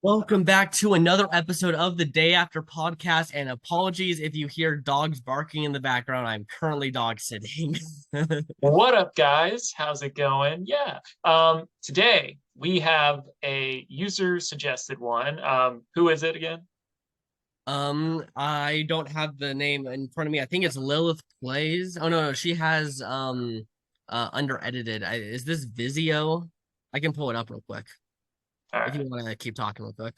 Welcome back to another episode of the Day After podcast. And apologies if you hear dogs barking in the background. I'm currently dog sitting. What up, guys? How's it going? Today we have a user suggested one. Who is it again? I don't have the name in front of me. I think it's Lilith Plays. Oh no, she has under edited. Is this Vizio? I can pull it up real quick All if you right. want to keep talking real quick.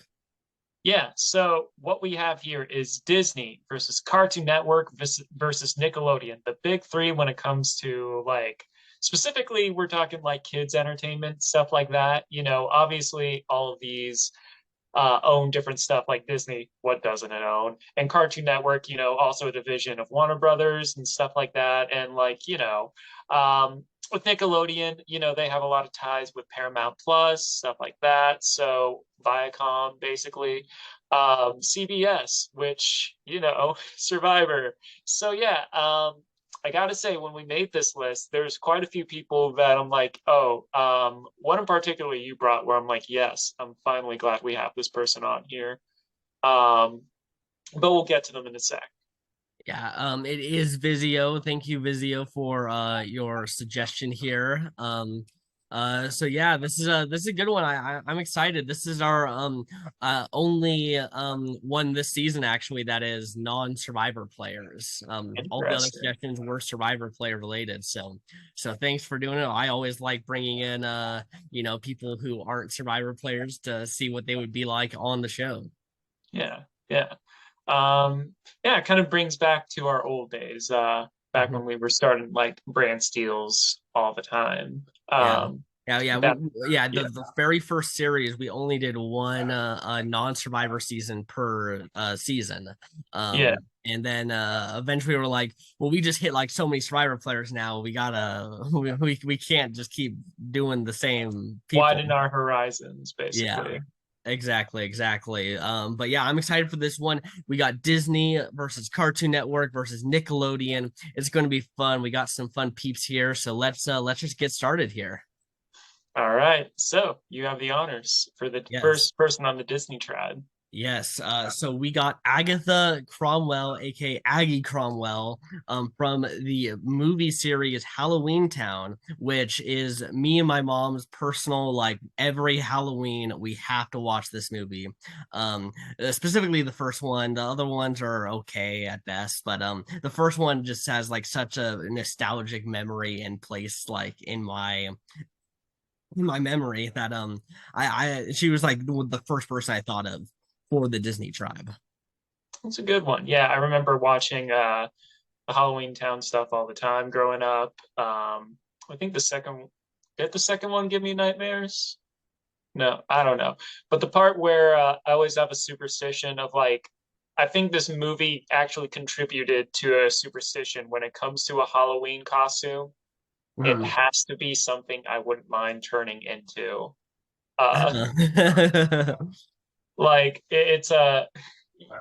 Yeah, so what we have here is Disney versus Cartoon Network versus Nickelodeon, the big three when it comes to specifically we're talking like kids entertainment, stuff like that. Obviously all of these own different stuff like Disney. What doesn't it own? And Cartoon Network, also a division of Warner Brothers and stuff like that. And with Nickelodeon, they have a lot of ties with Paramount Plus, stuff like that. So Viacom, basically, CBS, which Survivor. So yeah, I gotta say, when we made this list, there's quite a few people that I'm like, oh, one in particular you brought where I'm like, yes, I'm finally glad we have this person on here. Um, but we'll get to them in a sec. Yeah, it is Vizio. Thank you, Vizio, for your suggestion here. So yeah, this is a good one. I'm excited. This is our only one this season actually that is non-survivor players. All the other Interesting. suggestions were survivor player related. So thanks for doing it. I always like bringing in people who aren't survivor players to see what they would be like on the show. Yeah, yeah. Yeah, it kind of brings back to our old days, back Mhm. when we were starting like brand steals all the time. Yeah. Yeah. That, Yeah. yeah, The very first series, we only did one non-survivor season per season. yeah. And then eventually we were like, well, we just hit like so many survivor players now. We gotta we can't just keep doing the same people. Widen our horizons, Yeah. basically. Exactly. But yeah, I'm excited for this one. We got Disney versus Cartoon Network versus Nickelodeon. It's going to be fun. We got some fun peeps here, so let's just get started here. All right. So you have the honors for the Yes. first person on the Disney tribe. Yes. So we got Agatha Cromwell, aka Aggie Cromwell, from the movie series Halloween Town, which is me and my mom's personal, like every Halloween, we have to watch this movie. Specifically the first one. The other ones are okay at best, but the first one just has like such a nostalgic memory and place like in my memory that I she was like the first person I thought of for the Disney tribe. It's a good one. Yeah, I remember watching the Halloween Town stuff all the time growing up. I think did the second one give me nightmares? No, I don't know. But the part where I always have a superstition of I think this movie actually contributed to a superstition when it comes to a Halloween costume. It Mhm. has to be something I wouldn't mind turning into. Uh,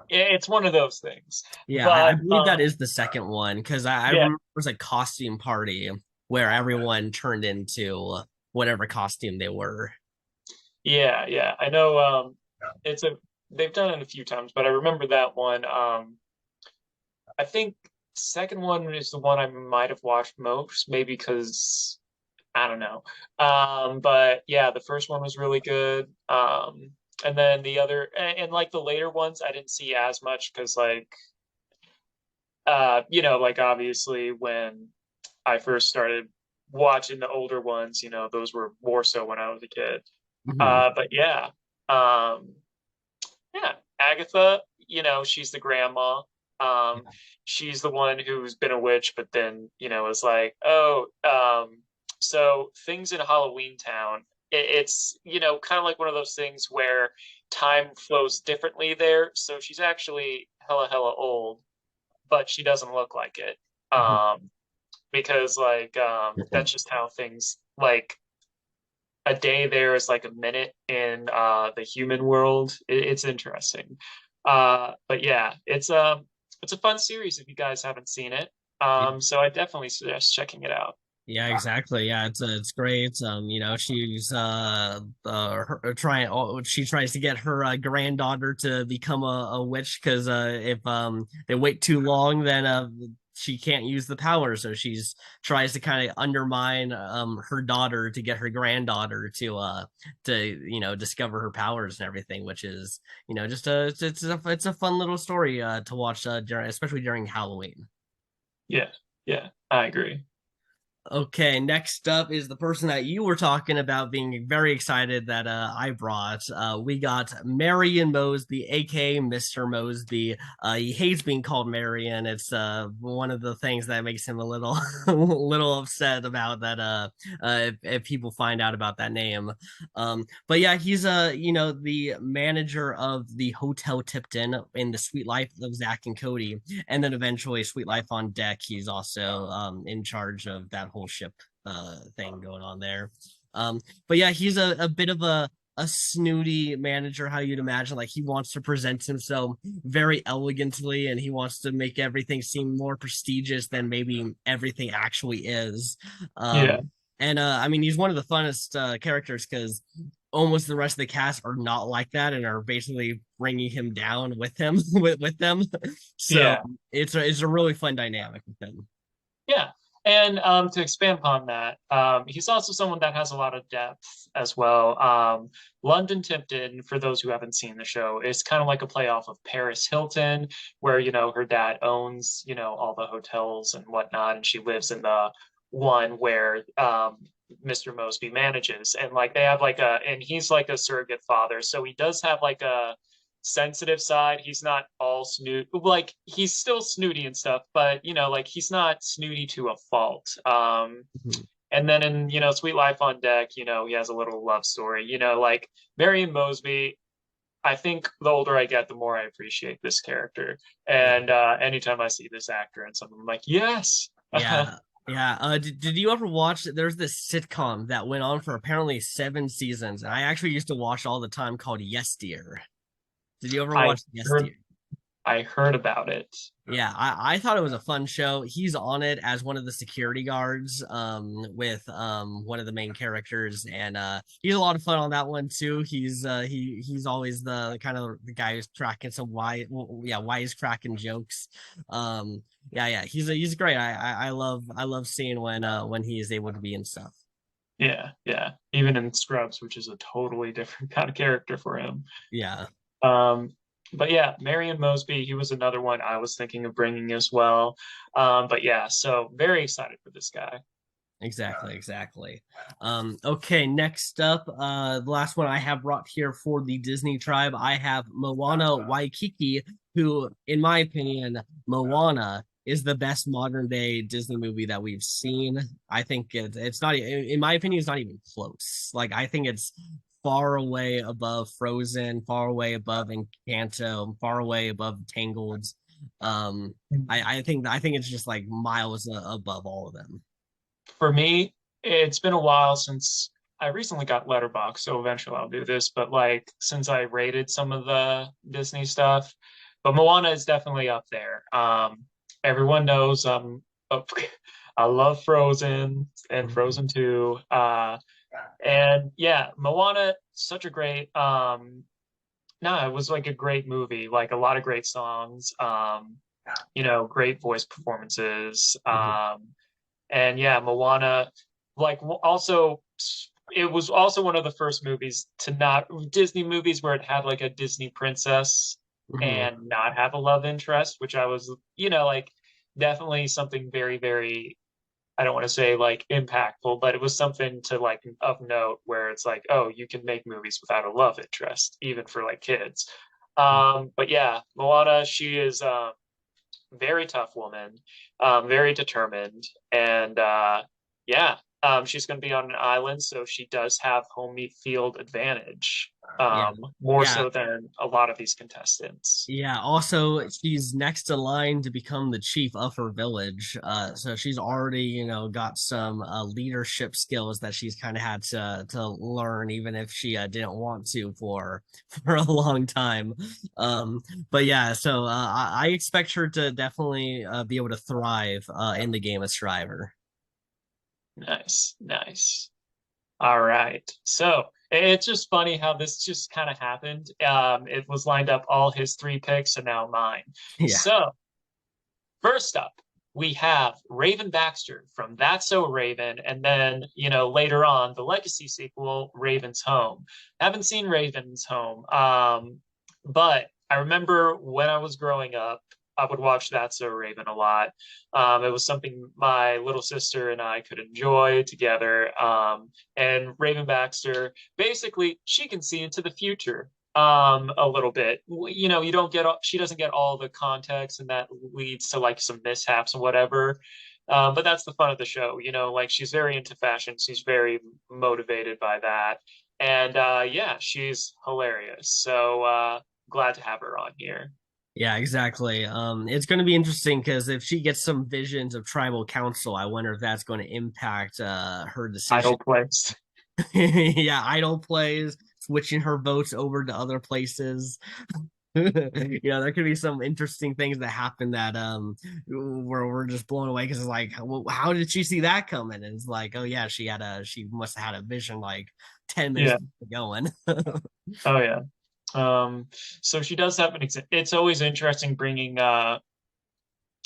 it's one of those things. Yeah, I But believe that is the second one because I yeah, remember it was a costume party where everyone turned into whatever costume they were. yeah. I know it's a they've done it a few times, but I remember that one. I think second one is the one I might have watched most, maybe because I don't know. But yeah, the first one was really good. And then the other and like the later ones I didn't see as much because like obviously when I first started watching the older ones, those were more so when I was a kid. Mhm. But um, yeah, Agatha, she's the grandma. Um, she's the one who's been a witch, but then, is like, oh, so things in Halloween Town, it's, kind of like one of those things where time flows differently there. So she's actually hella old, but she doesn't look like it. Mhm. Because that's just how things a day there is like a minute in the human world. It's interesting. But yeah, it's a fun series if you guys haven't seen it. Yeah. So I definitely suggest checking it out. Yeah, exactly. Yeah, it's great. She's trying. She tries to get her granddaughter to become a witch because if they wait too long, then she can't use the power. So she's tries to kind of undermine her daughter to get her granddaughter to discover her powers and everything, which is just it's a fun little story to watch during especially during Halloween. Yeah, yeah, I agree. Okay, next up is the person that you were talking about being very excited that I brought. We got Marion Mosby, aka Mr. Mosby. He hates being called Marion. It's one of the things that makes him a little little upset about that if people find out about that name. But yeah, he's the manager of the Hotel Tipton in the Sweet Life of Zach and Cody, and then eventually Sweet Life on Deck. He's also in charge of that whole ship thing going on there. But yeah, he's a bit of a snooty manager, how you'd imagine. Like he wants to present himself very elegantly, and he wants to make everything seem more prestigious than maybe everything actually is. Yeah, And I mean, he's one of the funnest characters because almost the rest of the cast are not like that and are basically bringing him down with him with them. So yeah. it's a really fun dynamic with him. Yeah. And to expand upon that, he's also someone that has a lot of depth as well. London Tipton, for those who haven't seen the show, is kind of like a playoff of Paris Hilton, where, her dad owns, all the hotels and whatnot, and she lives in the one where Mr. Mosby manages. And like they have and he's like a surrogate father. So he does have like a sensitive side. He's not all snoot, like he's still snooty and stuff, but like he's not snooty to a fault. Mhm. And then in Sweet Life on Deck, he has a little love story. Like Marion Mosby. I think the older I get, the more I appreciate this character. Yeah. And anytime I see this actor and something, I'm like, yes. Yeah. Yeah. Did you ever watch there's this sitcom that went on for apparently 7 seasons, and I actually used to watch all the time called Yes Dear. Did you ever I watch Yes heard Dear? I heard about it. Yeah, I thought it was a fun show. He's on it as one of the security guards, with one of the main characters, and he's a lot of fun on that one too. He's always the kind of the guy who's cracking some wise cracking jokes. Yeah, he's great. I love seeing when he is able to be in stuff. Yeah, yeah. Even in Scrubs, which is a totally different kind of character for him. Yeah. Um, but yeah, Marion Mosby, he was another one I was thinking of bringing as well. But yeah, so very excited for this guy. Exactly. Okay, next up, the last one I have brought here for the Disney tribe, I have Moana Waikiki, who, in my opinion, Moana is the best modern day Disney movie that we've seen. I think it's not, in my opinion, it's not even close. Like, I think it's far away above Frozen, far away above Encanto, far away above Tangled. Um, I think it's just like miles above all of them. For me, it's been a while since I recently got Letterboxd, so eventually I'll do this. But like since I rated some of the Disney stuff, but Moana is definitely up there. Everyone knows I love Frozen and Mhm. Frozen 2. And yeah, Moana, such a great no, it was like a great movie, like a lot of great songs, great voice performances. Mhm. And yeah, Moana, like also it was also one of the first movies to not Disney movies where it had like a Disney princess Mhm. and not have a love interest, which I was, like definitely something very, very, I don't want to say like impactful, but it was something to like of note where it's like, oh, you can make movies without a love interest, even for like kids. But yeah, Moana, she is very tough woman, very determined, and yeah, she's going to be on an island, so she does have home field advantage, Yeah. more Yeah. so than a lot of these contestants. Yeah. Also, she's next in line to become the chief of her village. So she's already, got some leadership skills that she's kind of had to learn, even if she didn't want to for a long time. Um, but yeah, so I expect her to definitely be able to thrive in the game of Striver. Nice, nice. All right. So it's just funny how this just kind of happened. It was lined up all his three picks and now mine. Yeah. So first up, we have Raven Baxter from That's So Raven, and then, later on, the Legacy sequel, Raven's Home. I haven't seen Raven's Home, but I remember when I was growing up, I would watch That's So Raven a lot. It was something my little sister and I could enjoy together. And Raven Baxter, basically, she can see into the future a little bit. You don't get she doesn't get all the context, and that leads to like some mishaps and whatever. But that's the fun of the show, like she's very into fashion, she's very motivated by that. And yeah, she's hilarious. So glad to have her on here. Yeah, exactly. It's going to be interesting because if she gets some visions of tribal council, I wonder if that's going to impact her decision. Idol place. Yeah, idle plays, switching her votes over to other places. There could be some interesting things that happen that where we're just blown away because it's like, well, how did she see that coming? And it's like, oh yeah, she must have had a vision like 10 minutes Yeah. going. Oh yeah. Um, so she does have it's always interesting bringing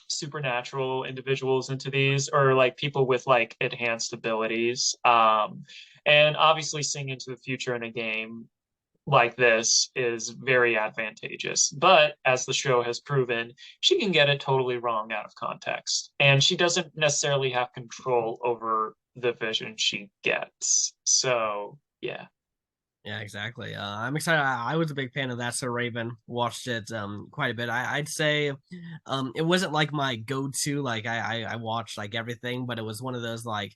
supernatural individuals into these, or like people with like enhanced abilities. And obviously seeing into the future in a game like this is very advantageous. But as the show has proven, she can get it totally wrong out of context. And she doesn't necessarily have control over the vision she gets. So, yeah. Yeah, exactly. I'm excited. I was a big fan of That So Raven. Watched it quite a bit. I'd say it wasn't like my go-to. Like I watched like everything, but it was one of those like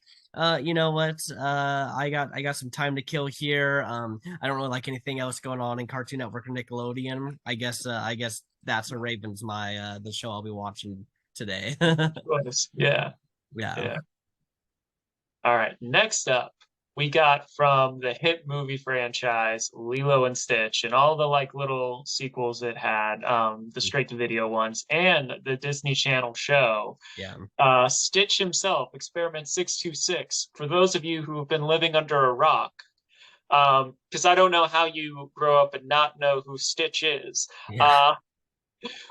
you know what? I got some time to kill here. I don't really like anything else going on in Cartoon Network or Nickelodeon. I guess That's So Raven's my the show I'll be watching today. Yeah. Yeah. Yeah. All right. Next up, we got from the hit movie franchise Lilo and Stitch and all the like little sequels it had, the straight to video ones, and the Disney Channel show. Yeah. Stitch himself, Experiment 626. For those of you who have been living under a rock, because I don't know how you grow up and not know who Stitch is. Yeah. Uh,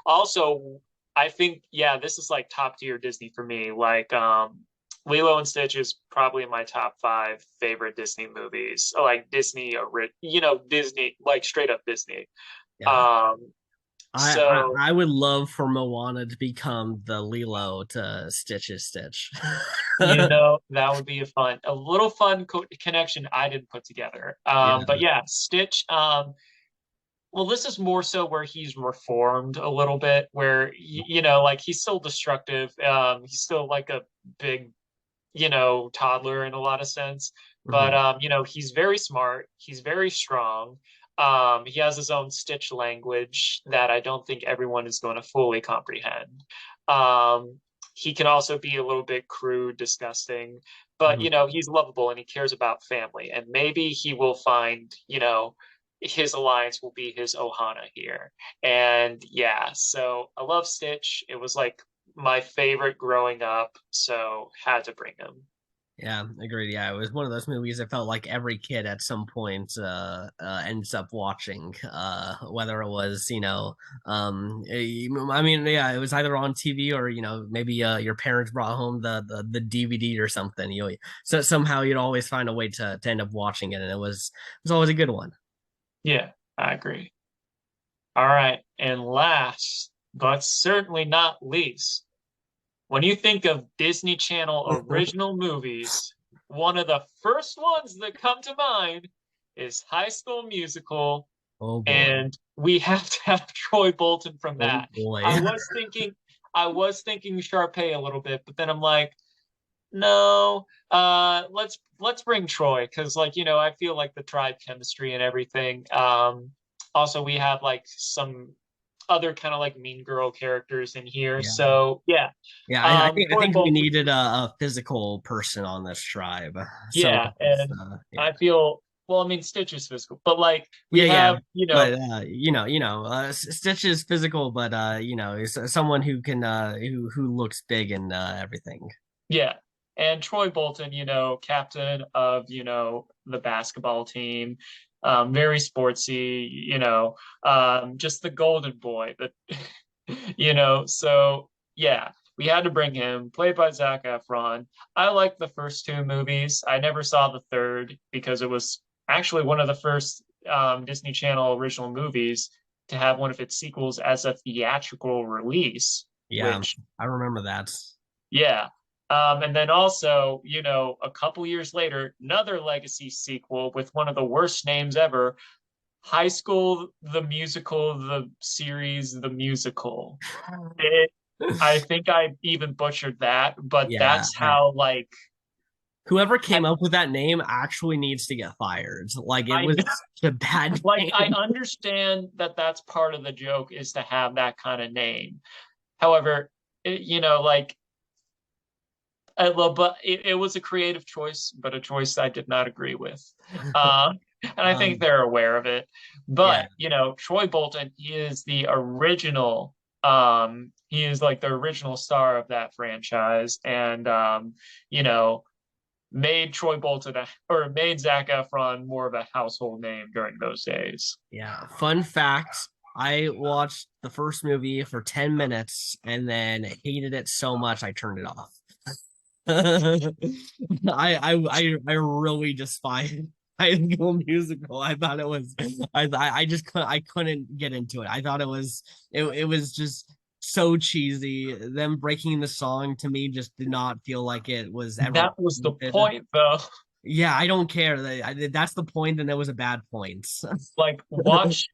Also, I think, yeah, this is like top tier Disney for me. Like, Lilo and Stitch is probably my top five favorite Disney movies. Like Disney, like straight up Disney. Yeah. Um, I, I so I would love for Moana to become the Lilo to Stitch's Stitch. that would be a little fun connection I didn't put together. But Yeah. yeah, Stitch. Well, this is more so where he's reformed a little bit, where like he's still destructive. He's still like a big, toddler in a lot of sense. But Mhm. he's very smart. He's very strong. He has his own Stitch language that I don't think everyone is going to fully comprehend. He can also be a little bit crude, disgusting, but Mhm. he's lovable and he cares about family. And maybe he will find, his alliance will be his Ohana here. And yeah, so I love Stitch. It was like my favorite growing up, so had to bring him. Yeah, agreed. Yeah, it was one of those movies that felt like every kid at some point ends up watching, whether it was, I mean, yeah, it was either on TV or, maybe your parents brought home the DVD or something. So somehow you'd always find a way to end up watching it, and it was always a good one. Yeah, I agree. All right. And last, but certainly not least, when you think of Disney Channel original movies, one of the first ones that come to mind is High School Musical, Oh boy. and we have to have Troy Bolton from Oh that. boy. I was thinking, I was thinking Sharpay a little bit, but then I'm like, no, let's bring Troy because like I feel like the tribe chemistry and everything. Also we have like some other kind of like mean girl characters in here, Yeah. so yeah. Yeah, I Troy think we Bolton, needed a physical person on this tribe. Someone yeah, who's, and yeah. I feel well. I mean, Stitch is physical, but like we Yeah, yeah. have, But Stitch is physical, but is someone who can who looks big and everything. yeah. And Troy Bolton, captain of, the basketball team, very sportsy, just the golden boy that, so yeah, we had to bring him, played by Zac Efron. I liked the first two movies. I never saw the third because it was actually one of the first Disney Channel original movies to have one of its sequels as a theatrical release, Yeah, which, I remember that. yeah. And then also, a couple years later, another legacy sequel with one of the worst names ever, High School, the Musical, the series, the musical. It, I think I even butchered that, but Yeah, that's how, like, whoever I, came up with that name actually needs to get fired. Like it I was a bad like I name. understand that that's part of the joke is to have that kind of name. However, like I love, but it was a creative choice, but a choice I did not agree with. And I think Um, they're aware of it. yeah, But, Troy Bolton, he is the original, he is like the original star of that franchise. And, you know, made Troy Bolton or made Zac Efron more of a household name during those days. yeah. Fun fact, I watched the first movie for 10 minutes and then hated it so much I turned it off. I really despise High School Musical. I thought it was I just I couldn't get into it. I thought it was just so cheesy. Them breaking the song to me just did not feel like it was ever That was the intended. point, though. Yeah, I don't care. That's the point, and it was a bad point. Like, watch.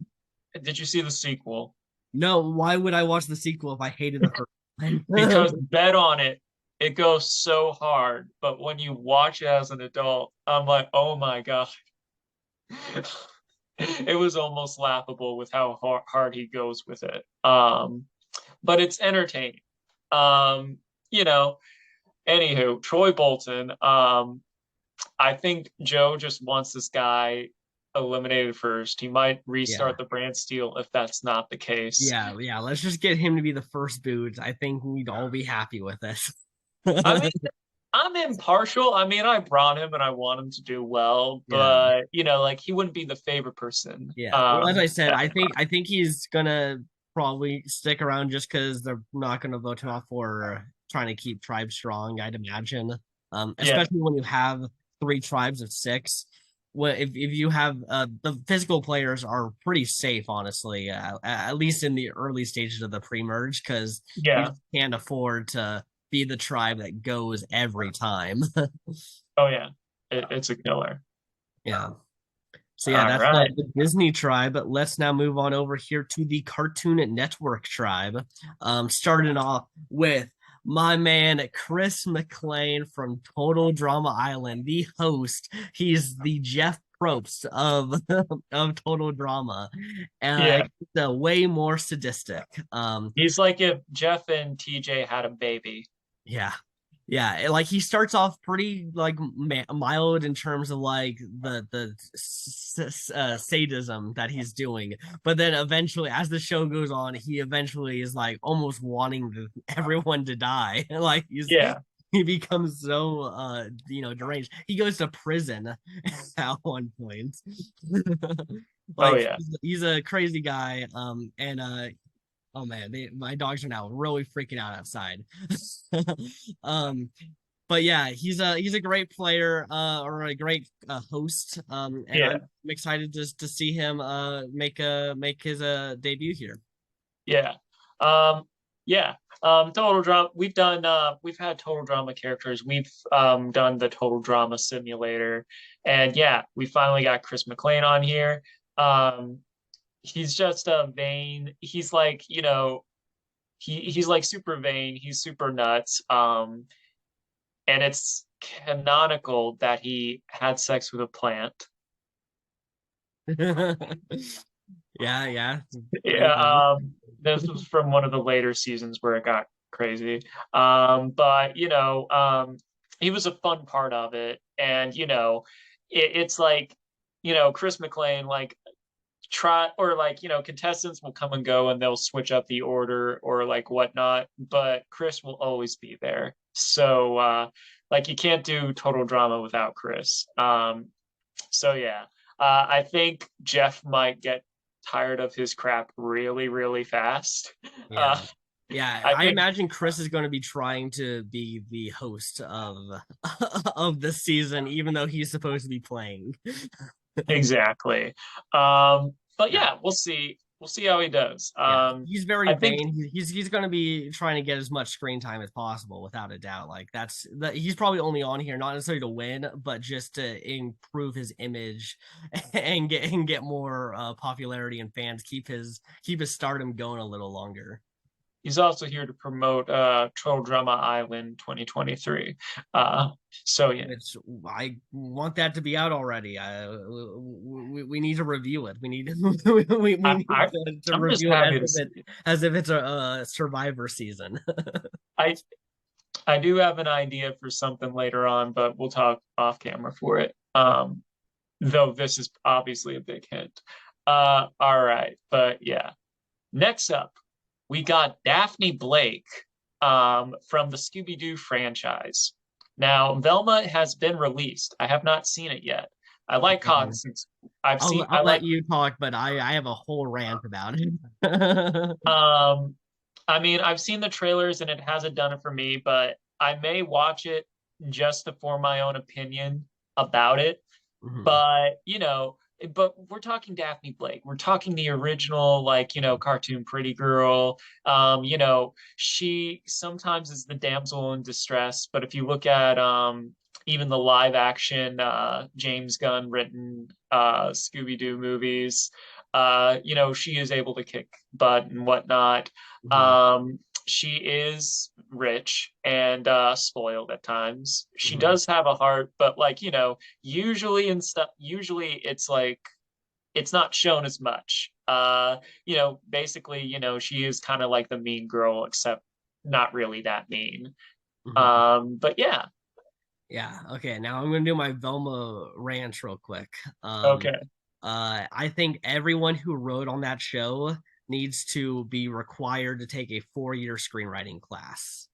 Did you see the sequel? No, why would I watch the sequel if I hated the first Because one? bet on it, it goes so hard. But when you watch it as an adult, I'm like, oh my God. It was almost laughable with how hard he goes with it. But it's entertaining. Um, you know, Anywho, Troy Bolton, I think Joe just wants this guy eliminated first. He might Yeah. restart the brand steel if that's not the case. Yeah. Let's just get him to be the first boot. I think we'd all be happy with this. I mean, I'm impartial. I mean, I brought him and I want him to do well, Yeah. but like he wouldn't be the favorite person. Yeah. Well, as I said, That, I think he's gonna probably stick around just because they're not gonna vote him off for trying to keep tribes strong, I'd imagine. yeah, Especially when you have three tribes of six. Well, if you have the physical players are pretty safe, honestly, at least in the early stages of the pre-merge, because you yeah. just can't afford to be the tribe that goes every time. Oh yeah, it's a killer. Yeah. So yeah, All that's right. the Disney tribe. But let's now move on over here to the Cartoon Network tribe. Starting off with my man Chris McLean from Total Drama Island, the host. He's the Jeff Probst of of Total Drama. Yeah, He's way more sadistic. he's like if Jeff and TJ had a baby. Yeah. Yeah, like he starts off pretty like mild in terms of like the sadism that he's doing, but then eventually, as the show goes on, he eventually is like almost wanting everyone to die. Like Yeah. he becomes so deranged. He goes to prison at one point. Oh Like yeah. he's a crazy guy. And Oh man, my dogs are now really freaking out outside. um, but yeah, he's a great player, or a great host. And Yeah. I'm excited to see him make his debut here. Yeah. Yeah. Total drama. We've had total drama characters. We've done the total drama simulator. And yeah, we finally got Chris McLean on here. Um, he's just a vain, he's like, he's like super vain, he's super nuts. And it's canonical that he had sex with a plant. Yeah. I Yeah, agree. this was from one of the later seasons where it got crazy. But he was a fun part of it, and it's like Chris McLean like try or like contestants will come and go and they'll switch up the order or like whatnot, but Chris will always be there. So like you can't do total drama without Chris. So yeah, I think Jeff might get tired of his crap really, really fast. Uh, Yeah. Yeah, I I think imagine Chris is going to be trying to be the host of of the season, even though he's supposed to be playing. exactly. But Yeah, yeah, we'll see. We'll see how he does. yeah, he's very I think vain. He's going to be trying to get as much screen time as possible, without a doubt. Like he's probably only on here not necessarily to win, but just to improve his image and get more popularity and fans. Keep his stardom going a little longer. he's also here to promote Troll Drama Island 2023. So yeah, Which I want that to be out already. We need to review it. We need we need I to I'm just review it happy to see. as if it's a Survivor season. I I do have an idea for something later on, but we'll talk off camera for it. Though this is obviously a big hint. All right, but yeah. Next up, we got Daphne Blake from the Scooby-Doo franchise. Now, Velma has been released. I have not seen it yet. I like Okay. Constance. I've seen I'll I let like you talk, but I have a whole rant about it. um I mean, I've seen the trailers and it hasn't done it for me, but I may watch it just to form my own opinion about it. Mhm. But but we're talking Daphne Blake. We're talking the original, like, cartoon pretty girl. She sometimes is the damsel in distress, but if you look at even the live action James Gunn written Scooby-Doo movies, she is able to kick butt and whatnot. Mhm. Um, she is rich and spoiled at times. She Mhm. does have a heart, but like, usually it's like it's not shown as much. Basically, she is kind of like the mean girl, except not really that mean. Mhm. But yeah, Yeah. Okay. Now I'm gonna do my Velma rant real quick. okay. I think everyone who wrote on that show needs to be required to take a 4-year screenwriting class.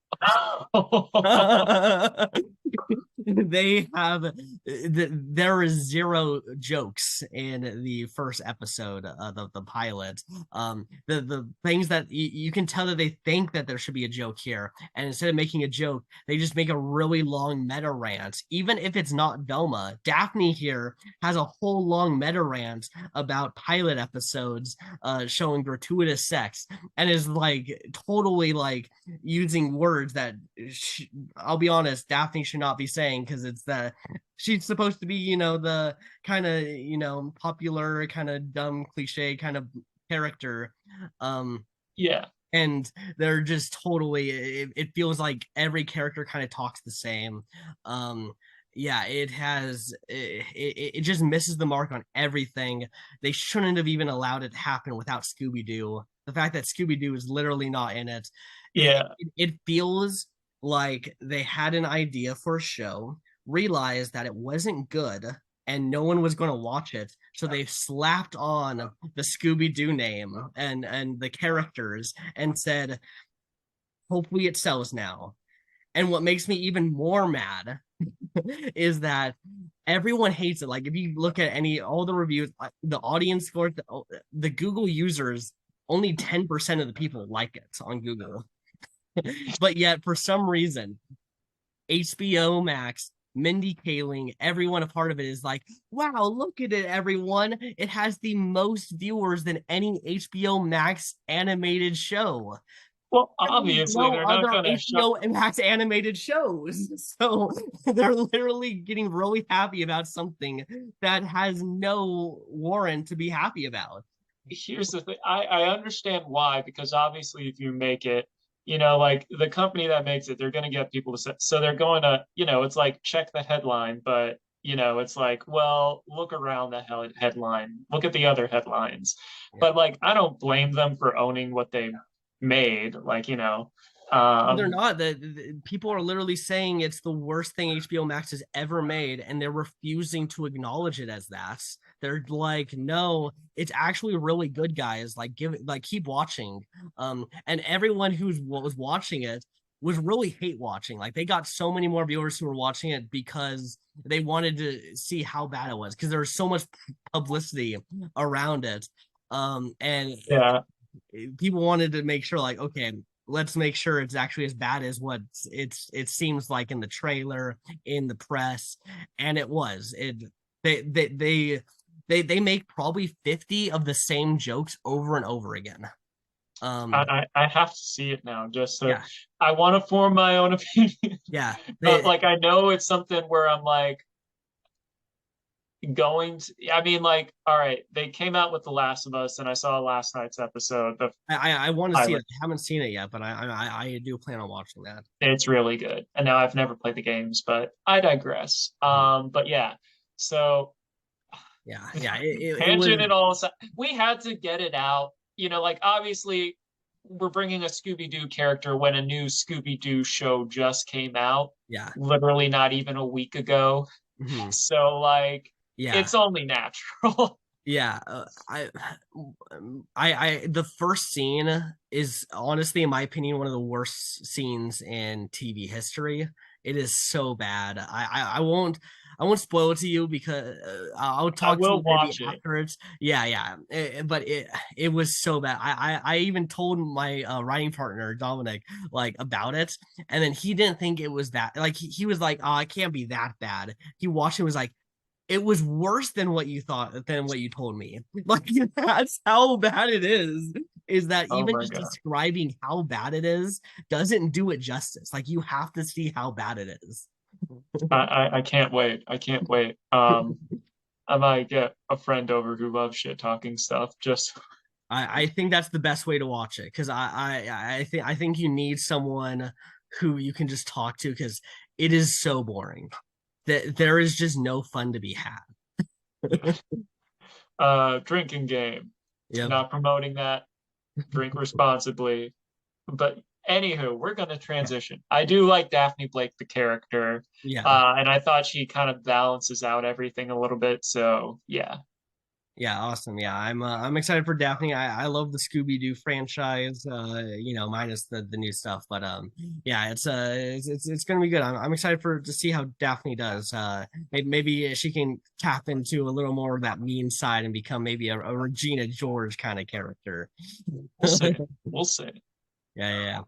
They have there is zero jokes in the first episode of the pilot. The things that you can tell that they think that there should be a joke here, and instead of making a joke, they just make a really long meta rant. Even if it's not Velma, Daphne here has a whole long meta rant about pilot episodes showing gratuitous sex, and is like totally like using words that I'll be honest, Daphne should not be saying, because it's the she's supposed to be, the kind of, popular, kind of dumb, cliche kind of character. Um, Yeah, and they're just totally, it feels like every character kind of talks the same. Um, yeah, it just misses the mark on everything. They shouldn't have even allowed it to happen without Scooby-Doo. The fact that Scooby-Doo is literally not in it, yeah, it feels like they had an idea for a show, realized that it wasn't good, and no one was going to watch it, so they slapped on the Scooby-Doo name and the characters and said, hopefully it sells now. And what makes me even more mad is that everyone hates it. Like if you look at all the reviews, the audience scores, the Google users, only 10% of the people like it on Google. But yet, for some reason, HBO Max, Mindy Kaling, everyone a part of it is like, wow, look at it, everyone. It has the most viewers than any HBO Max animated show. well, There's obviously no they're not other gonna show. HBO Max animated shows. So they're literally getting really happy about something that has no warrant to be happy about. Here's the thing. I understand why, because obviously if you make it, like the company that makes it, they're going to get people to say, so they're going to, it's like check the headline, but it's like, well, look around the headline, look at the other headlines. Yeah. But like, I don't blame them for owning what they made. Like, They're um, not. People are literally saying it's the worst thing HBO Max has ever made, and they're refusing to acknowledge it as that. They're like, no, it's actually really good, guys. Like, keep watching. And everyone who was watching it was really hate watching. Like they got so many more viewers who were watching it because they wanted to see how bad it was because there was so much publicity around it. And Yeah. people wanted to make sure, like, okay, let's make sure it's actually as bad as what it seems like in the trailer, in the press, and it was. They they they they make probably 50 of the same jokes over and over again. Um, I have to see it now just to, yeah, I want to form my own opinion. yeah, But like I know it's something where I'm like going to, I mean, like, all right, they came out with The Last of Us, and I saw last night's episode, the I want to see it. pilot. I haven't seen it yet, but I do plan on watching that. It's really good. And now I've never played the games, but I digress. Mhm. But yeah, so Yeah, yeah, it was. tangent and all aside, we had to get it out. You know, like obviously we're bringing a Scooby-Doo character when a new Scooby-Doo show just came out, Yeah. literally not even a week ago. Mhm. So like Yeah. it's only natural. Yeah, the first scene is honestly, in my opinion, one of the worst scenes in TV history. It is so bad. I won't spoil it to you because I'll I talk to will you maybe watch it. afterwards. Yeah, yeah, but it was so bad. I even told my writing partner Dominic like about it, and then he didn't think it was that. Like he was like, "Oh, it can't be that bad." He watched it, was like, it was worse than what you thought, than what you told me. Like that's how bad it is. Is that Oh even my just God. describing how bad it is doesn't do it justice. Like you have to see how bad it is. I can't wait. I can't wait. I might get a friend over who loves shit talking stuff. Just I think that's the best way to watch it because I think you need someone who you can just talk to because it is so boring that there is just no fun to be had. drinking game. Yep. Not promoting that. Drink responsibly. But anywho, we're gonna Yeah. transition. I do like Daphne Blake, the character, Yeah. and I thought she kind of balances out everything a little bit. So yeah, Yeah, awesome. Yeah, I'm excited for Daphne. I love the Scooby Doo franchise. Minus the new stuff, but yeah, it's gonna be good. I'm excited for to see how Daphne does. Maybe she can tap into a little more of that mean side and become maybe a Regina George kind of character. we'll see. We'll see. Yeah, yeah, yeah.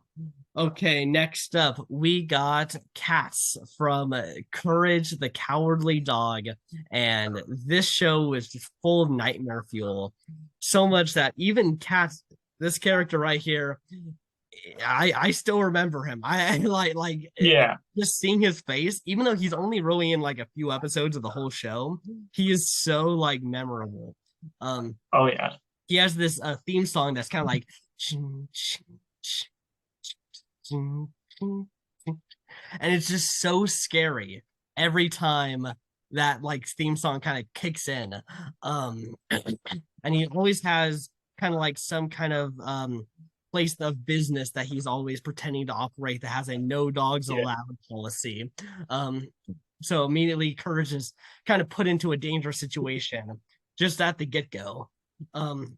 Okay, next up, we got Cats from Courage the Cowardly Dog. And this show was just full of nightmare fuel. So much that even Cats, this character right here, I still remember him. I Yeah. just seeing his face, even though he's only really in like a few episodes of the whole show, he is so like memorable. Um, Oh yeah. he has this theme song that's kind of like and it's just so scary every time that like theme song kind of kicks in. um and he always has kind of like some kind of place of business that he's always pretending to operate that has a no dogs Yeah. allowed policy. um so immediately Courage is kind of put into a dangerous situation just at the get-go. um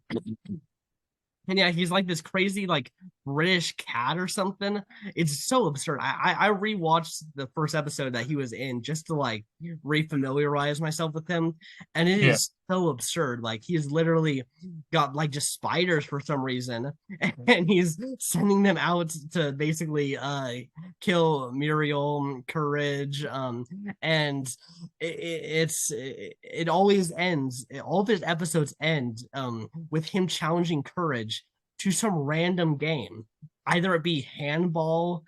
and yeah, he's like this crazy like British cat or something. It's so absurd. I rewatched the first episode that he was in just to like refamiliarize myself with him, and it Yeah. is so absurd. Like he's literally got like just spiders for some reason, and he's sending them out to basically kill Muriel, Courage, and it always ends. All of his episodes end with him challenging Courage to some random game, either it be handball,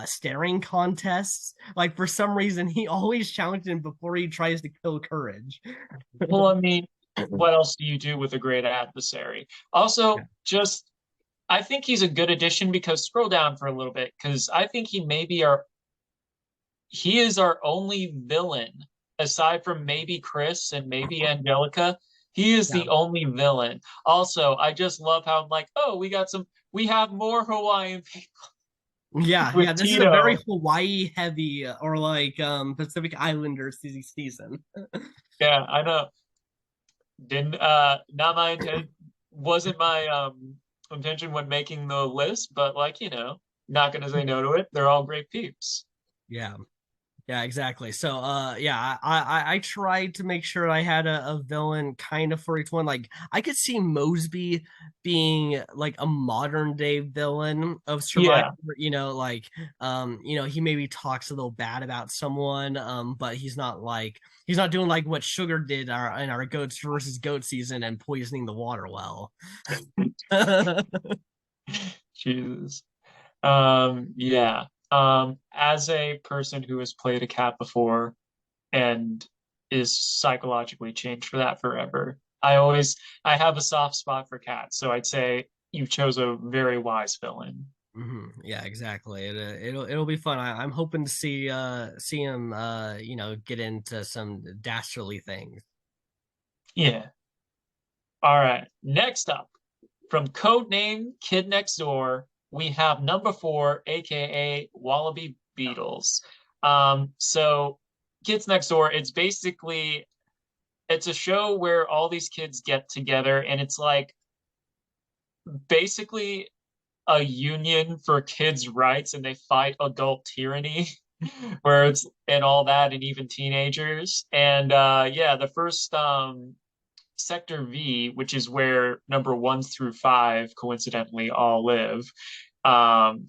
staring contests. Like for some reason he always challenges him before he tries to kill Courage. Well, I mean, what else do you do with a great adversary? Yeah. Also, just I think he's a good addition because scroll down for a little bit because I think he is our only villain aside from maybe Chris and maybe Angelica. He is Yeah. the only villain. Also, I just love how I'm like, oh, we have more Hawaiian people Yeah, with yeah, this is a very Tito. Hawaii heavy or like Pacific Islanders season. Yeah, I know. Didn't not my intent wasn't my intention when making the list, but like, you know. Not gonna say no to it. They're all great peeps. Yeah. Yeah, exactly. So, yeah, I tried to make sure I had a villain kind of for each one. Like, I could see Mosby being like a modern day villain of Survivor. Yeah. He maybe talks a little bad about someone, but he's not doing like what Sugar did in our goats versus goat season and poisoning the water well. Jesus. Yeah. As a person who has played a cat before and is psychologically changed for that forever, I have a soft spot for cats. So I'd say you chose a very wise villain. Yeah, exactly. It'll be fun. I'm hoping to see him get into some dastardly things. Yeah. All right. Next up, from Codename Kid Next Door, we have number four, aka Wallaby Beetles. So Kids Next Door, it's a show where all these kids get together and it's like basically a union for kids' rights and they fight adult tyranny. Where it's and all that and even teenagers. And yeah, the first Sector V, which is where number one through five coincidentally all live. Um,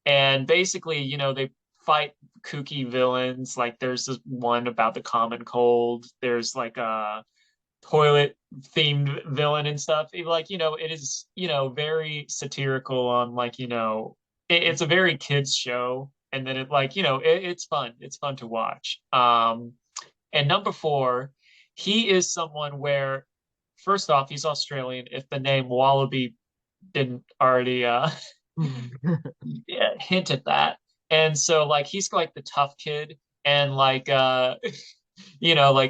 and basically, they fight kooky villains. Like there's this one about the common cold. There's like a toilet themed villain and stuff. It is, very satirical on it's a very kids show. And then it's fun. It's fun to watch. And number four, he is someone where first off, he's Australian. If the name Wallaby didn't already yeah, hint at that. And so he's like the tough kid and like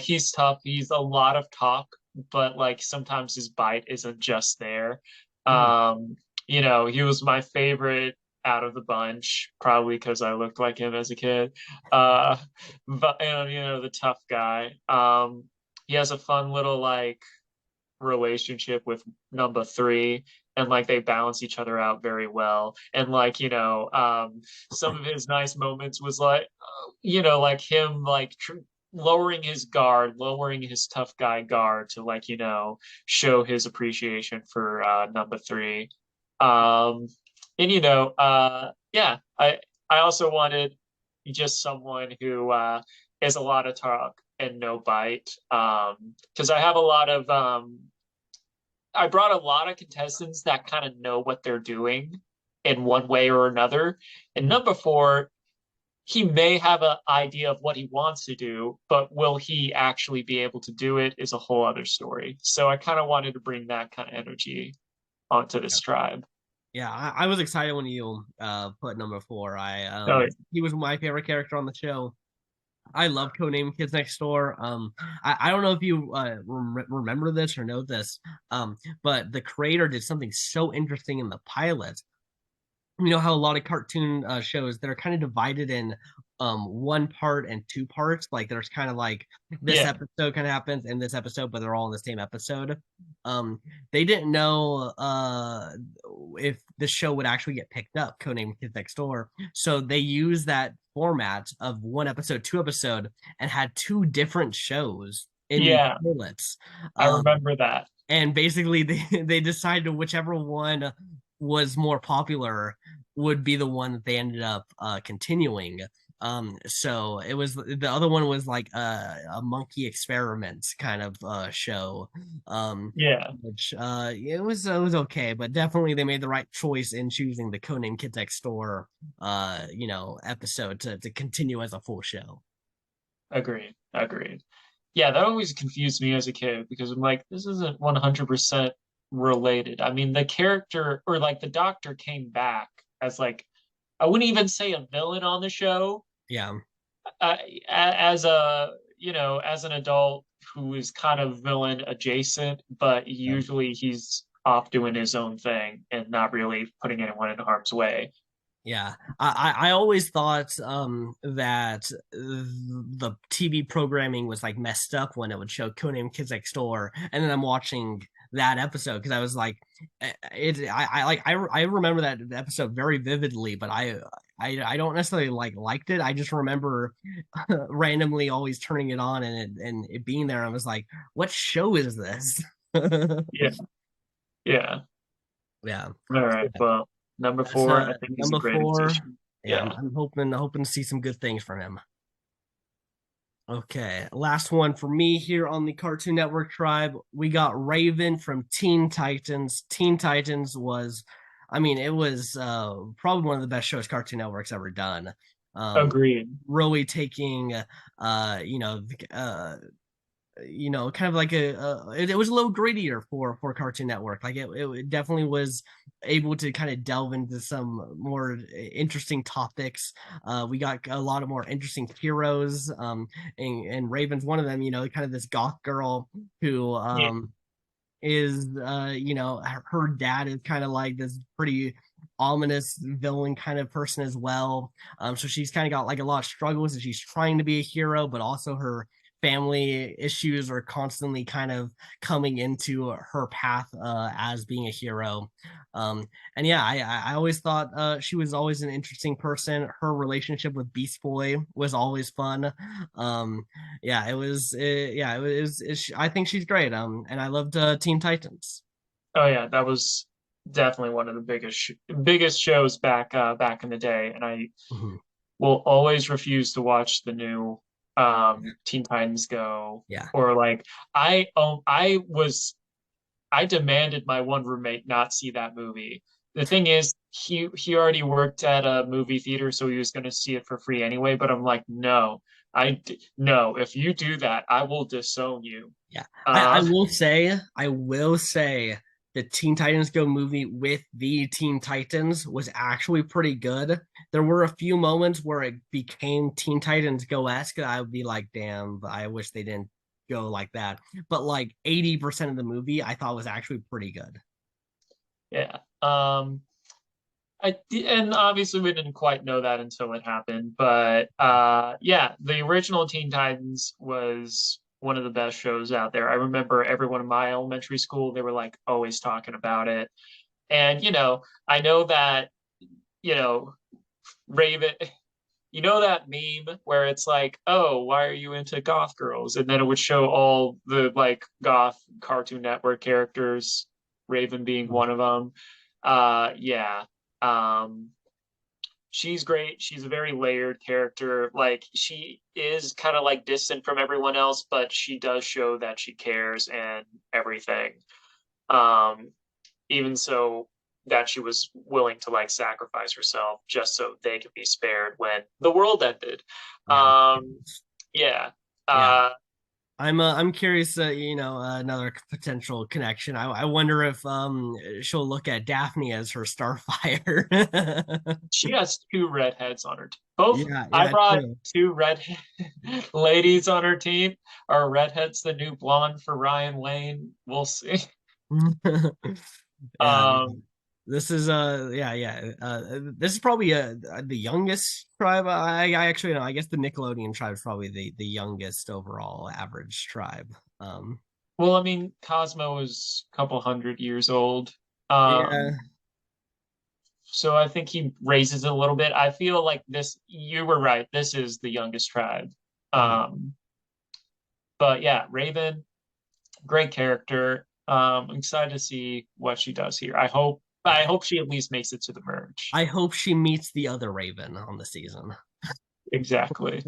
he's tough. He's a lot of talk, but like sometimes his bite isn't just there. Um, he was my favorite out of the bunch, probably because I looked like him as a kid. But the tough guy. He has a fun little relationship with number three and they balance each other out very well and some of his nice moments was like him lowering his guard, lowering his tough guy guard to show his appreciation for number three. And yeah, I also wanted just someone who is a lot of talk and no bite. Because I brought a lot of contestants that kind of know what they're doing in one way or another. And number four, he may have an idea of what he wants to do, but will he actually be able to do it is a whole other story. So I kind of wanted to bring that kind of energy onto this tribe. Yeah, I was excited when you put number four. Oh, yeah. He was my favorite character on the show. I love Codename Kids Next Door. I don't know if you remember this or know this, but the creator did something so interesting in the pilot. You know how a lot of cartoon shows that are kind of divided in one part and two parts. Like there's kind of like this Yeah. episode kind of happens in this episode, but they're all in the same episode. They didn't know if the show would actually get picked up, Codename Kids Next Door. So they used that format of one episode, two episode, and had two different shows in the Yeah. pilots. I Um, remember that. and basically they decided whichever one was more popular would be the one that they ended up continuing. So it was the other one was like a monkey experiment kind of show, Yeah. which it was okay, but definitely they made the right choice in choosing the Codename Kids Next Door episode to continue as a full show. Agreed. Agreed. Yeah, that always confused me as a kid because I'm like, this isn't 100% related. I mean, the character or the doctor came back as I wouldn't even say a villain on the show, Yeah. as as an adult who is kind of villain adjacent, but Yeah. usually he's off doing his own thing and not really putting anyone in harm's way. Yeah, I always thought that the TV programming was like messed up when it would show Codename Kids Next Door, and then I'm watching that episode because I was like, it. I remember that episode very vividly, but I don't necessarily liked it. I just remember randomly always turning it on and it being there. I was like, what show is this? Yeah, yeah. Yeah. All So right. Well, number that's four, I think is a number great four. addition. Yeah, Yeah, I'm hoping to see some good things from him. Okay, last one for me here on the Cartoon Network tribe. We got Raven from Teen Titans. Teen Titans was, I mean, it was probably one of the best shows Cartoon Network's ever done. Um, agreed. really taking, uh, you know, uh, kind of like it was a little grittier for Cartoon Network. Like it definitely was able to kind of delve into some more interesting topics. We got a lot of more interesting heroes. And Raven's one of them. Kind of this goth girl who Yeah, is her dad is kind of like this pretty ominous villain kind of person as well. So she's kind of got like a lot of struggles and she's trying to be a hero, but also her family issues are constantly kind of coming into her path as being a hero. And yeah, I always thought she was always an interesting person. Her relationship with Beast Boy was always fun. Yeah, I think she's great. And I loved Teen Titans. oh yeah, that was definitely one of the biggest shows back in the day, and I Mhm. will always refuse to watch the new Teen Titans Go, Yeah. or like I demanded my one roommate not see that movie. The thing is, he already worked at a movie theater, so he was going to see it for free anyway. But I'm like, no, no. If you do that, I will disown you. Yeah. I Uh, will say the Teen Titans Go movie with the Teen Titans was actually pretty good. There were a few moments where it became Teen Titans Go-esque. I would be like, damn, I wish they didn't go like that. But like 80% of the movie I thought was actually pretty good. yeah. And obviously we didn't quite know that until it happened, but yeah, the original Teen Titans was one of the best shows out there. I remember everyone in my elementary school, they were like always talking about it. And I know that, you know, Raven, you know that meme where it's like, "Oh, why are you into goth girls?" And then it would show all the like goth Cartoon Network characters, Raven being one of them. Yeah. Um, she's great. She's a very layered character. Like she is kind of like distant from everyone else, but she does show that she cares and everything. Um, Even so that she was willing to like sacrifice herself just so they could be spared when the world ended. Yeah. Yeah. Yeah. Uh, I'm curious, another potential connection. I wonder if she'll look at Daphne as her Starfire. she has two redheads on her team. Both Yeah, I yeah, brought true. two red ladies on her team. Are redheads the new blonde for Ryan Lane? We'll see. Yeah, Um, this is this is probably the youngest tribe. I actually know. I guess the Nickelodeon tribe is probably the youngest overall average tribe. well, I mean, Cosmo is a couple hundred years old. Um, Yeah. So I think he raises it a little bit. I feel like this, you were right. This is the youngest tribe. Mhm. Um, but yeah, Raven, great character. I'm excited to see what she does here. I Yeah. hope she at least makes it to the merge. I hope she meets the other Raven on the season. Exactly.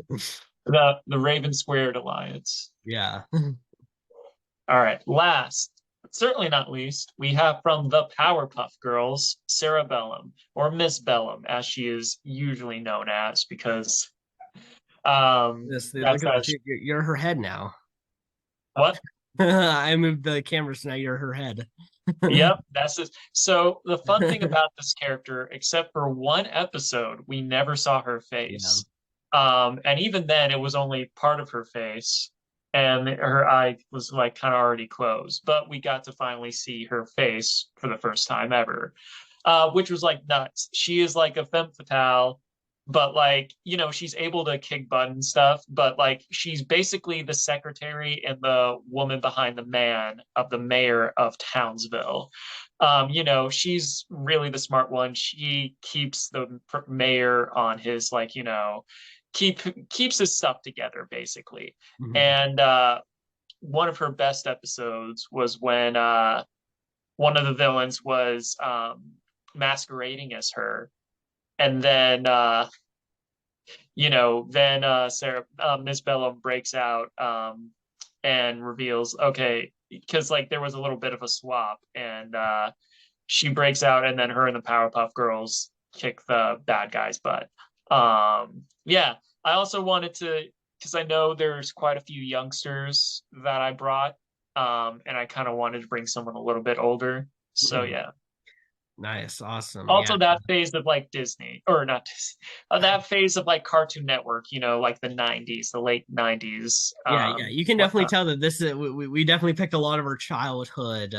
The Raven Squared Alliance. Yeah. All right. Last, but certainly not least, we have from the Powerpuff Girls, Sarah Bellum, or Miss Bellum, as she is usually known as, because Look that's at how this. You're her head now. what? I moved the camera so now you're her head. Yep, that's it. So the fun thing about this character, except for one episode, we never saw her Yeah. face. And even then, it was only part of her face, and her eye was like kind of already closed. But we got to finally see her face for the first time ever, which was like nuts. She is like a femme fatale, but like, she's able to kick butt and stuff, but like she's basically the secretary and the woman behind the man of the mayor of Townsville. She's really the smart one. She keeps the mayor on his like, keep keeps his stuff together basically. Mhm. And one of her best episodes was when one of the villains was masquerading as her, and then then Sarah Miss Bellum breaks out and reveals, okay, because like there was a little bit of a swap, and she breaks out, and then her and the Powerpuff Girls kick the bad guy's butt. Yeah, I also wanted to, because I know there's quite a few youngsters that I brought, and I kind of wanted to bring someone a little bit older. So Mhm. yeah. Nice, awesome. Yeah. Also, that phase of like Disney, or not Disney, that phase of like Cartoon Network, like the '90s, the late '90s, Yeah, you can definitely whatnot. tell that this is we definitely picked a lot of our childhood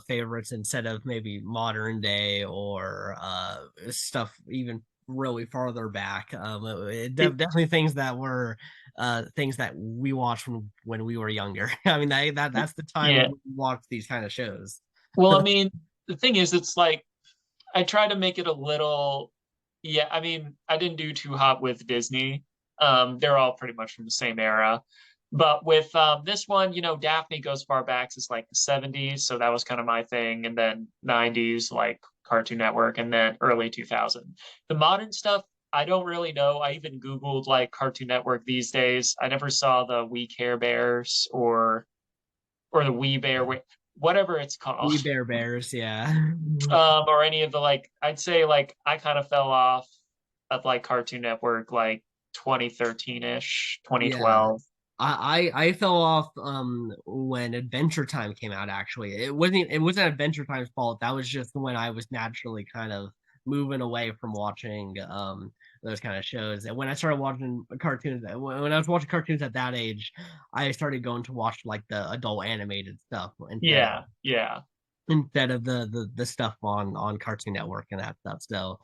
favorites instead of maybe modern day or stuff even really farther back. It, Definitely things that were things that we watched when we were younger. I mean that's the time yeah. we watched these kind of shows. Well, I mean, the thing is, it's like I try to make it a little, yeah, I mean, I didn't do too hot with Disney. They're all pretty much from the same era. But with this one, Daphne goes far back as like the '70s, so that was kind of my thing. And then '90s, like Cartoon Network, and then early 2000. The modern stuff, I don't really know. I even Googled like Cartoon Network these days. I never saw the We Care Bears or the We Bear, whatever it's called. We Bear Bears, yeah. Or any of the like I'd say like I kind of fell off of like Cartoon Network like 2013-ish, Yeah. 2012. I fell off when Adventure Time came out actually. It wasn't Adventure Time's fault. That was just when I was naturally kind of moving away from watching those kind of shows. And when I started watching cartoons when I was watching cartoons at that age, I started going to watch like the adult animated stuff Yeah, yeah. instead of the stuff on Cartoon Network and that stuff. So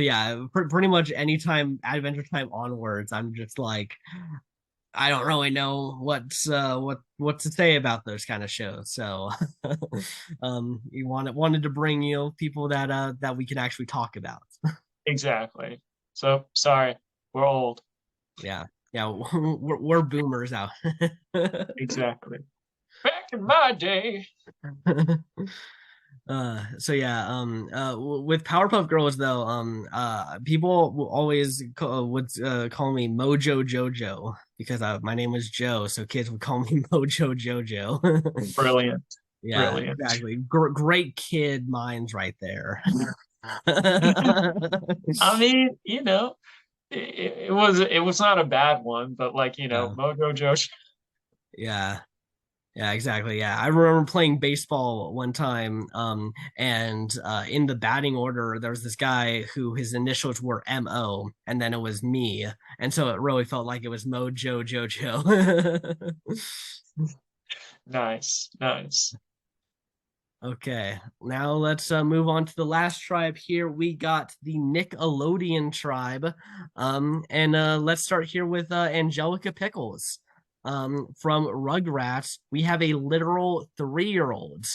yeah, pretty much anytime Adventure Time onwards, I'm just like I don't really know what to say about those kind of shows. So you wanted to bring people that we can actually talk about. Exactly. So sorry, we're old. Yeah. Yeah, we're boomers out. Exactly. Back in my day. So yeah, with Powerpuff Girls though, people will always would call me Mojo Jojo because my name was Joe, so kids would call me Mojo Jojo. Brilliant. Yeah, Brilliant. exactly. Great kid minds right there. I mean, it was not a bad one, but like, Yeah, Mojo Josh. yeah. Yeah, exactly. Yeah. I remember playing baseball one time, and in the batting order, there was this guy who his initials were MO, and then it was me. And so it really felt like it was Mojo Jojo. Nice, nice. Okay, now let's move on to the last tribe here. We got the Nickelodeon tribe. And let's start here with Angelica Pickles. From Rugrats, we have a literal 3-year-old.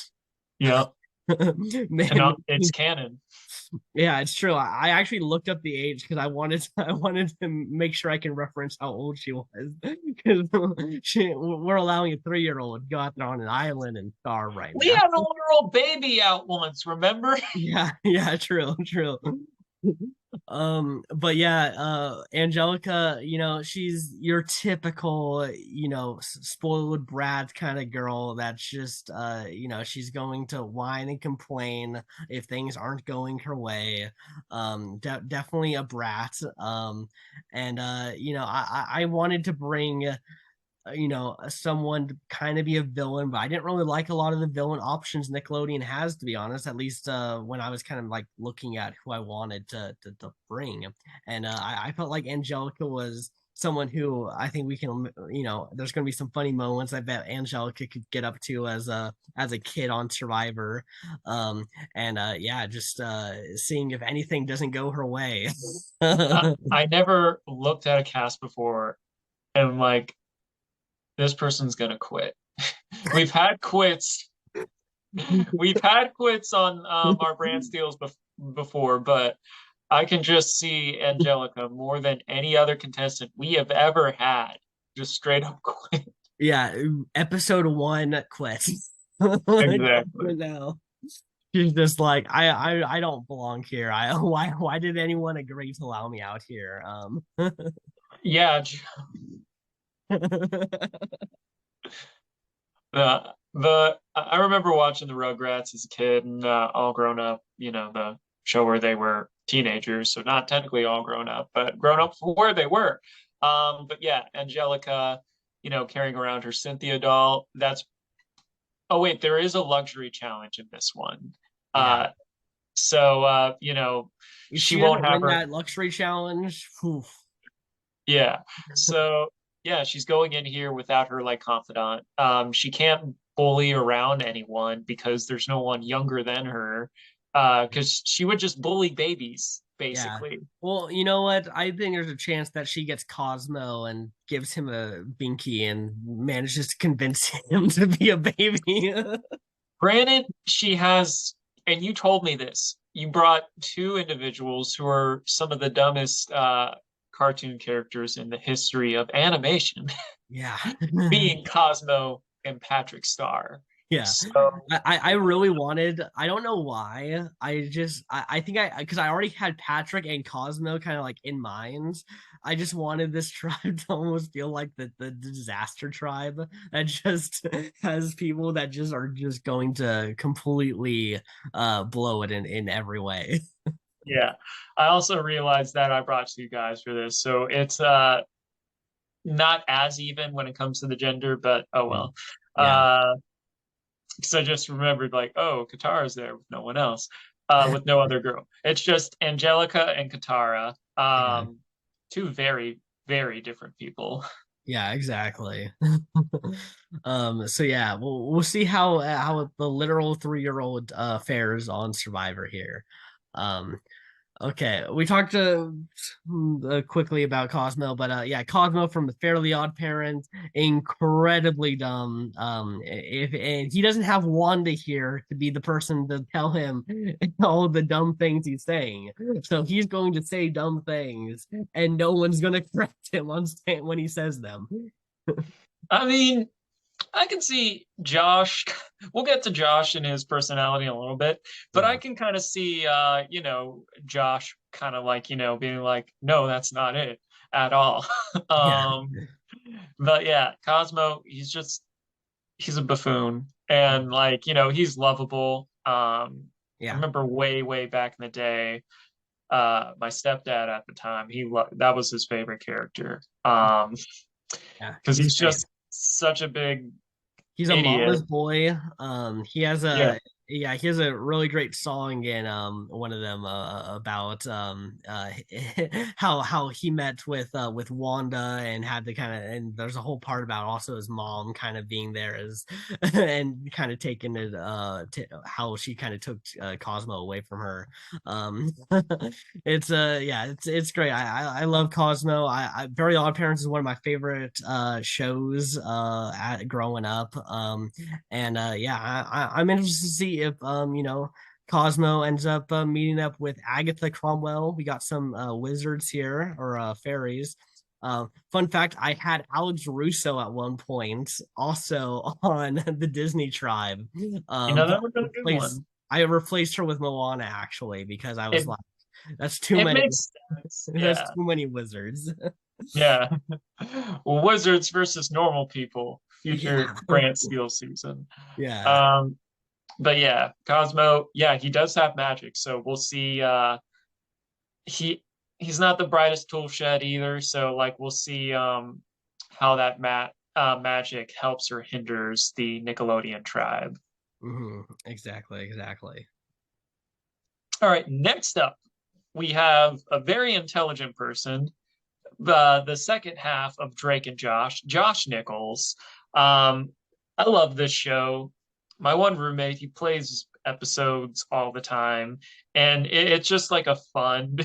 Yep. And Man, it's canon. yeah, it's true. I actually looked up the age because I wanted to make sure I can reference how old she was because we're allowing a 3-year-old to go out there on an island and starve right We now. had a literal baby out once, remember? Yeah, yeah, true. But yeah, Angelica, she's your typical, spoiled brat kind of girl that's just she's going to whine and complain if things aren't going her way. Definitely a brat. And I wanted to bring someone to kind of be a villain, but I didn't really like a lot of the villain options Nickelodeon has, to be honest. At least when I was kind of like looking at who I wanted to bring, and I felt like Angelica was someone who I think we can, there's going to be some funny moments. I bet Angelica could get up to as a kid on Survivor, and yeah, just seeing if anything doesn't go her way. I never looked at a cast before and like this person's gonna quit. We've had quits. We've had quits on our brand steals before, but I can just see Angelica more than any other contestant we have ever had just straight up quit. Yeah, episode one quit. For Exactly. now. She's just like, I don't belong here. Why did anyone agree to allow me out here? Yeah, the I remember watching the Rugrats as a kid and all grown up, the show where they were teenagers, so not technically all grown up, but grown up for where they were. But yeah, Angelica, carrying around her Cynthia doll. Oh wait, there is a luxury challenge in this one. Yeah. Uh, so If she she won't doesn't have win her. that luxury challenge, whew, Yeah. So yeah, she's going in here without her like confidant. She can't bully around anyone because there's no one younger than her. Because she would just bully babies, yeah. basically. Well, you know what? I think there's a chance that she gets Cosmo and gives him a binky and manages to convince him to be a baby. Granted, she has, and you told me this. You brought two individuals who are some of the dumbest cartoon characters in the history of animation, Yeah. being Cosmo and Patrick Star. Yeah. So I really wanted, I don't know why. I think because I already had Patrick and Cosmo kind of like in mind. I just wanted this tribe to almost feel like the disaster tribe that just has people that just are just going to completely blow it in every way. yeah, I also realized that I brought two guys for this, so it's not as even when it comes to the gender, but oh well. Yeah. Uh, because I just remembered like, oh, Katara's there with no one else, with no other girl. It's just Angelica and Katara, Yeah. two very, very different people. Yeah, exactly. So yeah, we'll see how the literal 3-year-old fares on Survivor here. Um, Okay, we talked quickly about Cosmo, but yeah, Cosmo from the Fairly Odd Parents, incredibly dumb. If and he doesn't have Wanda here to be the person to tell him all the dumb things he's saying, so he's going to say dumb things, and no one's going to correct him on when he says them. I mean, I can see Josh. We'll get to Josh and his personality in a little bit, but I Yeah, can kind of see, Josh kind of like, being like, no, that's not it at all. yeah, But yeah, Cosmo, he's a buffoon and like, he's lovable. I yeah, remember way, way back in the day, my stepdad at the time, that was his favorite character. yeah. Because He's he's great. just such a big He's a idiot. mama's boy. He has Yeah. a yeah, he has a really great song in one of them about how he met with Wanda and had to kind of, and there's a whole part about also his mom kind of being there as and kind of taking it how she kind of took Cosmo away from her. Um it's yeah, it's great. I love Cosmo. I Very Odd Parents is one of my favorite shows growing up. And yeah, I'm interested to see if Cosmo ends up meeting up with Agatha Cromwell. We got some wizards here or fairies. Fun fact: I had Alex Russo at one point, also on the Disney Tribe. But That would have been a good one. I replaced her with Moana actually because I was It like, that's too it many. makes sense. That's Yeah. too many wizards. Yeah. Wizards versus normal people, future Yeah, Brand Steel season. yeah. Um, but yeah, Cosmo, yeah, he does have magic, so we'll see. He he's not the brightest tool shed either, so like we'll see how that magic helps or hinders the Nickelodeon tribe. Exactly, exactly. All right, next up, we have a very intelligent person, The second half of Drake and Josh Nichols. Um, I love this show. My one roommate, he plays episodes all the time, and it's just like a fun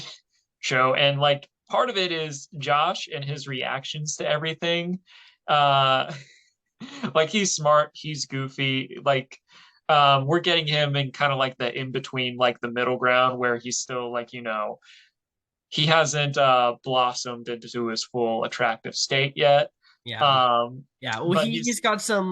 show. And like part of it is Josh and his reactions to everything. Uh, like he's smart, he's goofy. Like we're getting him in kind of like the in between, like the middle ground where he's still like, he hasn't blossomed into his full attractive state yet. Yeah. Um, Yeah, well, but he's got some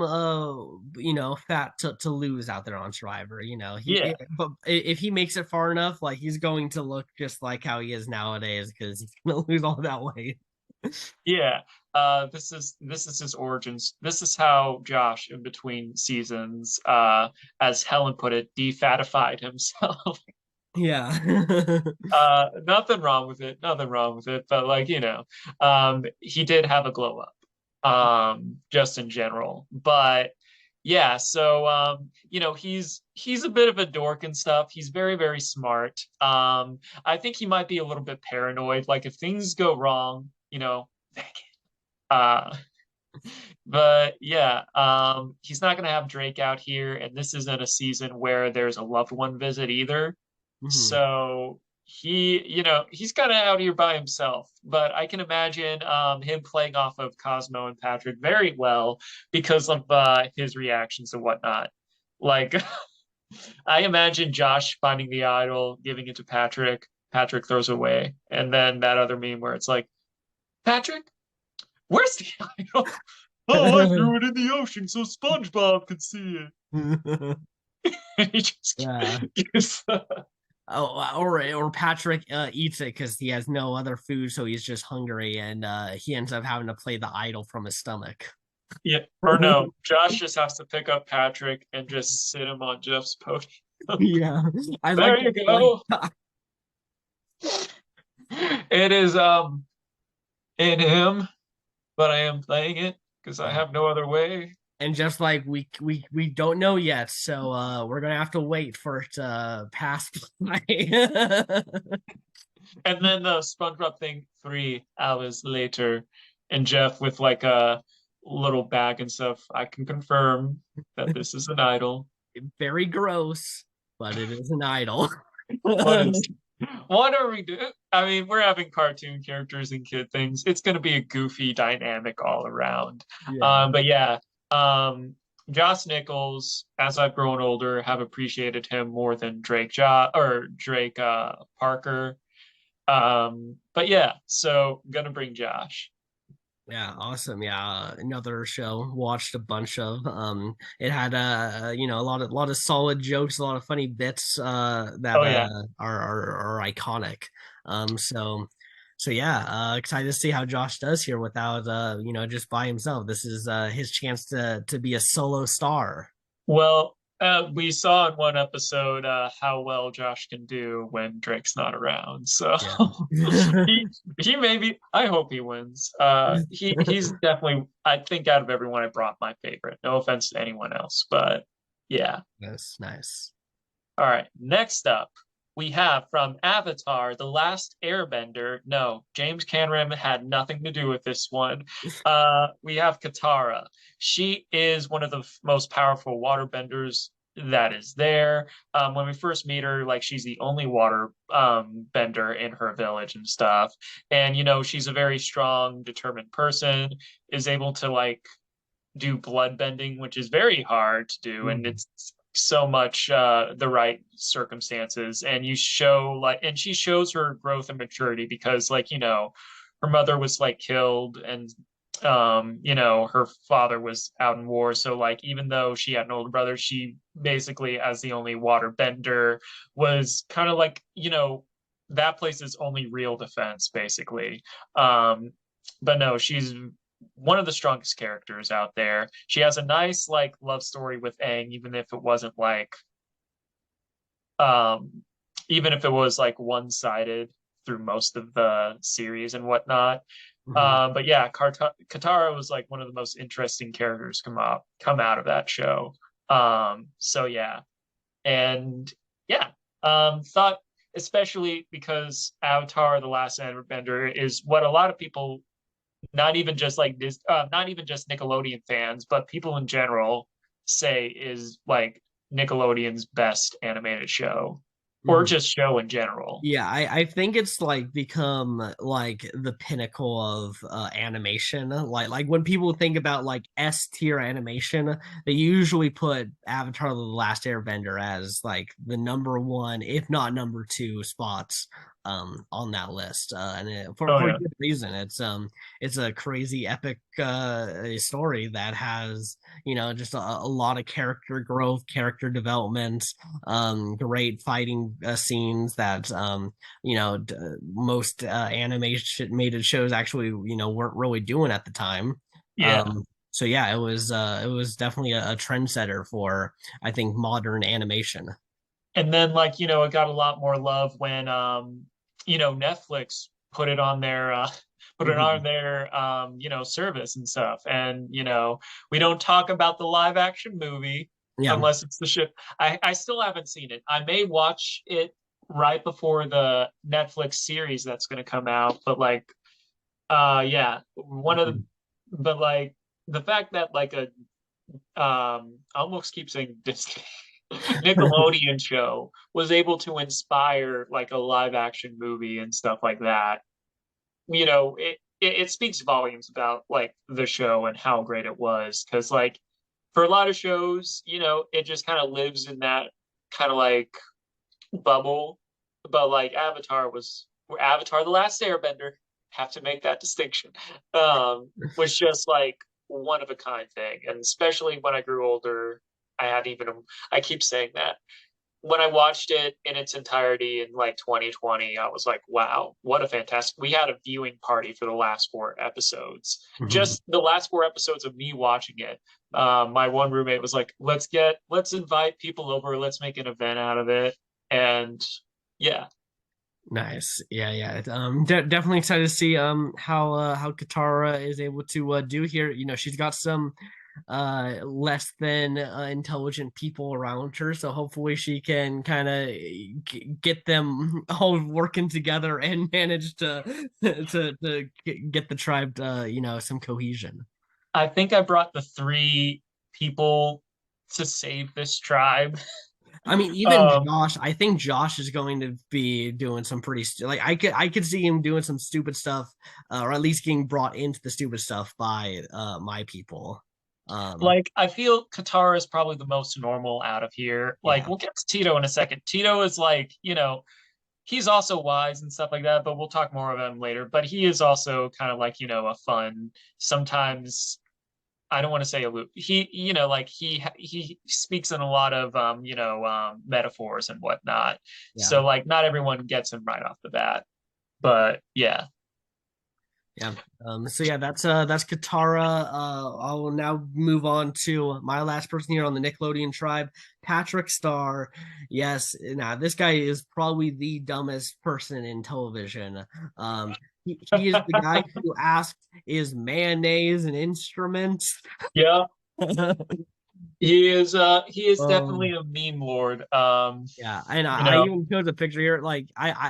fat to lose out there on Survivor. yeah, But if he makes it far enough, like he's going to look just like how he is nowadays because he's gonna lose all that weight. yeah. This is his origins. This is how Josh, in between seasons, as Helen put it, defatified himself. Yeah. Nothing wrong with it, nothing wrong with it, but like, he did have a glow up, just in general. But yeah, so he's a bit of a dork and stuff. He's very, very smart. I think he might be a little bit paranoid. Like if things go wrong, uh, but yeah, he's not gonna have Drake out here, and this isn't a season where there's a loved one visit either. Mhm. So he's kind of out here by himself. But I can imagine him playing off of Cosmo and Patrick very well because of his reactions and whatnot. Like I imagine Josh finding the idol, giving it to Patrick. Patrick throws away, and then that other meme where it's like, Patrick, where's the idol? Oh, I threw it in the ocean so SpongeBob could see it. And he just Yeah. gives Oh, or Patrick eats it because he has no other food, so he's just hungry, and he ends up having to play the idol from his stomach. Yeah, or no, Josh just has to pick up Patrick and just sit him on Jeff's podium. Yeah, I like There you like go. It is in him, but I am playing it because I yeah. have no other way. And just like we don't know yet, so we're gonna have to wait for it to pass by. And then the SpongeBob thing 3 hours later, and Jeff with like a little bag and stuff. I can confirm that this is an idol. Very gross, but it is an idol. What is what are we doing? I mean, we're having cartoon characters and kid things. It's going to be a goofy dynamic all around. Yeah. But yeah, Josh Nichols, as I've grown older, have appreciated him more than Drake Parker. But yeah, so I'm gonna bring Josh. Yeah, awesome. Yeah, another show watched a bunch of. It had a lot of solid jokes, a lot of funny bits that Oh yeah. are iconic. So yeah, excited to see how Josh does here without just by himself. This is his chance to be a solo star. Well, we saw in one episode how well Josh can do when Drake's not around. So Yeah. he he maybe I hope he wins. He's definitely I think out of everyone I brought my favorite. No offense to anyone else, but yeah. That's nice. All right, next up, we have from Avatar, The Last Airbender. No, James Cameron had nothing to do with this one. We have Katara. She is one of the most powerful waterbenders that is there. When we first meet her, like she's the only water bender in her village and stuff. And she's a very strong, determined person, is able to like do blood bending, which is very hard to do, and Mhm. it's so much the right circumstances. And and she shows her growth and maturity because, like, her mother was like killed, and her father was out in war. So, like, even though she had an older brother, she basically, as the only water bender, was kind of like, that place's only real defense, basically. But no, she's one of the strongest characters out there. She has a nice like love story with Aang, um even if it was like one-sided through most of the series and whatnot. Mhm. But yeah, Katara was like one of the most interesting characters come out of that show. So yeah, and yeah, thought especially because Avatar: The Last Airbender is what a lot of people, not even just like this, not even just Nickelodeon fans, but people in general say is like Nickelodeon's best animated show, or Mhm. just show in general. Yeah, I think it's like become like the pinnacle of animation. Like when people think about like S tier animation, they usually put Avatar: The Last Airbender as like the number one, if not number two spots on that list. Oh For yeah, good reason. It's a crazy epic story that has, just a lot of character growth, character development, great fighting scenes that most animated shows actually weren't really doing at the time. yeah. So yeah, it was definitely a trendsetter for, I think, modern animation. And then like it got a lot more love when Netflix put it on their put it on Mhm. their service and stuff. And we don't talk about the live action movie Yeah. unless it's the ship. I still haven't seen it. I may watch it right before the Netflix series that's going to come out, but like yeah, one of the Mhm. but like the fact that like I almost keep saying Disney Nickelodeon show was able to inspire like a live action movie and stuff like that. It speaks volumes about like the show and how great it was. Because like for a lot of shows, it just kind of lives in that kind of like bubble. But like Avatar: The Last Airbender. Have to make that distinction. Was just like one of a kind thing, and especially when I grew older, I had even I keep saying that when I watched it in its entirety in like 2020, I was like, wow, what a fantastic. We had a viewing party for the last four episodes. Mhm. Just the last four episodes of me watching it. My one roommate was like, let's invite people over, let's make an event out of it. And yeah, Nice. Yeah, yeah. Definitely excited to see how Katara is able to do here. She's got some less than intelligent people around her, so hopefully she can kind of get them all working together and manage to to get the tribe some cohesion. I think I brought the three people to save this tribe. I mean, even Um, Josh, I think Josh is going to be doing some like I could see him doing some stupid stuff, or at least getting brought into the stupid stuff by my people. Um, Like I feel Qatar is probably the most normal out of here. Like yeah, we'll get to Tito in a second. Tito is like, he's also wise and stuff like that, but we'll talk more about him later. But he is also kind of like, a fun, sometimes I don't want to say aloof. Like he speaks in a lot of metaphors and whatnot. yeah. So like not everyone gets him right off the bat. But yeah. Yeah. So yeah, that's Katara. I will now move on to my last person here on the Nickelodeon tribe, Patrick Star. Yes, now this guy is probably the dumbest person in television. He is the guy who asked, "Is mayonnaise an instrument?" Yeah. He is definitely Um, a meme lord. yeah, and You I know, even chose a picture here. Like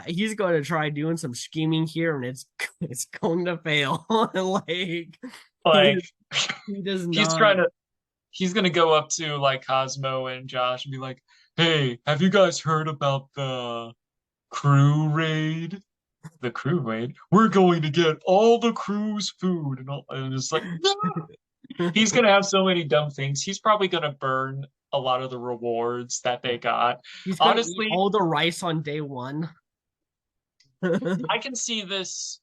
he's going to try doing some scheming here, and it's it's going to fail. Like he like he does he's not. trying to he's gonna go up to like Cosmo and Josh and be like, "Hey, have you guys heard about the crew raid? The crew raid? We're going to get all the crew's food and all." And it's like, no. He's gonna have so many dumb things. He's probably gonna burn a lot of the rewards that they got. He's gonna eat Honestly, all the rice on day one. I can see this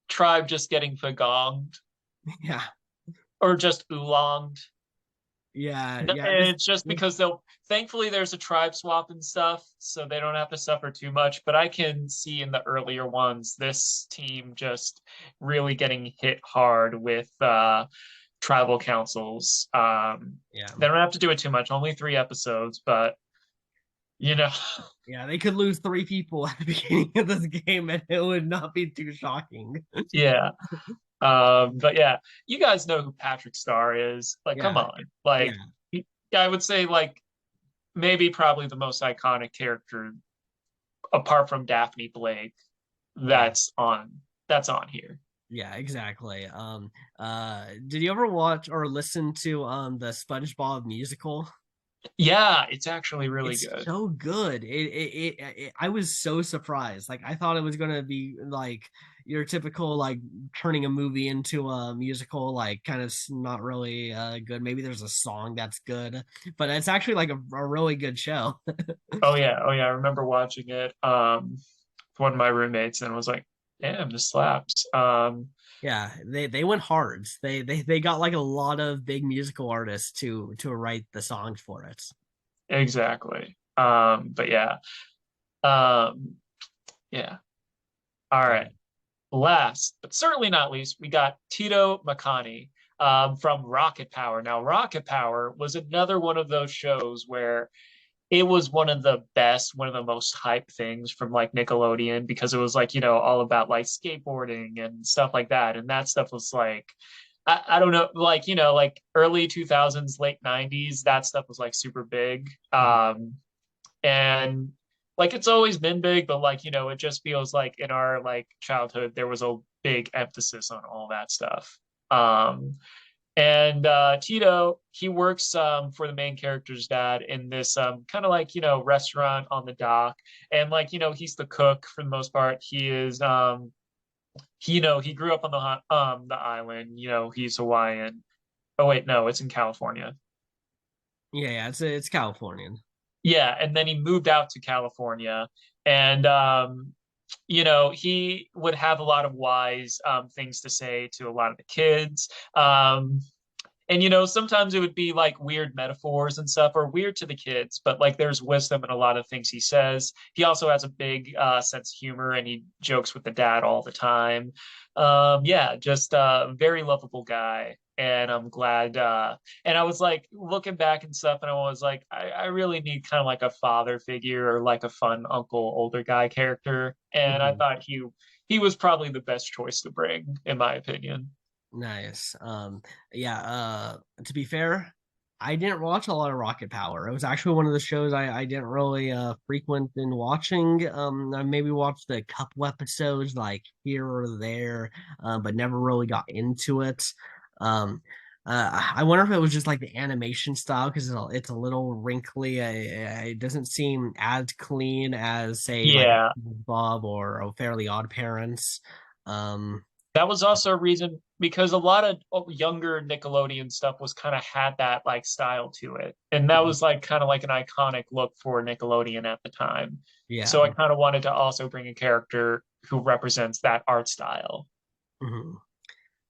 tribe just getting fagonged Yeah, or just oolonged. yeah, yeah. This, It's just because they'll thankfully there's a tribe swap and stuff, so they don't have to suffer too much. But I can see in the earlier ones this team just really getting hit hard with tribal councils. yeah, They don't have to do it too much, only 3 episodes, but you know, yeah. They could lose three people at the beginning of this game, and it would not be too shocking. yeah. But yeah, you guys know who Patrick Star is. Like, come Yeah, on. yeah, Like, I would say like maybe probably the most iconic character apart from Daphne Blake, Yeah. that's on here. Yeah, exactly. Did you ever watch or listen to the SpongeBob musical? Yeah, it's actually really It's good. so good. I was so surprised. Like I thought it was gonna be like your typical like turning a movie into a musical, like kind of not really good. Maybe there's a song that's good, but it's actually like a really good show. Oh yeah, I remember watching it with one of my roommates and was like, damn, this slaps. Yeah, they went hard. They got like a lot of big musical artists to write the songs for it. Exactly. But yeah. Um, yeah. All Yeah. right. Last, but certainly not least, we got Tito Makani from Rocket Power. Now, Rocket Power was another one of those shows where it was one of the best, one of the most hype things from like Nickelodeon because it was like, all about like skateboarding and stuff like that. And that stuff was like, I don't know, like, like early 2000s, late 90s, that stuff was like super big. Mhm. And like it's always been big, but like, it just feels like in our like childhood, there was a big emphasis on all that stuff. Um, and Tito, he works for the main character's dad in this kind of like, restaurant on the dock. And like, he's the cook for the most part. He is he grew up on the island, he's Hawaiian. Oh wait, no, it's in California. Yeah, it's Californian. Yeah, and then he moved out to California and he would have a lot of wise things to say to a lot of the kids. And sometimes it would be like weird metaphors and stuff, or weird to the kids, but like there's wisdom in a lot of things he says. He also has a big sense of humor, and he jokes with the dad all the time. Yeah, just a very lovable guy, and I'm glad. And I was like looking back and stuff, and I was like, I really need kind of like a father figure or like a fun uncle, older guy character, and I Mhm. thought he was probably the best choice to bring, in my opinion. Nice. Yeah, to be fair, I didn't watch a lot of Rocket Power. It was actually one of the shows I didn't really frequent in watching. I maybe watched a couple episodes like here or there, but never really got into it. Um, I wonder if it was just like the animation style because it's a little wrinkly. It doesn't seem as clean as say like Yeah, Bob or Fairly Odd Parents. Um, that was also a reason because a lot of younger Nickelodeon stuff was kind of had that like style to it. And that was like kind of like an iconic look for Nickelodeon at the time. yeah. So I kind of wanted to also bring a character who represents that art style. Mhm.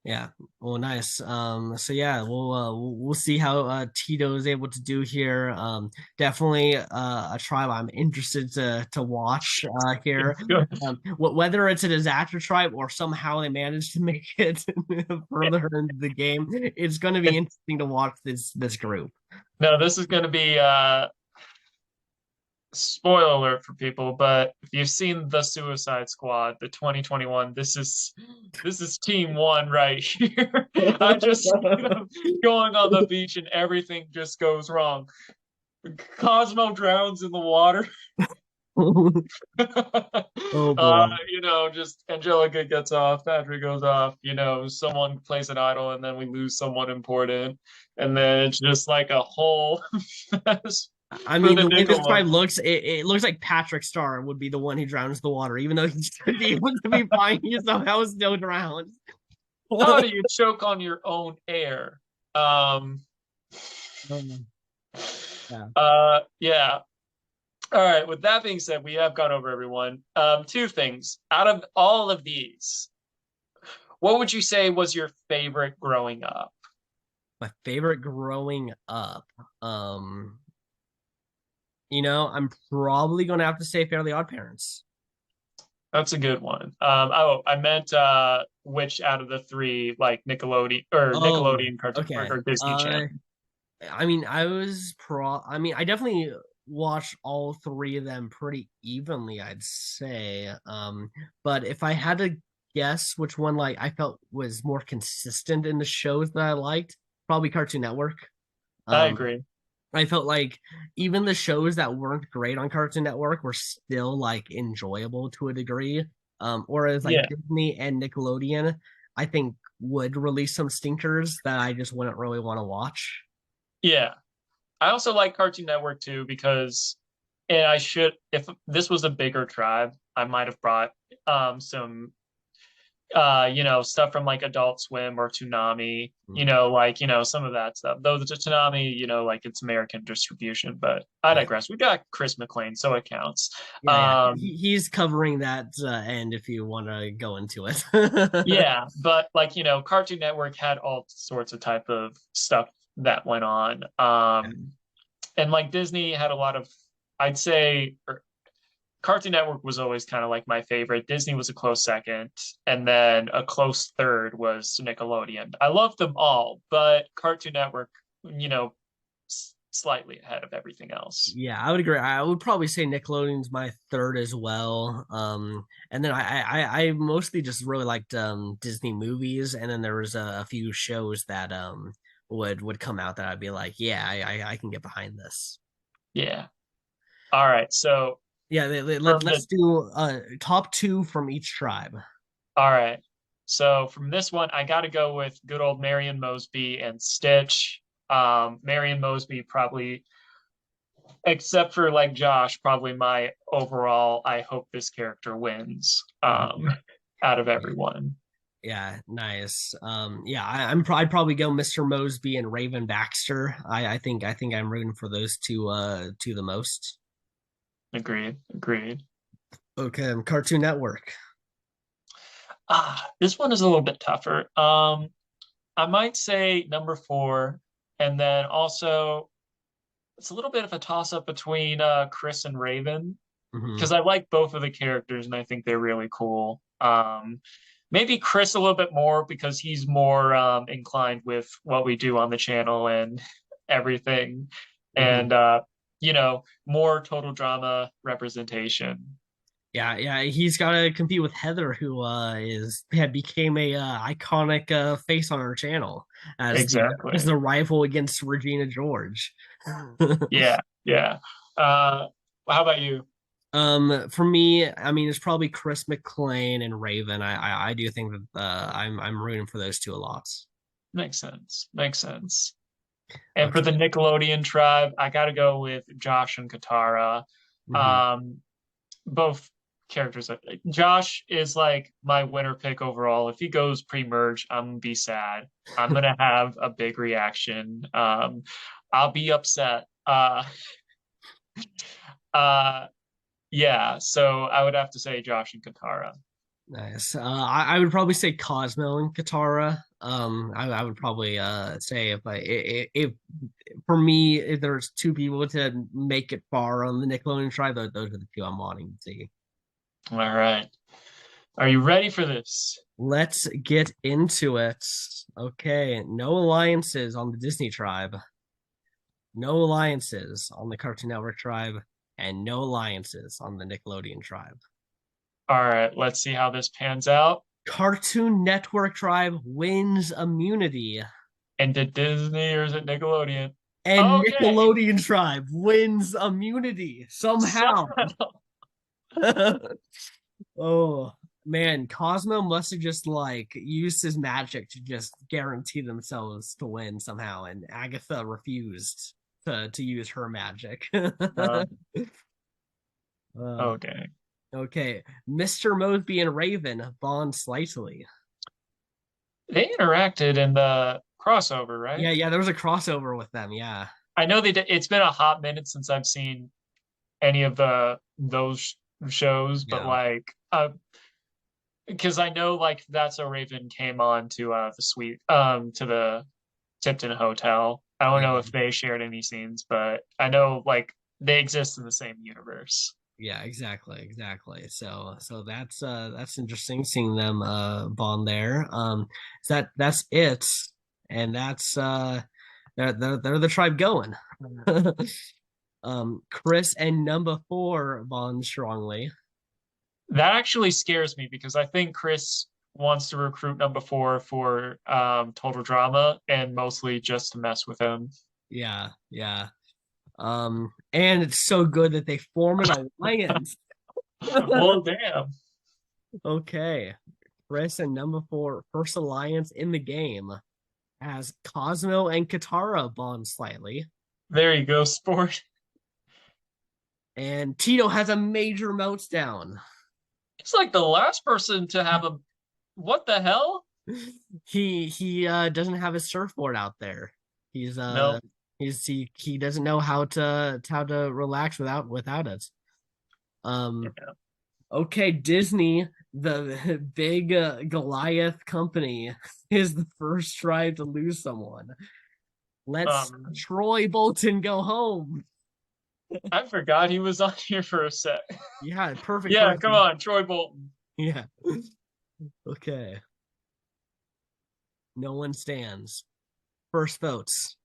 Yeah. Well, nice. So yeah, we'll see how Tito is able to do here. Definitely a tribe I'm interested to watch here. Whether it's a disaster tribe or somehow they manage to make it further into the game, it's going to be interesting to watch this group. No, this is going to be spoiler alert for people, but if you've seen the Suicide Squad, the 2021, this is team one right here. I just going on the beach and everything just goes wrong. Cosmo drowns in the water. Oh boy. Just Angelica gets off, Patrick goes off, someone plays an idol, and then we lose someone important. And then it's just like a whole mess I for mean, the the way this tribe Nickelodeon. looks, it looks like Patrick Star would be the one who drowns the water, even though he should be able to be fine. He somehow still drowns. How do you choke on your own air? Um, Yeah. yeah. All right. With that being said, we have gone over everyone. Two things. Out of all of these, what would you say was your favorite growing up? My favorite growing up. Um, I'm probably gonna have to say Fairly Odd Parents. That's a good one. Oh, I meant which out of the three, like Oh, Nickelodeon Cartoon Network okay. or Disney Channel? I mean, I mean, I definitely watched all three of them pretty evenly, I'd say. But if I had to guess which one like I felt was more consistent in the shows that I liked, probably Cartoon Network. I Um, agree. I felt like even the shows that weren't great on Cartoon Network were still like enjoyable to a degree. Whereas like Yeah, Disney and Nickelodeon, I think would release some stinkers that I just wouldn't really want to watch. yeah. I also like Cartoon Network too because, and I should, if this was a bigger tribe, I might have brought some stuff from like Adult Swim or Toonami, Mm. some of that stuff. Though the Toonami, like it's American distribution, but I Yeah, digress. We got Chris McClain, so it counts. yeah, yeah. Um, He's covering that end if you want to go into it. yeah, but Cartoon Network had all sorts of type of stuff that went on. And like Disney had a lot of, I'd say, Cartoon Network was always kind of like my favorite. Disney was a close second, and then a close third was Nickelodeon. I love them all, but Cartoon Network, slightly ahead of everything else. Yeah, I would agree. I would probably say Nickelodeon's my third as well. And then I mostly just really liked Disney movies, and then there was a few shows that would come out that I'd be like, yeah, I can get behind this. Yeah. All right. So Yeah, from let's the do top two from each tribe. all right. So from this one, I got to go with good old Marion Mosby and Stitch. Marion Mosby probably, except for like Josh, probably my overall. I hope this character wins. Mhm. Out of everyone. Yeah, nice. Yeah, I'd probably go Mr. Mosby and Raven Baxter. I think I'm rooting for those two the most. Agreed. Agreed. Okay, Cartoon Network. This one is a little bit tougher. I might say number four, and then also it's a little bit of a toss up between Chris and Raven Hmm. because I like both of the characters and I think they're really cool. Maybe Chris a little bit more because he's more inclined with what we do on the channel and everything, and Hmm. more total drama representation. Yeah, yeah, he's got to compete with Heather, who is became a iconic face on our channel as Exactly. the rival against Regina George. Yeah, yeah. Uh, how about you? For me, I mean, it's probably Chris McClain and Raven. I do think that I'm rooting for those two a lot. Makes sense. Makes sense. And for the Okay. Nickelodeon tribe, I got to go with Josh and Katara. Hmm. Um, both characters. Josh is like my winner pick overall. If he goes pre-merge, I'm gonna be sad. I'm gonna have a big reaction. I'll be upset. Uh, yeah. So I would have to say Josh and Katara. Nice. I would probably say Cosmo and Katara. I would probably say if for me, if there's two people to make it far on the Nickelodeon tribe, those are the two I'm wanting to see. All right. Are you ready for this? Let's get into it. Okay, no alliances on the Disney tribe, no alliances on the Cartoon Network tribe, and no alliances on the Nickelodeon tribe. All right. Let's see how this pans out. Cartoon Network tribe wins immunity, And did Disney or is it Nickelodeon? and Okay. Nickelodeon tribe wins immunity So somehow. Oh man, Cosmo must have just like used his magic to just guarantee themselves to win somehow, and Agatha refused to use her magic. uh, uh, okay. okay, Mr. Mosby and Raven bond slightly. They interacted in the crossover, Yeah, right? yeah, there was a crossover with them. Yeah, I know they did. It's been a hot minute since I've seen any of the those shows, but yeah, like, because I know like that's how Raven came on to the suite, to the Tipton Hotel. I don't know yeah. if they shared any scenes, but I know like they exist in the same universe. Yeah, exactly, exactly. So that's interesting seeing them bond there. So that's it, and that's they're the tribe going. Chris and number four bond strongly. That actually scares me because I think Chris wants to recruit number four for total drama and mostly just to mess with him. Yeah, yeah. And it's so good that they form an alliance. Well, damn. Okay. Chris and number four, first alliance in the game as Cosmo and Katara bond slightly. There you go, sport. And Tito has a major meltdown. It's like the last person to have a. What the hell? He doesn't have his surfboard out there. He's No. he doesn't know how to relax without it. Um Yeah. okay, Disney, the big Goliath company, is the first tribe to lose someone. Let's Um, Troy Bolton go home. I forgot he was on here for a sec. Yeah, perfect Yeah, come person. on, Troy Bolton. Yeah. Okay. No one stands. First votes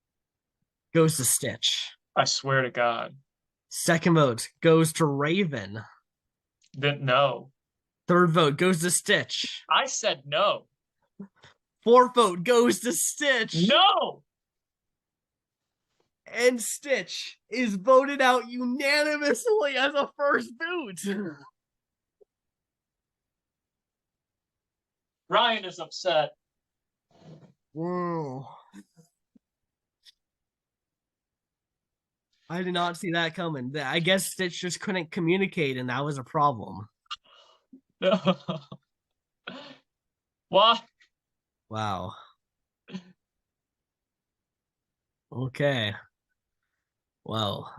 goes to Stitch. I swear to God. Second vote goes to Raven. Didn't know. Third vote goes to Stitch. I said no. Fourth vote goes to Stitch. No! And Stitch is voted out unanimously as a first boot. Ryan is upset. Whoa. I did not see that coming. I guess Stitch just couldn't communicate, and that was a problem. No. What? Wow. Okay. Well,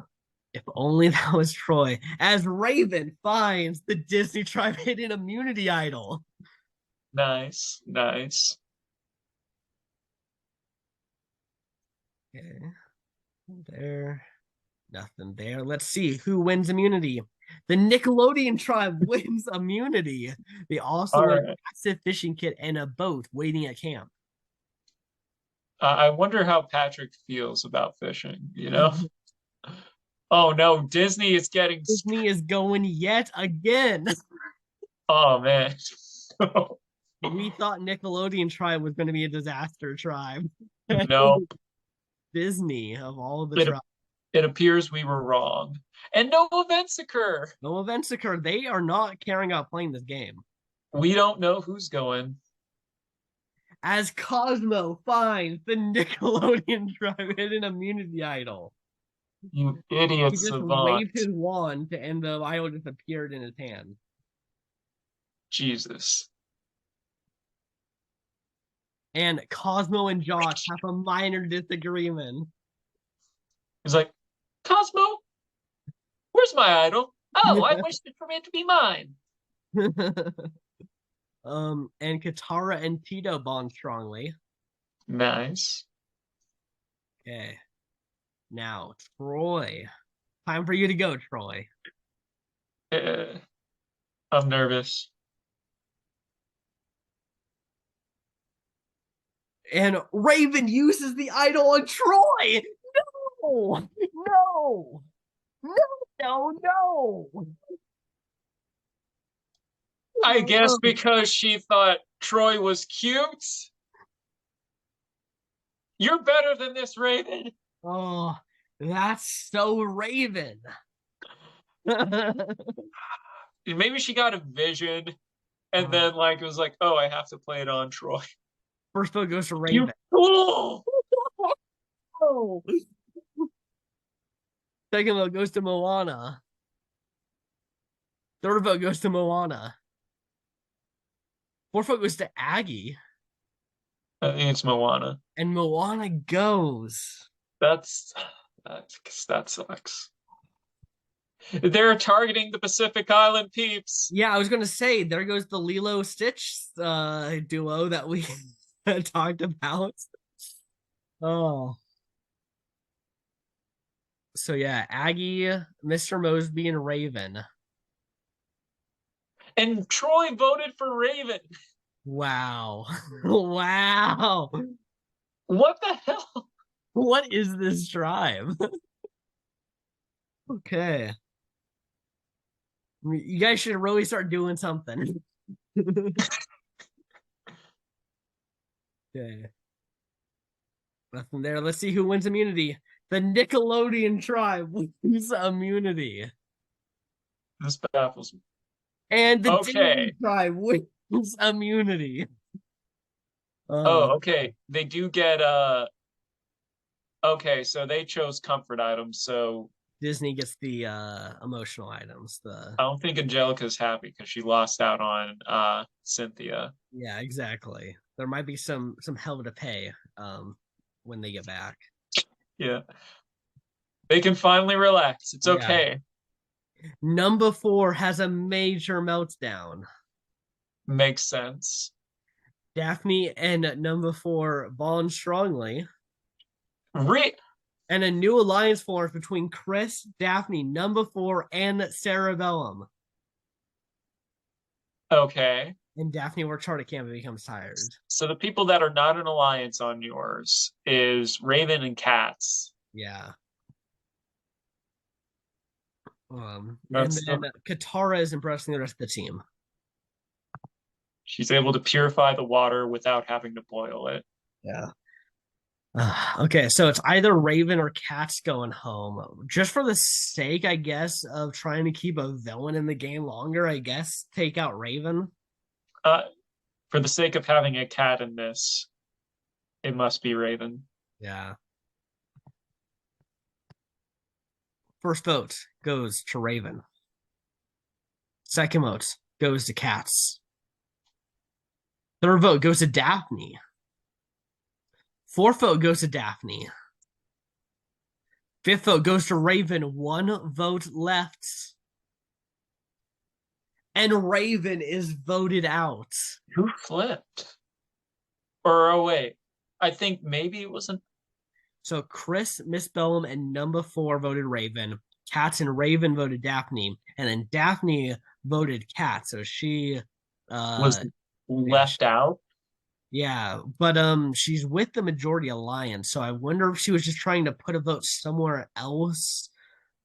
if only that was Troy. As Raven finds the Disney Tribe hidden immunity idol. Nice, nice. Okay. There. Nothing there. Let's see who wins immunity. The Nickelodeon tribe wins immunity. They also All win a right. massive fishing kit and a boat waiting at camp. I wonder how Patrick feels about fishing, you know? Oh no, Disney is getting. Disney is going yet again. Oh man. We thought Nickelodeon tribe was going to be a disaster tribe. No, Disney of all of the it tribes. it appears we were wrong. And no events occur. No events occur. They are not caring about playing this game. We don't know who's going. As Cosmo finds the Nickelodeon tribe hidden immunity idol. You idiot He just waved savant. his wand and the idol just appeared in his hand. Jesus. And Cosmo and Josh have a minor disagreement. He's like, Cosmo, where's my idol? Oh, I wish for it to be mine. And Katara and Tito bond strongly. Nice. Okay. Now, Troy. Time for you to go, Troy. Uh, I'm nervous. And Raven uses the idol on Troy. No, no, no. I guess because she thought Troy was cute. You're better than this, Raven. Oh, that's so Raven. Maybe she got a vision and then like it was like, oh, I have to play it on Troy. First vote goes to You Raven. fool! Oh. Second vote goes to Moana. Third vote goes to Moana. Fourth vote goes to Aggie. I think it's Moana. And Moana goes. That's that sucks. They're targeting the Pacific Island peeps. Yeah, I was gonna say there goes the Lilo Stitch duo that we talked about. Oh. So yeah, Aggie, Mr. Mosby, and Raven. And Troy voted for Raven. Wow. Wow. What the hell? What is this tribe? Okay. You guys should really start doing something. Okay. Nothing there. Let's see who wins immunity. The Nickelodeon tribe wins immunity. This baffles me. And the Disney Okay. tribe wins immunity. Uh, Oh, okay. They do get okay, so they chose comfort items, so Disney gets the emotional items. The I don't think Angelica's happy because she lost out on Cynthia. Yeah, exactly. There might be some hell to pay when they get back. Yeah. They can finally relax. It's Yeah. okay. Number four has a major meltdown. Makes sense. Daphne and number four bond strongly, Re and a new alliance forms between Chris, Daphne, number four, and Cerebellum. okay. And Daphne works hard at camp and becomes tired. So the people that are not an alliance on yours is Raven and Cats. Yeah. And That's then Katara is impressing the rest of the team. she's able to purify the water without having to boil it. Yeah. Okay, so it's either Raven or Cat's going home. Just for the sake, I guess, of trying to keep a villain in the game longer, I guess take out Raven. Uh, for the sake of having a cat in this, it must be Raven. Yeah. First vote goes to Raven. Second vote goes to Cats. Third vote goes to Daphne. Fourth vote goes to Daphne. Fifth vote goes to Raven. One vote left. And Raven is voted out. Who flipped? Or oh wait, I think maybe it wasn't. So Chris, Miss Bellum, and number four voted Raven. Cats and Raven voted Daphne. And then Daphne voted Cat. So she Was yeah, left out. yeah, but she's with the majority alliance, so I wonder if she was just trying to put a vote somewhere else,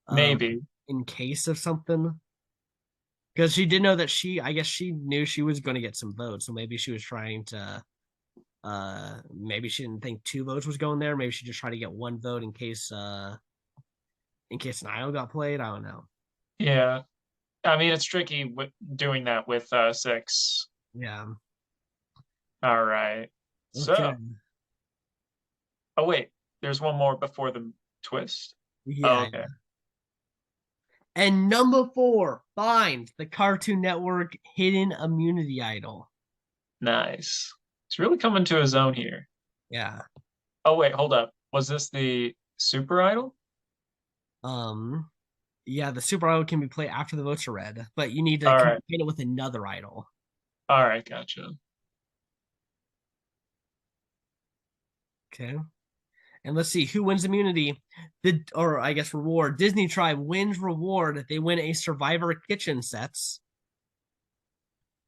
um, Maybe. in case of something. Because she did know that I guess she knew she was going to get some votes, so maybe she was trying to, maybe she didn't think two votes was going there. Maybe she just tried to get one vote in case Niall got played. I don't know. Yeah. I mean, it's tricky with doing that with six. Yeah. All right. Okay. So, oh wait, there's one more before the twist. Oh, Yeah. okay. And number four finds the Cartoon Network hidden immunity idol. Nice. He's really coming to his own here. Yeah. Oh wait, hold up. Was this the Super Idol? Um, yeah, the super idol can be played after the votes are read, but you need to All combine right. it with another idol. All right, gotcha. Okay. And let's see who wins immunity. Or I guess reward. Disney Tribe wins reward. They win a Survivor kitchen sets.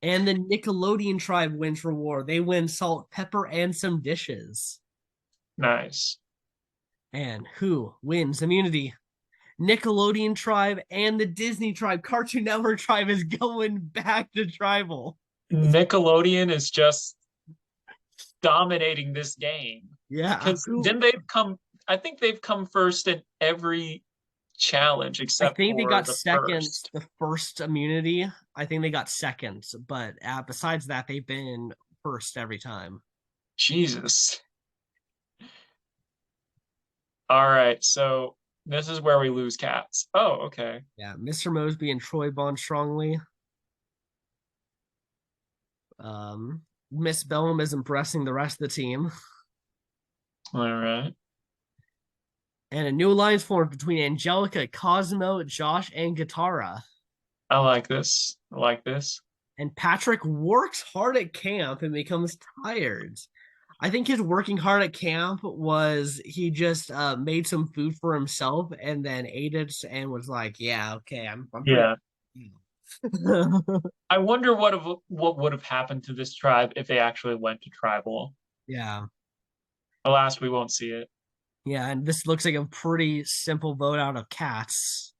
And the Nickelodeon Tribe wins reward. They win salt, pepper, and some dishes. Nice. And who wins immunity? Nickelodeon Tribe and the Disney Tribe. Cartoon Network Tribe is going back to tribal. Nickelodeon is just dominating this game Yeah. because then they've come. I think they've come first in every challenge I except think they for got the second first. the first immunity. I think they got second, but besides that, they've been first every time. Jesus. All right, so this is where we lose cats. Oh, okay. Yeah, Mr. Mosby and Troy bond strongly. Miss Bellum is impressing the rest of the team, All right. and a new alliance formed between Angelica, Cosmo, Josh, and Guitarra. I like this. I like this. And Patrick works hard at camp and becomes tired. I think his working hard at camp was he just made some food for himself and then ate it and was like, "Yeah, okay, I'm pretty." Yeah. I wonder what would have happened to this tribe if they actually went to tribal. Yeah, Alas, we won't see it. yeah, and this looks like a pretty simple vote out of cats.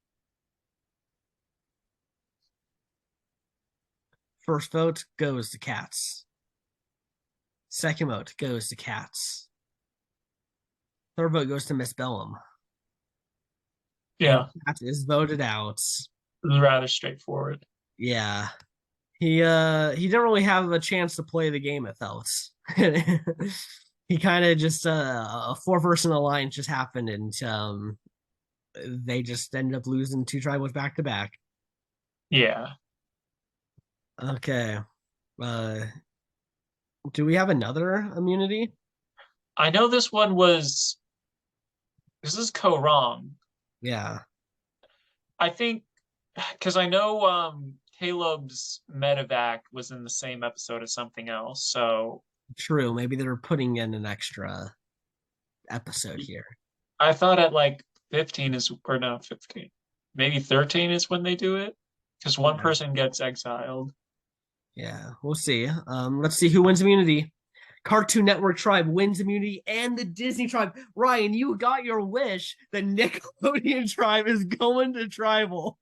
First vote goes to cats. Second vote goes to cats. Third vote goes to Miss Bellum. and Yeah, Pat is voted out. it was rather straightforward. Yeah. He didn't really have a chance to play the game, it felt. He kind of just a four-person alliance just happened, and they just ended up losing two tribals back to back. Yeah. Okay. Uh do we have another immunity? I know this is co-wrong. Yeah, I think because I know Caleb's medevac was in the same episode as something else. So true. Maybe they're putting in an extra episode here. I thought at like 15 is or not 15. Maybe 13 is when they do it. Because one Yeah. person gets exiled. Yeah, we'll see. Let's see who wins immunity. Cartoon Network tribe wins immunity, and the Disney tribe. Ryan, you got your wish. The Nickelodeon tribe is going to tribal.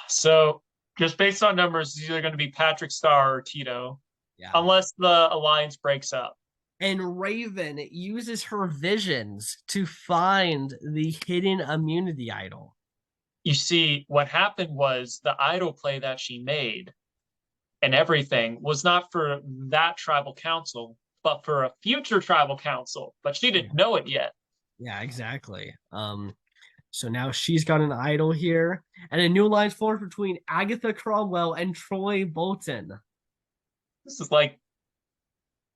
So just based on numbers, it's either going to be Patrick Star or Tito, Yeah. unless the alliance breaks up. And Raven uses her visions to find the hidden immunity idol. You see, what happened was the idol play that she made and everything was not for that tribal council, but for a future tribal council. But she Yeah, didn't know it yet. yeah, exactly. So now she's got an idol here, and a new alliance formed between Agatha Cromwell and Troy Bolton. This is like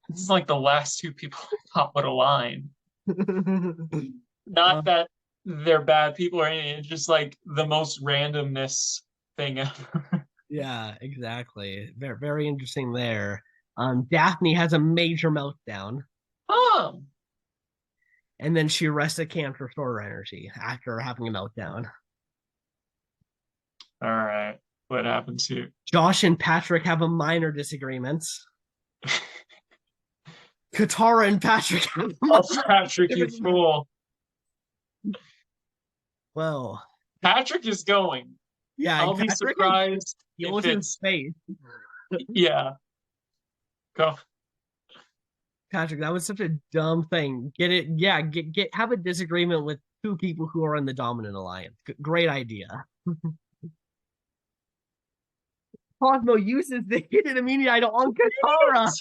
this is like the last two people I thought would align. Not Um, that they're bad people or anything, it's just like the most randomness thing ever. yeah, exactly. Very, very interesting there. Daphne has a major meltdown, Oh, and then she rests at camp to restore her energy after having a meltdown. all right. What happens here? Josh and Patrick have a minor disagreement. Katara and Patrick have a Oh, minor Patrick, you disagreement. fool. Well, Patrick is going. yeah, I'll be Patrick is surprised if feels his it's, face. yeah, go. Patrick, that was such a dumb thing. Get it? Yeah, get have a disagreement with two people who are in the dominant alliance. Great idea. Cosmo uses the hidden immunity idol on Katara.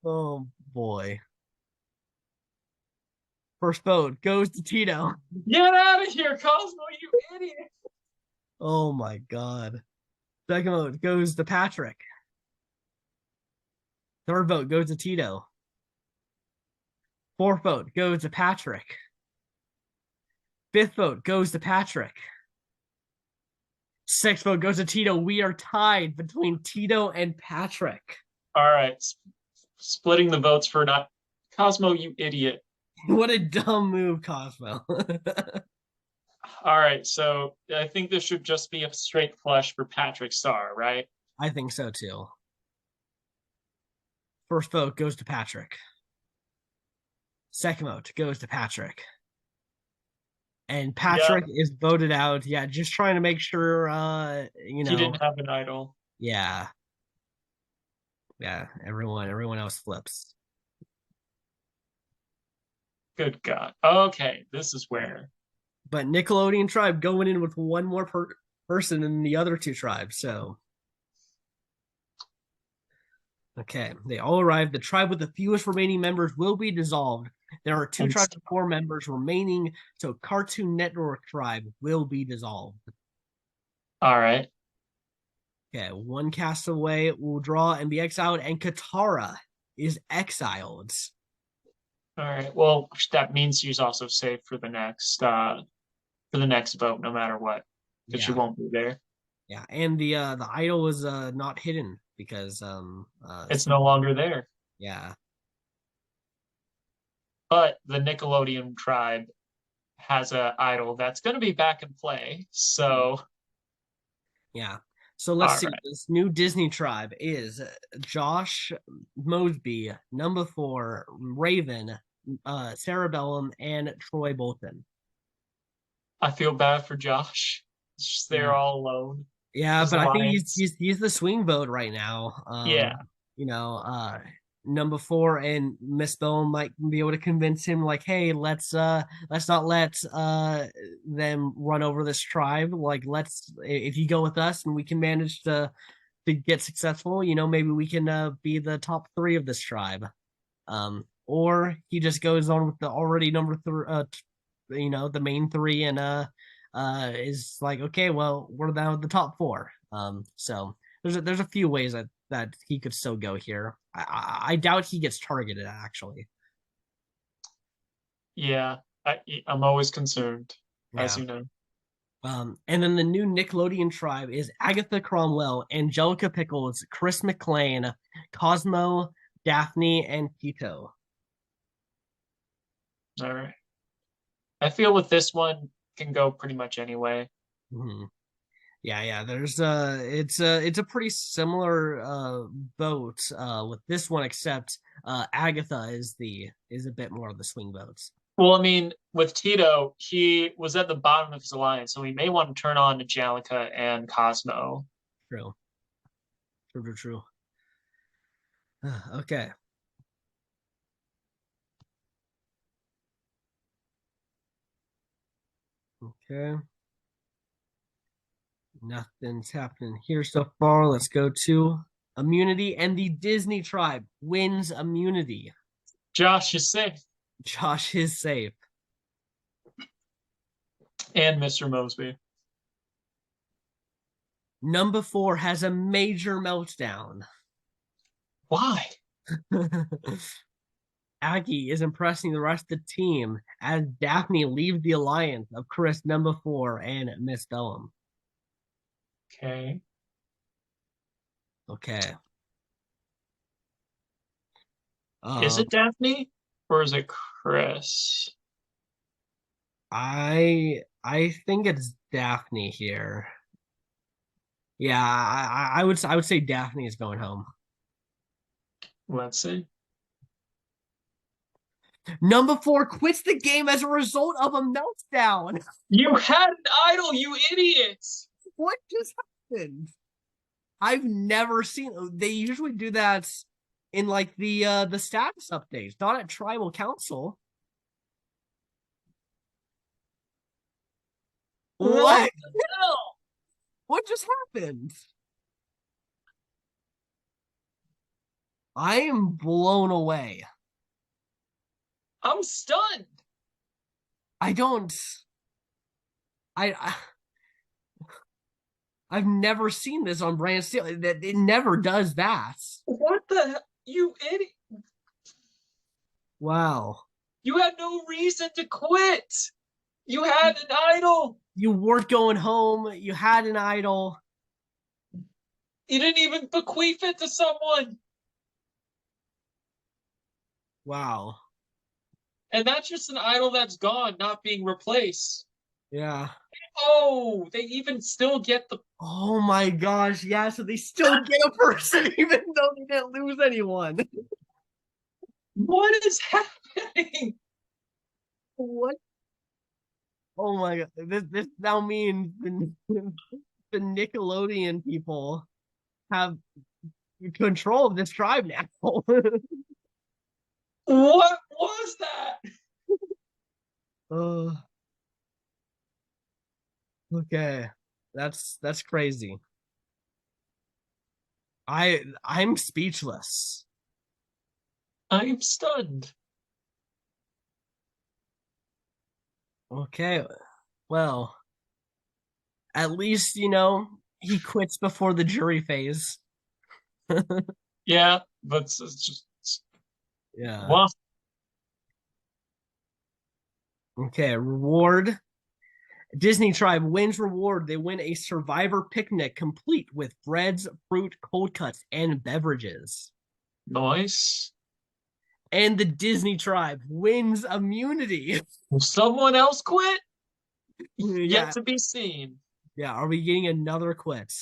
Oh boy. First vote goes to Tito. Get out of here, Cosmo, you idiot. Oh my god. Second vote goes to Patrick. Third vote goes to Tito. Fourth vote goes to Patrick. Fifth vote goes to Patrick. Sixth vote goes to Tito. We are tied between Tito and Patrick. All right, splitting the votes for not Cosmo, you idiot. What a dumb move, Cosmo. All right, so I think this should just be a straight flush for Patrick Star, right? I think so too. First vote goes to Patrick. Second vote goes to Patrick. And Yeah, Patrick is voted out. Yeah, just trying to make sure he didn't have an idol. yeah. Yeah, everyone else flips. Good God. Okay, this is where. But Nickelodeon tribe going in with one more person than the other two tribes. So okay, they all arrive. The tribe with the fewest remaining members will be dissolved. There are two And tribes with four members remaining, so Cartoon Network tribe will be dissolved. all right, Okay, one castaway will draw and be exiled, and Katara is exiled. all right. Well, that means she's also safe for the next vote, no matter what, because she Yeah, won't be there. yeah, and the idol is not hidden because It's no longer there. yeah, But the Nickelodeon tribe has a idol that's going to be back in play. So, yeah. So let's all see. right. This new Disney tribe is Josh Mosby, number four, Raven, Cerebellum, and Troy Bolton. I feel bad for Josh. It's just they're Yeah, all alone. yeah, His but I think he's alliance. he's he's the swing vote right now. Yeah. You know, number four, and Miss Bone might be able to convince him, like, hey, let's not let them run over this tribe. Like, let's if you go with us and we can manage to get successful, maybe we can be the top three of this tribe. Or he just goes on with the already number three, the main three, and is like, okay, well, we're down at the top four. So there's a few ways that he could still go here. I doubt he gets targeted actually. Yeah, I'm always concerned, as Yeah. you know. And then the new Nickelodeon tribe is Agatha Cromwell, Angelica Pickles, Chris McLean, Cosmo, Daphne, and Tito. All right. I feel with this one can go pretty much anyway. Mhm. Yeah, yeah. It's a pretty similar boat with this one, except Agatha is a bit more of the swing boats. Well, I mean, with Tito, he was at the bottom of his alliance, so he may want to turn on Angelica and Cosmo. True, true, true, true. Okay, okay. Nothing's happening here so far. Let's go to immunity, and the Disney tribe wins immunity. Josh is safe, Josh is safe. and Mr. Mosby. Number four has a major meltdown. Why? Aggie is impressing the rest of the team as Daphne leaves the alliance of Chris, number four, and Miss Bellum. Okay. Okay. Is Um, it Daphne or is it Chris? I think it's Daphne here. Yeah, I would say Daphne is going home. Let's see. Number four quits the game as a result of a meltdown. You had an idol, you idiots! What just happened? I've never seen. They usually do that in like the status updates, not at tribal council. What What? the hell? What just happened? I am blown away. I'm stunned. I don't. I I've never seen this on Brand Steel. That it never does that. What the hell? You idiot. Wow. You had no reason to quit. You had an idol. You weren't going home. You had an idol. You didn't even bequeath it to someone. Wow. And that's just an idol that's gone, not being replaced. Yeah. Oh, they even still get the. Oh my gosh. Yeah. So they still get a person even though they didn't lose anyone. What is happening? What? Oh my god. This now means the Nickelodeon people have control of this tribe now. What was that? uh, okay. That's crazy. I'm speechless. I'm stunned. Okay. Well, at least, he quits before the jury phase. Yeah, but it's just. Yeah. Well, Okay, reward. Disney Tribe wins reward. They win a survivor picnic complete with breads, fruit, cold cuts, and beverages. nice. And the Disney Tribe wins immunity. Will someone else quit? Yet Yeah. to be seen. Yeah. Are we getting another quit?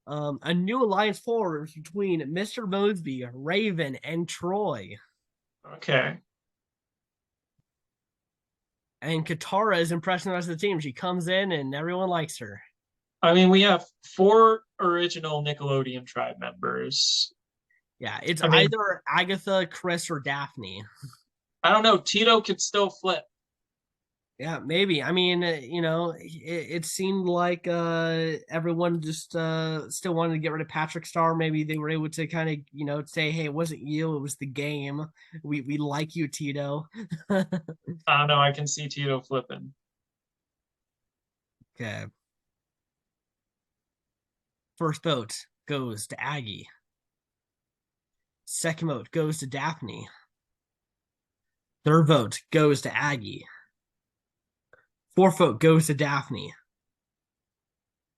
A new alliance forms between Mr. Mosby, Raven, and Troy. Okay. And Katara is impressing the rest of the team. She comes in and everyone likes her. I mean, we have four original Nickelodeon tribe members. Yeah, it's I mean, either Agatha, Chris, or Daphne. I don't know. Tito could still flip. Yeah, maybe. I mean, it seemed like everyone just still wanted to get rid of Patrick Star. Maybe they were able to kind of, say, "Hey, it wasn't you, it was the game. We like you, Tito." I don't know. I can see Tito flipping. Okay. First vote goes to Aggie. Second vote goes to Daphne. Third vote goes to Aggie. Fourth vote goes to Daphne.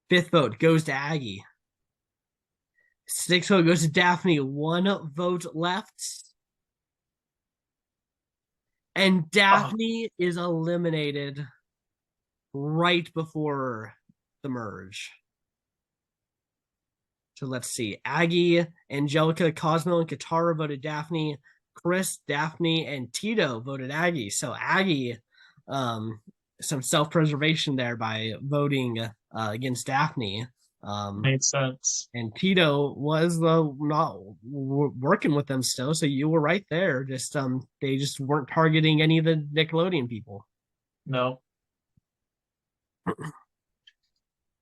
Fifth vote goes to Aggie. Sixth vote goes to Daphne. One vote left. And Oh, Daphne is eliminated right before the merge. So let's see. Aggie, Angelica, Cosmo, and Katara voted Daphne. Chris, Daphne, and Tito voted Aggie. So Aggie, um, some self-preservation there by voting against Daphne. Um, made sense. and Tito was not working with them still. So you were right there. Just they just weren't targeting any of the Nickelodeon people. No.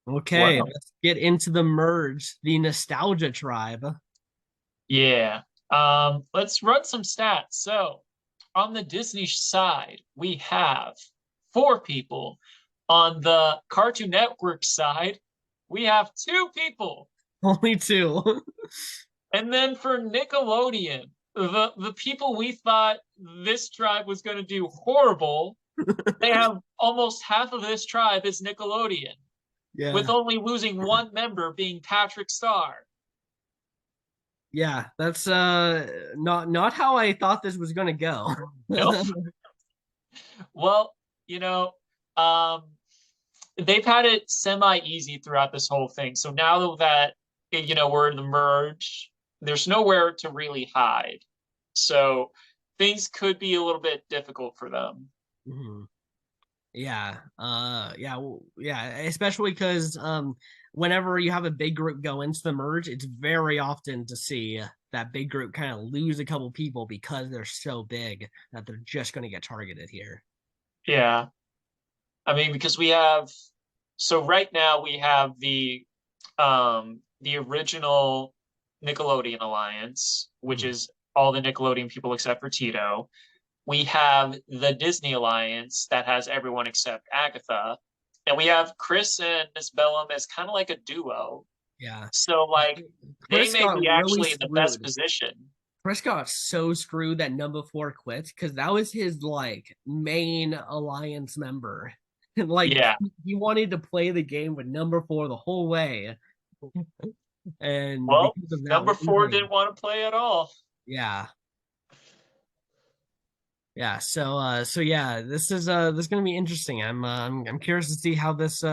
Okay, Well, let's get into the merge, the nostalgia tribe. yeah. Let's run some stats. So, on the Disney side, we have four people. On the Cartoon Network side, we have two people. Only two. And then for Nickelodeon, the people we thought this tribe was going to do horrible, they have almost half of this tribe is Nickelodeon, with Yeah. only losing one member being Patrick Star. Yeah, that's not how I thought this was gonna go. Nope. Well, you know, um, they've had it semi easy throughout this whole thing. So now that we're in the merge, there's nowhere to really hide. So things could be a little bit difficult for them. Mhm. Yeah, yeah, especially because whenever you have a big group go into the merge, it's very often to see that big group kind of lose a couple people because they're so big that they're just going to get targeted here. Yeah. I mean, because we have so right now we have the original Nickelodeon Alliance, which Mhm. is all the Nickelodeon people except for Tito. We have the Disney Alliance that has everyone except Agatha. And we have Chris and Miss Bellum as kind of like a duo. Yeah, So like they Chris may got be really actually in the best screwed. position. Chris got so screwed that number four quit because that was his like main alliance member. Like Yeah. he wanted to play the game with number four the whole way, and Well, because of that number one four didn't thing, want to play at all. yeah, yeah. So yeah, this is gonna be interesting. I'm curious to see how this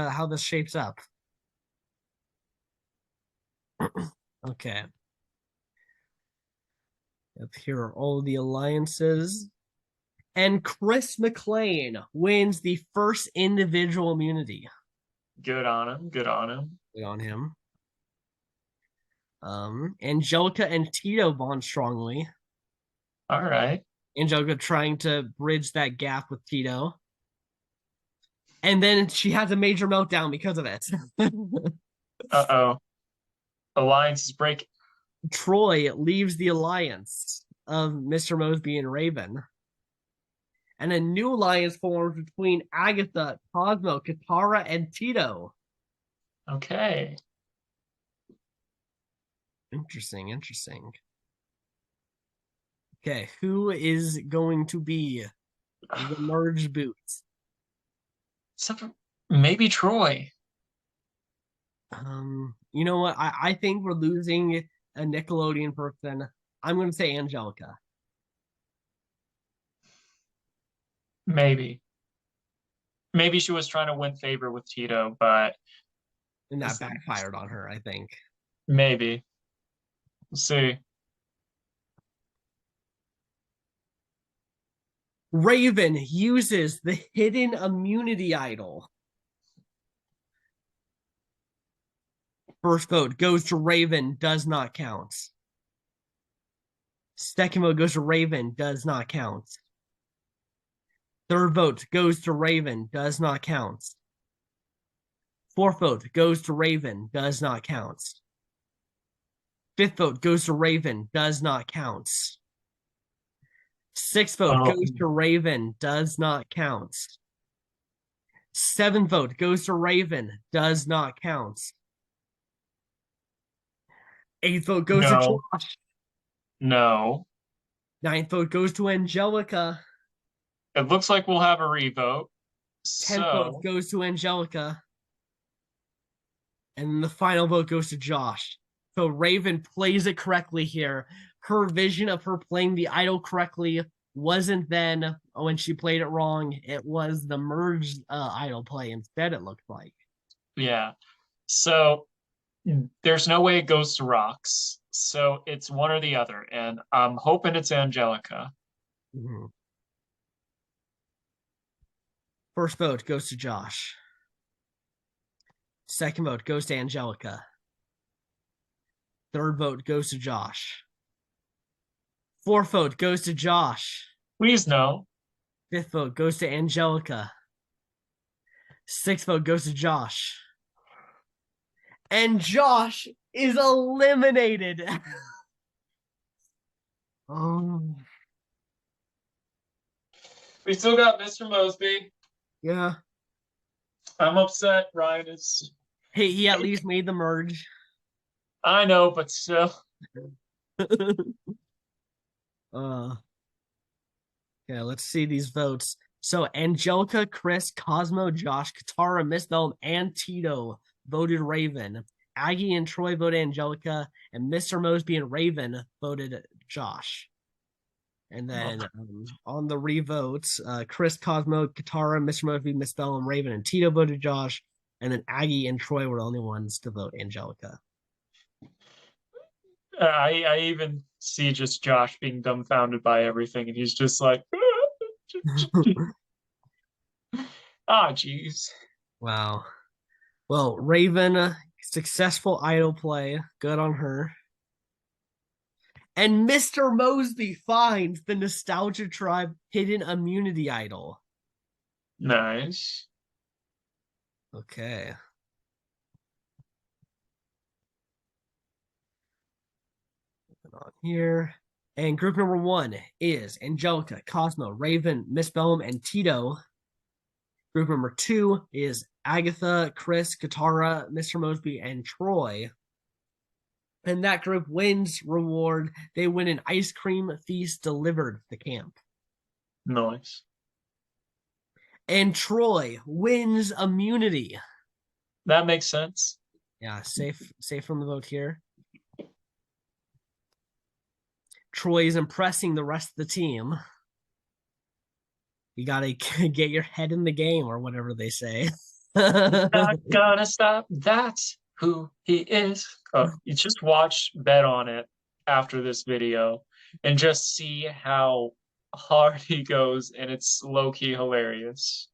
shapes up. Okay, up here are all the alliances. And Chris McLean wins the first individual immunity. Good on him. Good on him. Good on him. Angelica and Tito bond strongly. All right. Angelica trying to bridge that gap with Tito. And then she has a major meltdown because of it. Uh-oh. Alliance is breaking. Troy leaves the alliance of Mr. Mosby and Raven. And a new alliance forms between Agatha, Cosmo, Katara, and Tito. Okay. Interesting, interesting. Okay, who is going to be the merge boot? Except maybe Troy. You know what? I think we're losing a Nickelodeon person. I'm going to say Angelica, Maybe. Maybe she was trying to win favor with Tito, but and that backfired on her, I think. maybe. We'll see. Raven uses the hidden immunity idol. First vote goes to Raven, does not count. Second vote goes to Raven, does not count. Third vote goes to Raven, does not count. Fourth vote goes to Raven, does not count. Fifth vote goes to Raven, does not count. Sixth vote Oh, goes to Raven, does not count. Seventh vote goes to Raven, does not count. Eighth vote goes to no, Josh. no. Ninth vote goes to Angelica. It looks like we'll have a revote. 10th vote So, goes to Angelica. And the final vote goes to Josh. So Raven plays it correctly here. Her vision of her playing the idol correctly wasn't then when she played it wrong. It was the merged idol play instead, it looked like. yeah. So there's no way it goes to rocks. So it's one or the other. And I'm hoping it's Angelica. Mhm. First vote goes to Josh. Second vote goes to Angelica. Third vote goes to Josh. Fourth vote goes to Josh. Please no. Fifth vote goes to Angelica. Sixth vote goes to Josh. And Josh is eliminated. Oh, We still got Mr. Mosby. yeah. I'm upset. Ryan is. Hey, he at least made the merge. I know, but still. uh, yeah, let's see these votes. So Angelica, Chris, Cosmo, Josh, Katara, Miss Bellum, and Tito voted Raven. Aggie and Troy voted Angelica, and Mr. Mosby and Raven voted Josh. And then on the revotes, Chris, Cosmo, Katara, Mr. Mosby, Miss Bellum, Raven, and Tito voted Josh. And then Aggie and Troy were the only ones to vote Angelica. I even see just Josh being dumbfounded by everything, and he's just like, ah, jeez. Wow. Well, Raven, successful idol play. Good on her. And Mr. Mosby finds the Nostalgia Tribe hidden immunity idol. Nice. Okay. On here. And group number 1 is Angelica, Cosmo, Raven, Miss Bellum, and Tito. Group number 2 is Agatha, Chris, Katara, Mr. Mosby, and Troy. And that group wins reward. They win an ice cream feast delivered to camp. Nice. And Troy wins immunity. That makes sense. Yeah, safe from the vote here. Troy is impressing the rest of the team. You gotta get your head in the game, or whatever they say. Not gonna stop. That's who he is. Oh, you just watch Bet on It after this video and just see how hard he goes, and it's low-key hilarious.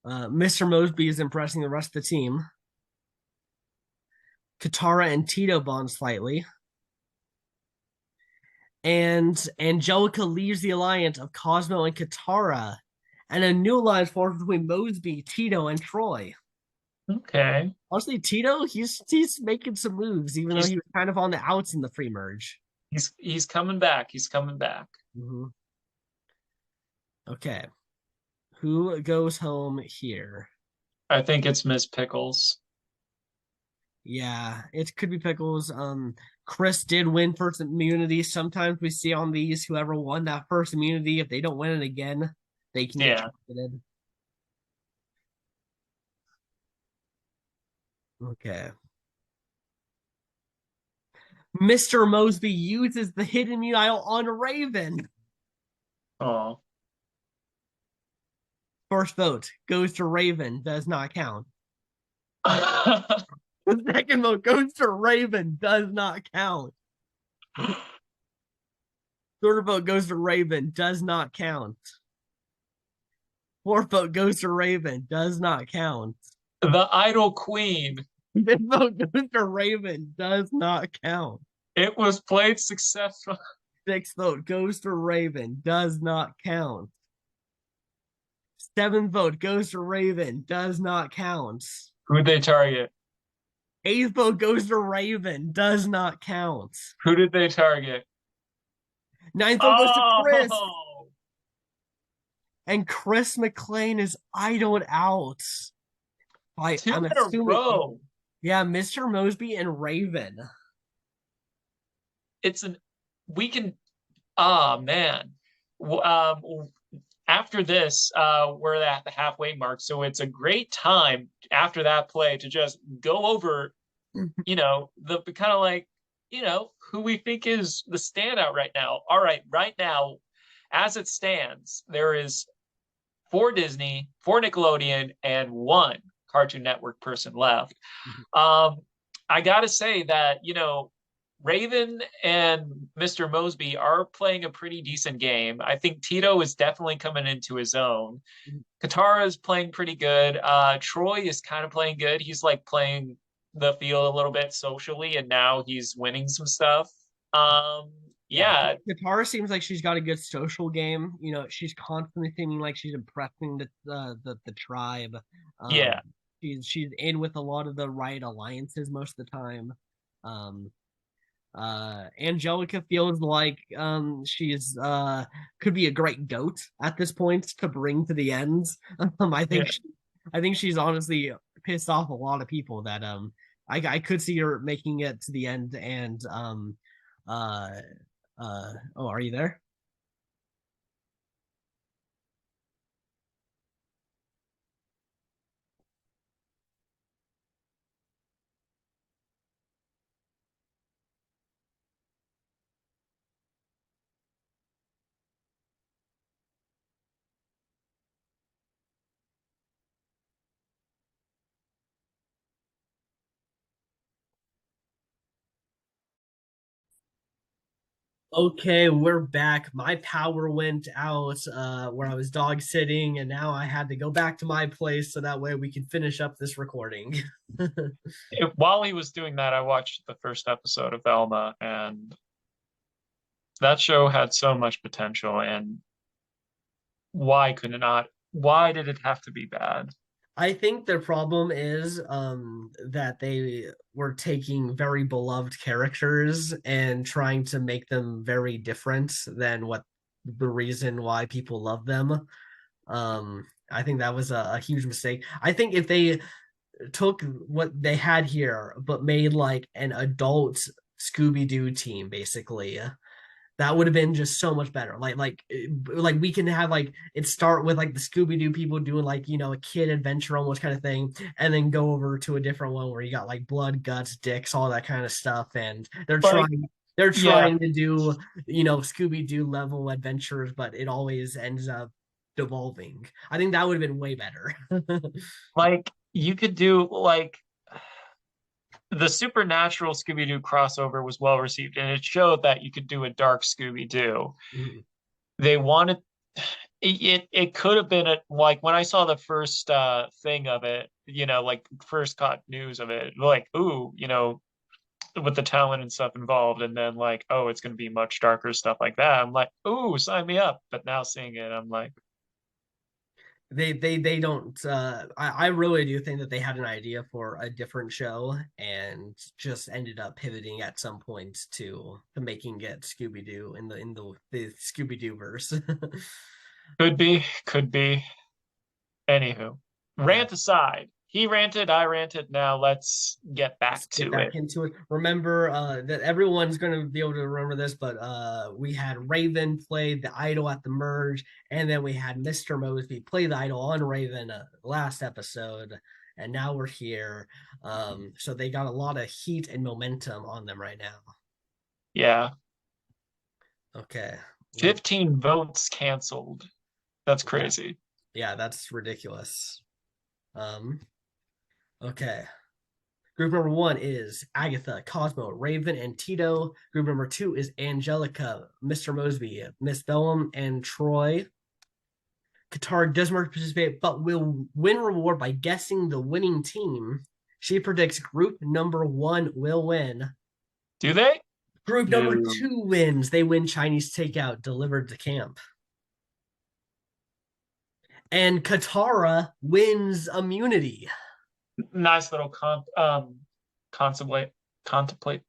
Mr. Mosby is impressing the rest of the team. Katara and Tito bond slightly. And Angelica leaves the alliance of Cosmo and Katara, and a new alliance forms between Mosby, Tito, and Troy. Okay. Honestly, Tito, he's making some moves, even though He's he was kind of on the outs in the free merge. he's coming back. He's coming back. Mm-hmm. Okay, who goes home here? I think it's Miss Pickles. Yeah, it could be Pickles. Chris did win first immunity. Sometimes we see on these whoever won that first immunity, if they don't win it again, they can get Yeah. targeted. Okay. Mr. Mosby uses the hidden mute idol on Raven. Oh. First vote goes to Raven, does not count. The second vote goes to Raven, does not count. Third vote goes to Raven, does not count. Fourth vote goes to Raven, does not count. The Idol Queen. Fifth vote goes to Raven, does not count. It was played successful. Sixth vote goes to Raven. Does not count. Seventh vote goes to Raven. Does not count. Who'd they target? Eighth vote goes to Raven. Does not count. Who did they target? Ninth vote goes to Chris. Oh, And Chris McLean is idled out. two I'm in a assuming, row. yeah, Mr. Mosby and Raven. It's an we can. Ah, man. After this, we're at the halfway mark, so it's a great time after that play to just go over, the kind of like, who we think is the standout right now. All right, right now, as it stands, there is four Disney, four Nickelodeon, and one Cartoon Network person left. Um, I gotta say that, Raven and Mr. Mosby are playing a pretty decent game. I think Tito is definitely coming into his own. Katara is playing pretty good. Troy is kind of playing good. He's like playing the field a little bit socially, and now he's winning some stuff. Yeah, Yeah, Katara seems like she's got a good social game. She's constantly seeming like she's impressing the tribe. Um, yeah. she's in with a lot of the right alliances most of the time. Um, Angelica feels like she's could be a great goat at this point to bring to the end. I think Yeah. I think she's honestly pissed off a lot of people that I could see her making it to the end and uh oh, are you there? Okay, we're back. My power went out where I was dog sitting, and now I had to go back to my place so that way we can finish up this recording. While he was doing that, I watched the first episode of Velma, and that show had so much potential. And why could it not? Why did it have to be bad? I think their problem is that they were taking very beloved characters and trying to make them very different than what the reason why people love them. I think that was a huge mistake. I think if they took what they had here but made like an adult Scooby Doo team, basically, that would have been just so much better. Like we can have like it start with like the Scooby Doo people doing like a kid adventure almost kind of thing, and then go over to a different one where you got like blood, guts, dicks, all that kind of stuff, and they're Like, trying. They're yeah, trying to do, Scooby Doo level adventures, but it always ends up devolving. I think that would have been way better. like you could do like the Supernatural Scooby-Doo crossover was well received, and it showed that you could do a dark Scooby-Doo. They wanted it could have been like when I saw the first thing of it, like first caught news of it, like, ooh, with the talent and stuff involved, and then like, oh, it's gonna be much darker stuff like that. I'm like, ooh, sign me up. But now seeing it, I'm like, they don't I really do think that they had an idea for a different show and just ended up pivoting at some point to making it Scooby-Doo in the Scooby-Doo verse. could be. Anywho, Yeah, rant aside, he ranted, I ranted. Now let's get let's back get to back it. into it. Remember that everyone's going to be able to remember this, but we had Raven play the idol at the merge, and then we had Mr. Mosby play the idol on Raven last episode, and now we're here. So they got a lot of heat and momentum on them right now. Yeah, Okay. 15 votes canceled. That's Yeah, crazy. yeah, that's ridiculous. Um, okay. Group number one is Agatha, Cosmo, Raven, and Tito. Group number two is Angelica, Mr. Mosby, Miss Bellum, and Troy. Qatar does not participate, but will win reward by guessing the winning team. She predicts group number one will win. Do they? Group number No. 2 wins. They win Chinese takeout delivered to camp. And Katara wins immunity. Nice little contemplate contemplate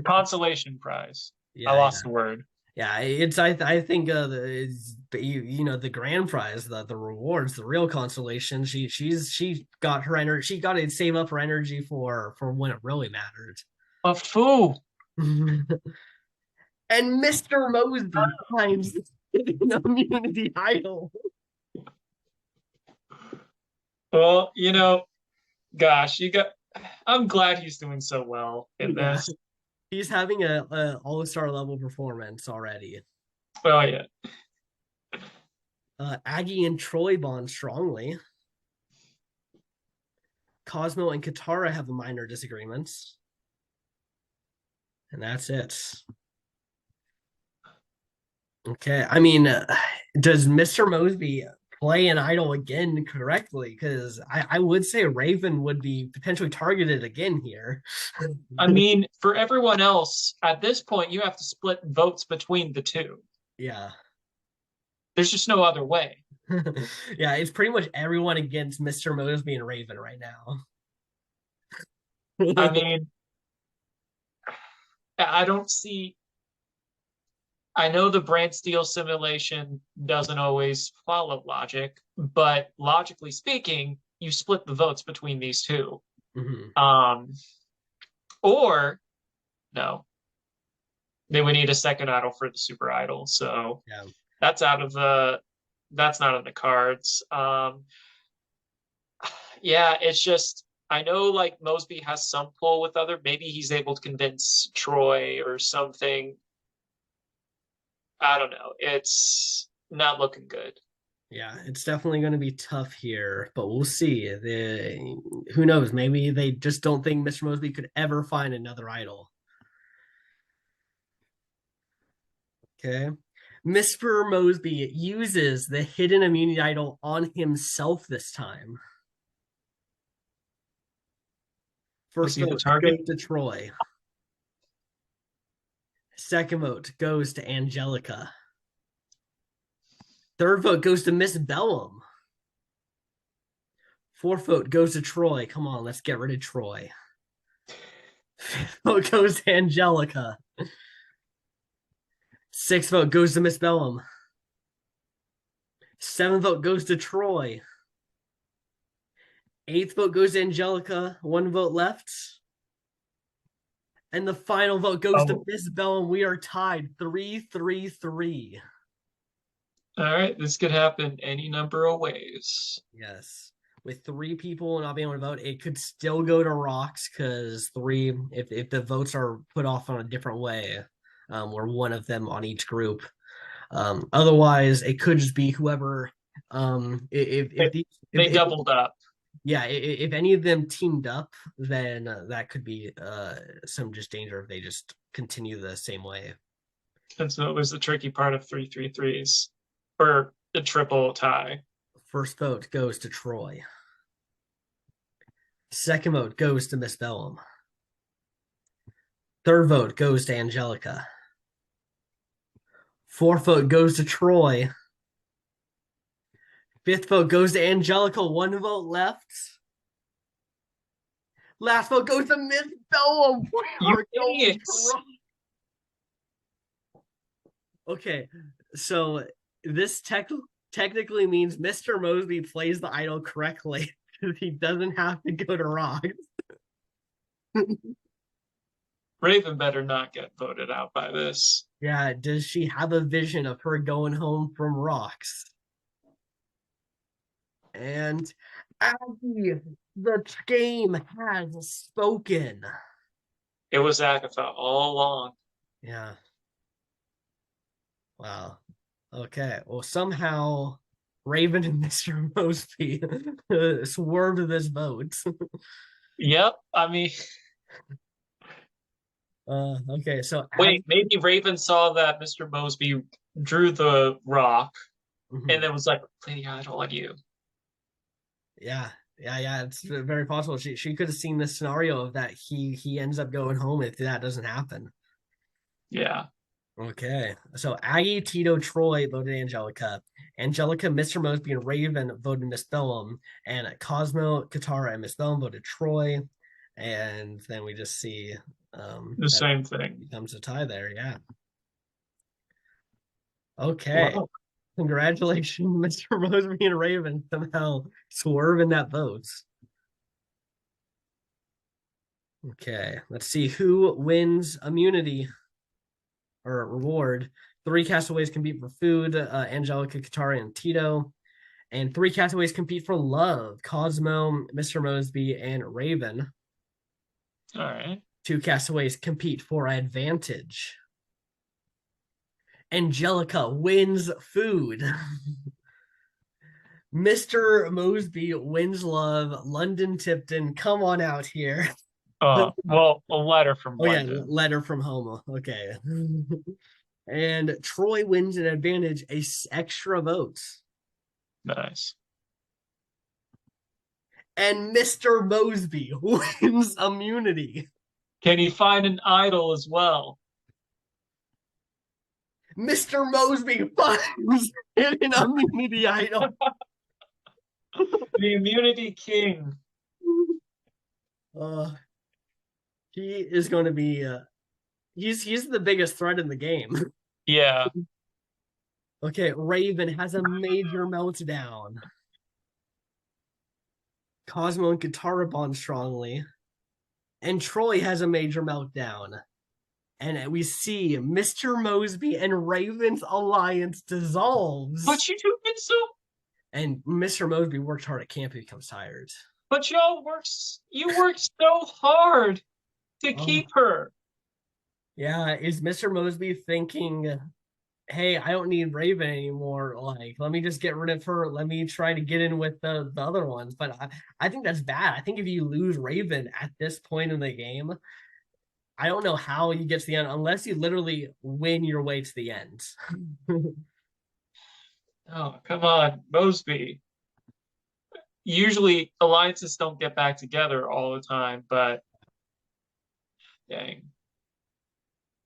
consolation prize. I Yeah, lost yeah. the word. Yeah, I think the grand prize, the rewards, the real consolation. She got her energy. She got to save up her energy for when it really mattered. A fool. And Mr. Mosby finds the immunity idol. Well, gosh, you got. I'm glad he's doing so well in Yeah, this. he's having a all-star level performance already. Oh yeah. Aggie and Troy bond strongly. Cosmo and Katara have minor disagreements, and that's it. Okay, I mean, does Mr. Mosby play an idol again correctly? Because I would say Raven would be potentially targeted again here. I mean, for everyone else, at this point, you have to split votes between the two. Yeah. There's just no other way. Yeah, it's pretty much everyone against Mr. Mosby and Raven right now. I mean, I don't see. I know the brand steel simulation doesn't always follow logic, but logically speaking, you split the votes between these two. Mhm. Um, or no, they would need a second idol for the super idol. So Yeah. that's out of the that's not in the cards. Yeah, it's just I know like Mosby has some pull with other. Maybe he's able to convince Troy or something. I don't know. It's not looking good. Yeah, it's definitely going to be tough here, but we'll see. Who knows? Maybe they just don't think Mr. Mosby could ever find another idol. Okay. Mr. Mosby uses the hidden immunity idol on himself this time. Was First he the vote target? goes to Troy. Second vote goes to Angelica. Third vote goes to Miss Bellum. Fourth vote goes to Troy. Come on, let's get rid of Troy. Fifth vote goes to Angelica. Sixth vote goes to Miss Bellum. Seventh vote goes to Troy. Eighth vote goes to Angelica. One vote left. And the final vote goes to Oh, Miss Bellum. We are tied 3-3-3. all right. This could happen any number of ways. Yes. With 3 people not being able to vote, it could still go to rocks because if the votes are put off on a different way, or one of them on each group. Otherwise, it could just be whoever. They, If the they if doubled up. yeah, if any of them teamed up, then that could be some just danger if they just continue the same way. And so it was the tricky part of 3-3-3s or the triple tie. First vote goes to Troy. Second vote goes to Miss Bellum. Third vote goes to Angelica. Fourth vote goes to Troy. Fifth vote goes to Angelica. One vote left. Last vote goes to Miss Bellum. We You are going to idiots. rock. Okay, so this technically means Mr. Mosby plays the idol correctly. He doesn't have to go to rocks. Raven better not get voted out by this. Yeah, does she have a vision of her going home from rocks? And Aggie, the game has spoken. It was Agatha all along. Yeah. Wow. Okay. Well, somehow Raven and Mr. Mosby swerved this vote. Yep. I mean, Okay. So wait, Aggie. maybe Raven saw that Mr. Mosby drew the rock and Mhm. then was like, Lady, I don't like you. Yeah. Yeah, it's very possible. She could have seen this scenario of that he ends up going home if that doesn't happen. Yeah. Okay. So Aggie, Tito, Troy voted Angelica. Angelica, Mr. Mosby, and Raven voted Miss Bellum. And Cosmo, Katara, and Miss Bellum voted Troy. And then we just see The that same thing. becomes a tie there. Yeah. Okay. Wow. Congratulations, Mr. Mosby and Raven, somehow swerving that vote. Okay. Let's see who wins immunity or reward. Three castaways compete for food, Angelica, Katara, and Tito. And three castaways compete for love, Cosmo, Mr. Mosby, and Raven. All right. Two castaways compete for advantage. Angelica wins food. Mr. Mosby wins love. London Tipton, come on out here. Well, a letter from Oh yeah, London. letter from home. Okay. And Troy wins an advantage, extra votes. Nice. And Mr. Mosby wins immunity. Can he find an idol as well? Mr. Mosby finds an immunity idol. The immunity king. Uh, he is going to be. He's the biggest threat in the game. Yeah. Okay, Raven has a major meltdown. Cosmo and Katara bond strongly, and Troy has a major meltdown. And we see Mr. Mosby and Raven's alliance dissolves. But you two been so. And Mr. Mosby worked hard at camp. He becomes tired. But y'all works. You worked so hard to Oh, keep her. yeah. Is Mr. Mosby thinking, hey, I don't need Raven anymore. Like, let me just get rid of her. Let me try to get in with the other ones. But I think that's bad. I think if you lose Raven at this point in the game, I don't know how you get to the end unless you literally win your way to the end. Oh, come on, Mosby. Usually alliances don't get back together all the time, but dang.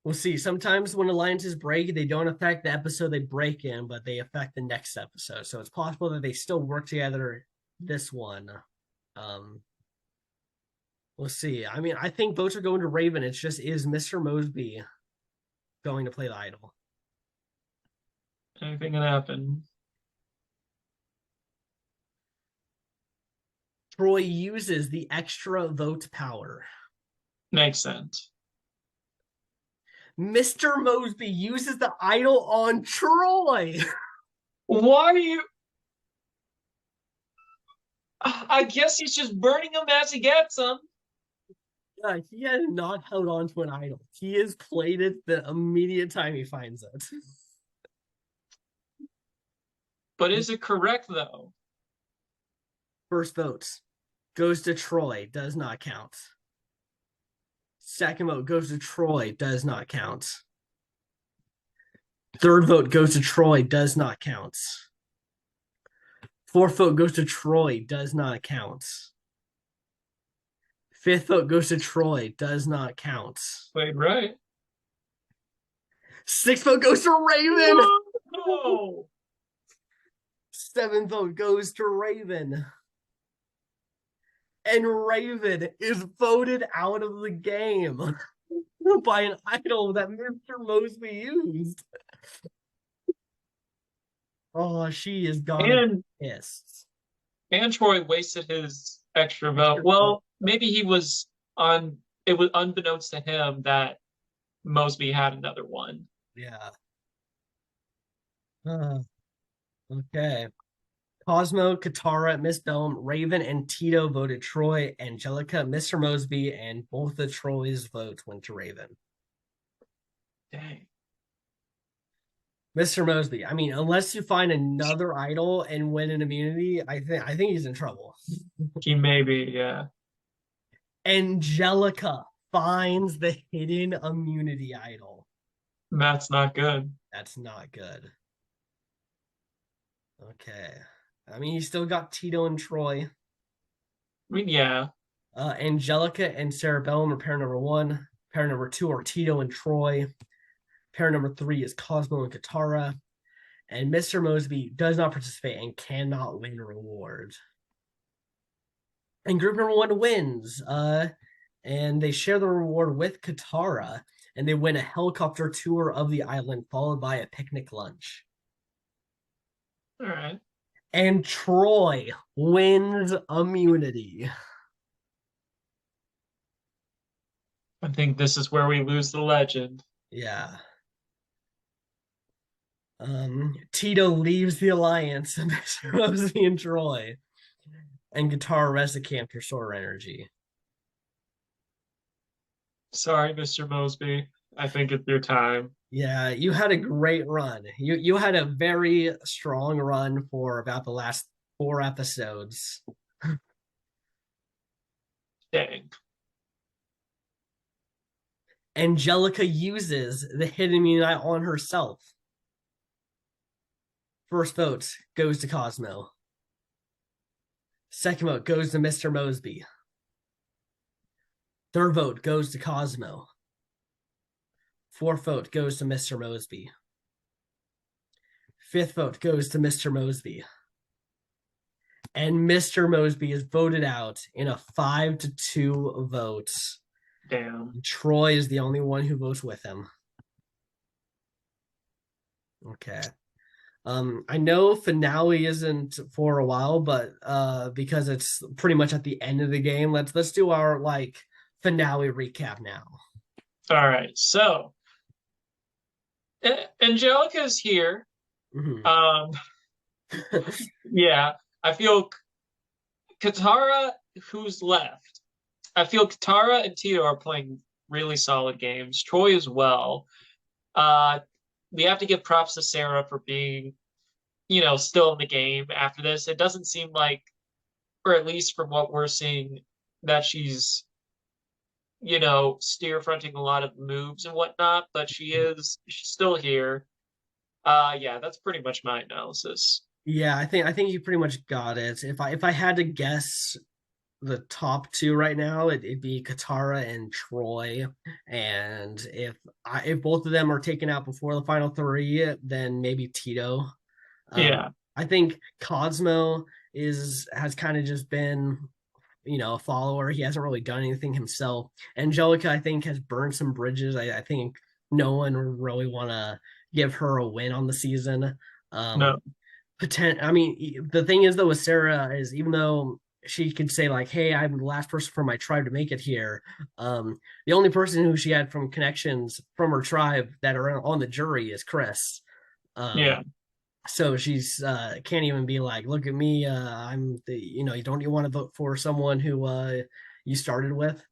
We'll see. Sometimes when alliances break, they don't affect the episode they break in, but they affect the next episode. So it's possible that they still work together this one. Um, we'll see. I mean, I think votes are going to Raven. It's just is Mr. Mosby going to play the idol? Anything can happen. Troy uses the extra vote power. Makes sense. Mr. Mosby uses the idol on Troy. Why are you? I guess he's just burning them as he gets them. He has not held on to an idol. He has played it the immediate time he finds it. But is it correct though? First votes goes to Troy, does not count. Second vote goes to Troy, does not count. Third vote goes to Troy, does not count. Fourth vote goes to Troy, does not count. Fifth vote goes to Troy, does not count. Wait, right? Sixth vote goes to Raven. No. Seventh vote goes to Raven. And Raven is voted out of the game by an idol that Mr. Mosby used. Oh, she is gonna And be pissed. Troy wasted his extra vote. Well, maybe he was on. It was unbeknownst to him that Mosby had another one. Yeah. Okay. Cosmo, Katara, Miss Bellum, Raven, and Tito voted Troy, Angelica, Mr. Mosby, and both of Troy's votes went to Raven. Dang. Mr. Mosby, I mean, unless you find another idol and win an immunity, I think he's in trouble. He may be, yeah. Angelica finds the hidden immunity idol. That's not good. That's not good. Okay. I mean, you still got Tito and Troy. mean, yeah. Angelica and Cerebellum are pair number one. Pair number two are Tito and Troy. Pair number three is Cosmo and Katara. And Mr. Mosby does not participate and cannot win a reward. And group number one wins. And they share the reward with Katara, and they win a helicopter tour of the island, followed by a picnic lunch. All right. And Troy wins immunity. I think this is where we lose the legend. Yeah. Tito leaves the alliance, Mr. Mosby and Troy, and Katara rests the camp to restore energy. Sorry, Mr. Mosby. I think it's your time. Yeah, you had a great run. You had a very strong run for about the last 4 episodes. Dang. Angelica uses the hidden immunity on herself. First vote goes to Cosmo. Second vote goes to Mr. Mosby. Third vote goes to Cosmo. Fourth vote goes to Mr. Mosby. Fifth vote goes to Mr. Mosby. And Mr. Mosby is voted out in a 5-2 vote. Damn. Troy is the only one who votes with him. Okay. I know finale isn't for a while, but because it's pretty much at the end of the game, let's do our like finale recap now. All right. So Angelica's here. Mhm. Um, yeah. I feel Katara, who's left? I feel Katara and Tito are playing really solid games. Troy as well. Uh, we have to give props to Sarah for being, still in the game after this. It doesn't seem like, or at least from what we're seeing, that she's, steer fronting a lot of moves and whatnot, but she's still here. Yeah, that's pretty much my analysis. Yeah, I think you pretty much got it. If I had to guess the top two right now, it'd be Katara and Troy. And if both of them are taken out before the final three, then maybe Tito. Yeah, I think Cosmo has kind of just been a follower. He hasn't really done anything himself. Angelica, I think, has burned some bridges. I think no one really want to give her a win on the season. no, I mean, the thing is though with Sarah is even though she could say like, "Hey, I'm the last person from my tribe to make it here," the only person who she had from connections from her tribe that are on the jury is Chris. Um, yeah, so she's can't even be like, look at me, I'm the you don't you want to vote for someone who you started with.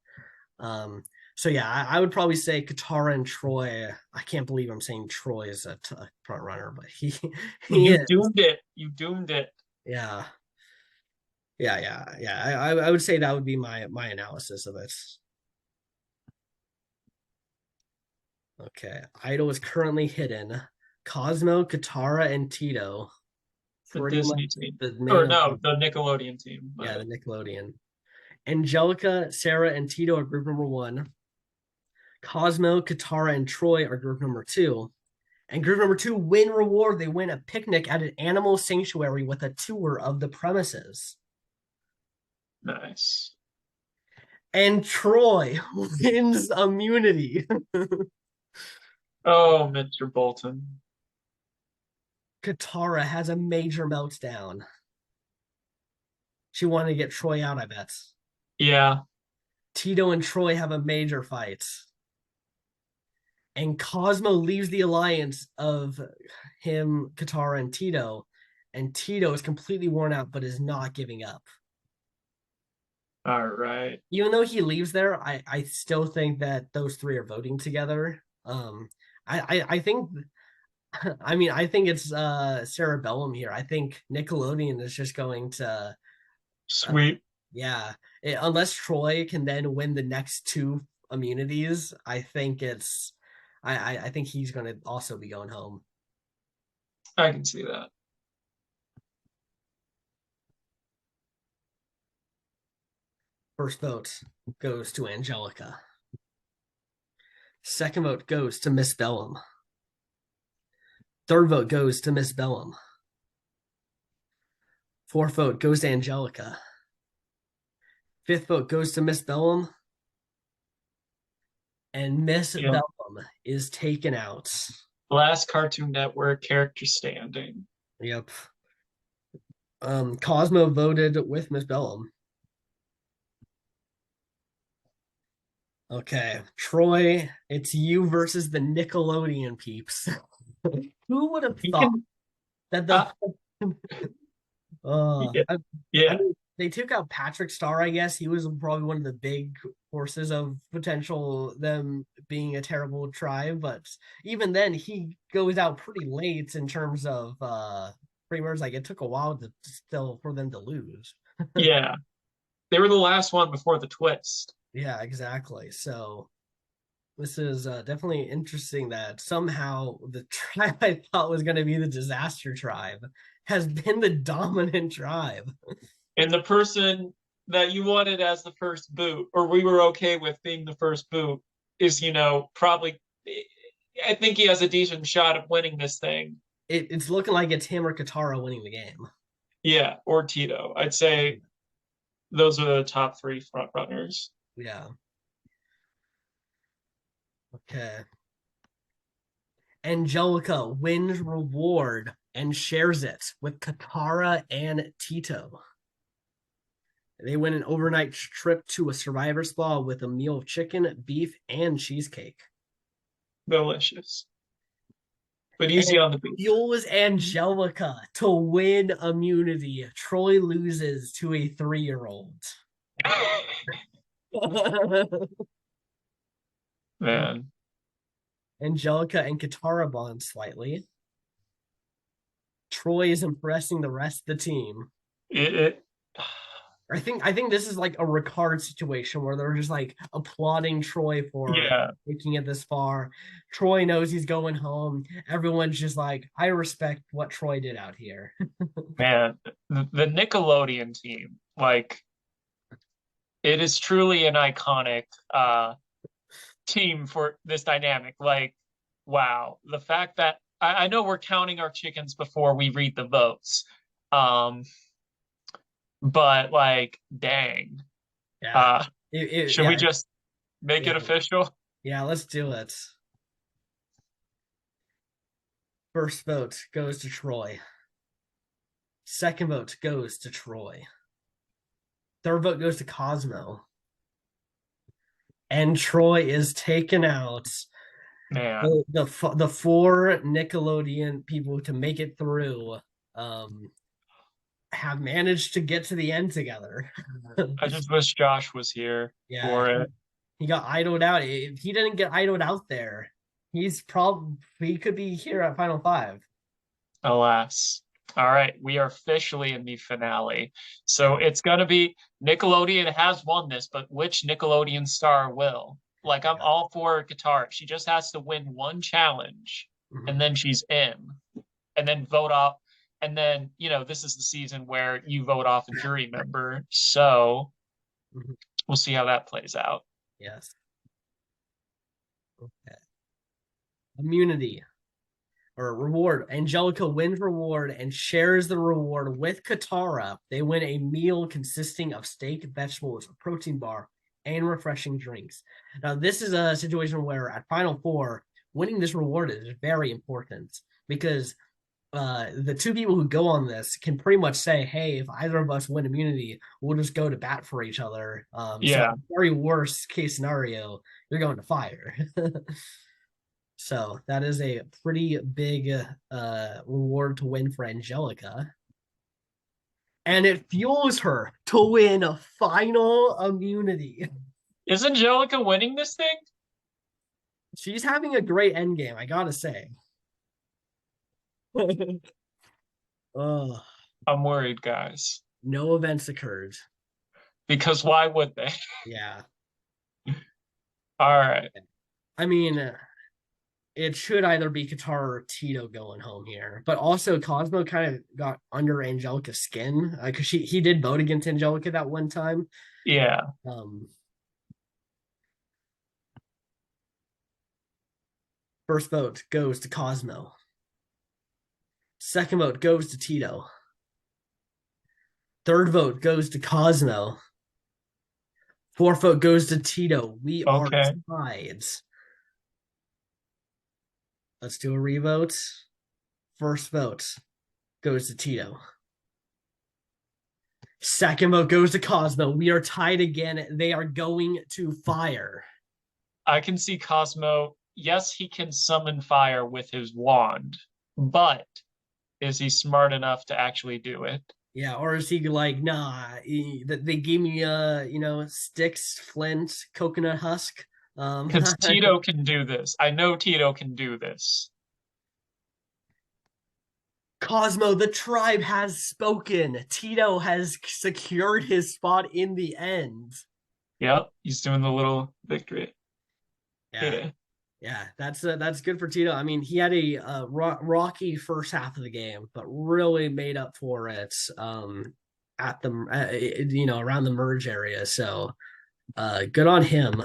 um so yeah, I would probably say Katara and Troy. I can't believe I'm saying Troy is a front runner, but he he you is. doomed it. You doomed it. Yeah, yeah. I would say that would be my analysis of it. Okay, Idol is currently hidden. Cosmo, Katara, and Tito, The pretty much Disney team, the or main. no, the Nickelodeon team. Yeah, But the Nickelodeon. Angelica, Sarah, and Tito are group number one. Cosmo, Katara, and Troy are group number two. And group number two win reward. They win a picnic at an animal sanctuary with a tour of the premises. nice. And Troy wins immunity. Oh, Mr. Bolton. Katara has a major meltdown. She wanted to get Troy out, I bet. Yeah. Tito and Troy have a major fight. And Cosmo leaves the alliance of him, Katara, and Tito. And Tito is completely worn out, but is not giving up. All right. Even though he leaves there, I still think that those three are voting together. I think, I mean, I think it's Cerebellum here. I think Nickelodeon is just going to, uh, Sweet. yeah, unless Troy can then win the next two immunities, I think he's going to also be going home. I can see that. First vote goes to Angelica. Second vote goes to Miss Bellum. Third vote goes to Miss Bellum. Fourth vote goes to Angelica. Fifth vote goes to Miss Bellum. And Miss Yeah. Bellum is taken out. Last Cartoon Network character standing. Yep. Cosmo voted with Miss Bellum. Okay, Troy, it's you versus the Nickelodeon peeps. Who would have You thought can, that the uh, yeah, I yeah, mean they took out Patrick Star, I guess. He was probably one of the big forces of potential them being a terrible tribe, but even then he goes out pretty late in terms of pretty much like it took a while to still for them to lose. yeah. They were the last one before the twist. Yeah, exactly. So this is definitely interesting that somehow the tribe I thought was going to be the disaster tribe has been the dominant tribe. And the person that you wanted as the first boot, or we were okay with being the first boot, is, probably, I think he has a decent shot of winning this thing. It's looking like it's him or Katara winning the game. Yeah, or Tito. I'd say those are the top three front runners. Yeah. Okay. Angelica wins reward and shares it with Katara and Tito. They win an overnight trip to a survivor spa with a meal of chicken, beef, and cheesecake. Delicious. But And easy on the beef. fuels Angelica to win immunity. Troy loses to a 3-year-old. Man, Angelica and Katara bond slightly. Troy is impressing the rest of the team. it I think this is like a Ricard situation where they're just like applauding Troy for yeah, making it this far. Troy knows he's going home. Everyone's just like, I respect what Troy did out here. man. The Nickelodeon team, like, it is truly an iconic team for this dynamic. Like, wow, the fact that I know we're counting our chickens before we read the votes, um, but like, dang, Yeah. uh, should we Yeah. just make Yeah. it official? Yeah. Let's do it. First vote goes to Troy. Second vote goes to Troy. Third vote goes to Cosmo. And Troy is taken out. Man, The four Nickelodeon people to make it through um, have managed to get to the end together. I just wish Josh was here Yeah, for it. he got idled out. If he didn't get idled out there, he could be here at Final Five. Alas. All right, we are officially in the finale. So it's going to be Nickelodeon has won this, but which Nickelodeon star will? Like, I'm Yeah. all for guitar. She just has to win one challenge and Mhm. then she's in. And then vote off. And then, this is the season where you vote off a jury member. So Mhm. we'll see how that plays out. Yes. Okay. Immunity or reward. Angelica wins reward and shares the reward with Katara. They win a meal consisting of steak, vegetables, a protein bar, and refreshing drinks. Now, this is a situation where at Final Four, winning this reward is very important because the two people who go on this can pretty much say, hey, if either of us win immunity, we'll just go to bat for each other. So, Yeah. very worst case scenario, you're going to fire. So that is a pretty big reward to win for Angelica. And it fuels her to win a final immunity. Is Angelica winning this thing? She's having a great end game, I gotta say. Oh, I'm worried, guys. no events occurred. Because why would they? Yeah. All right. I mean, it should either be Qatar or Tito going home here. But also Cosmo kind of got under Angelica's skin because he did vote against Angelica that one time. Yeah. Um, First vote goes to Cosmo. Second vote goes to Tito. Third vote goes to Cosmo. Fourth vote goes to Tito. We are Okay. tied. Let's do a revote. First vote goes to Tito. Second vote goes to Cosmo. We are tied again. They are going to fire. I can see Cosmo. Yes, he can summon fire with his wand, but is he smart enough to actually do it? Yeah, or is he like, nah, they gave me sticks, flint, coconut husk. Because Tito can do this. I know Tito can do this. Cosmo, the tribe has spoken. Tito has secured his spot in the end. Yep, he's doing the little victory. Yeah, Yeah. yeah, that's good for Tito. I mean, he had a rocky first half of the game, but really made up for it at the around the merge area. So good on him.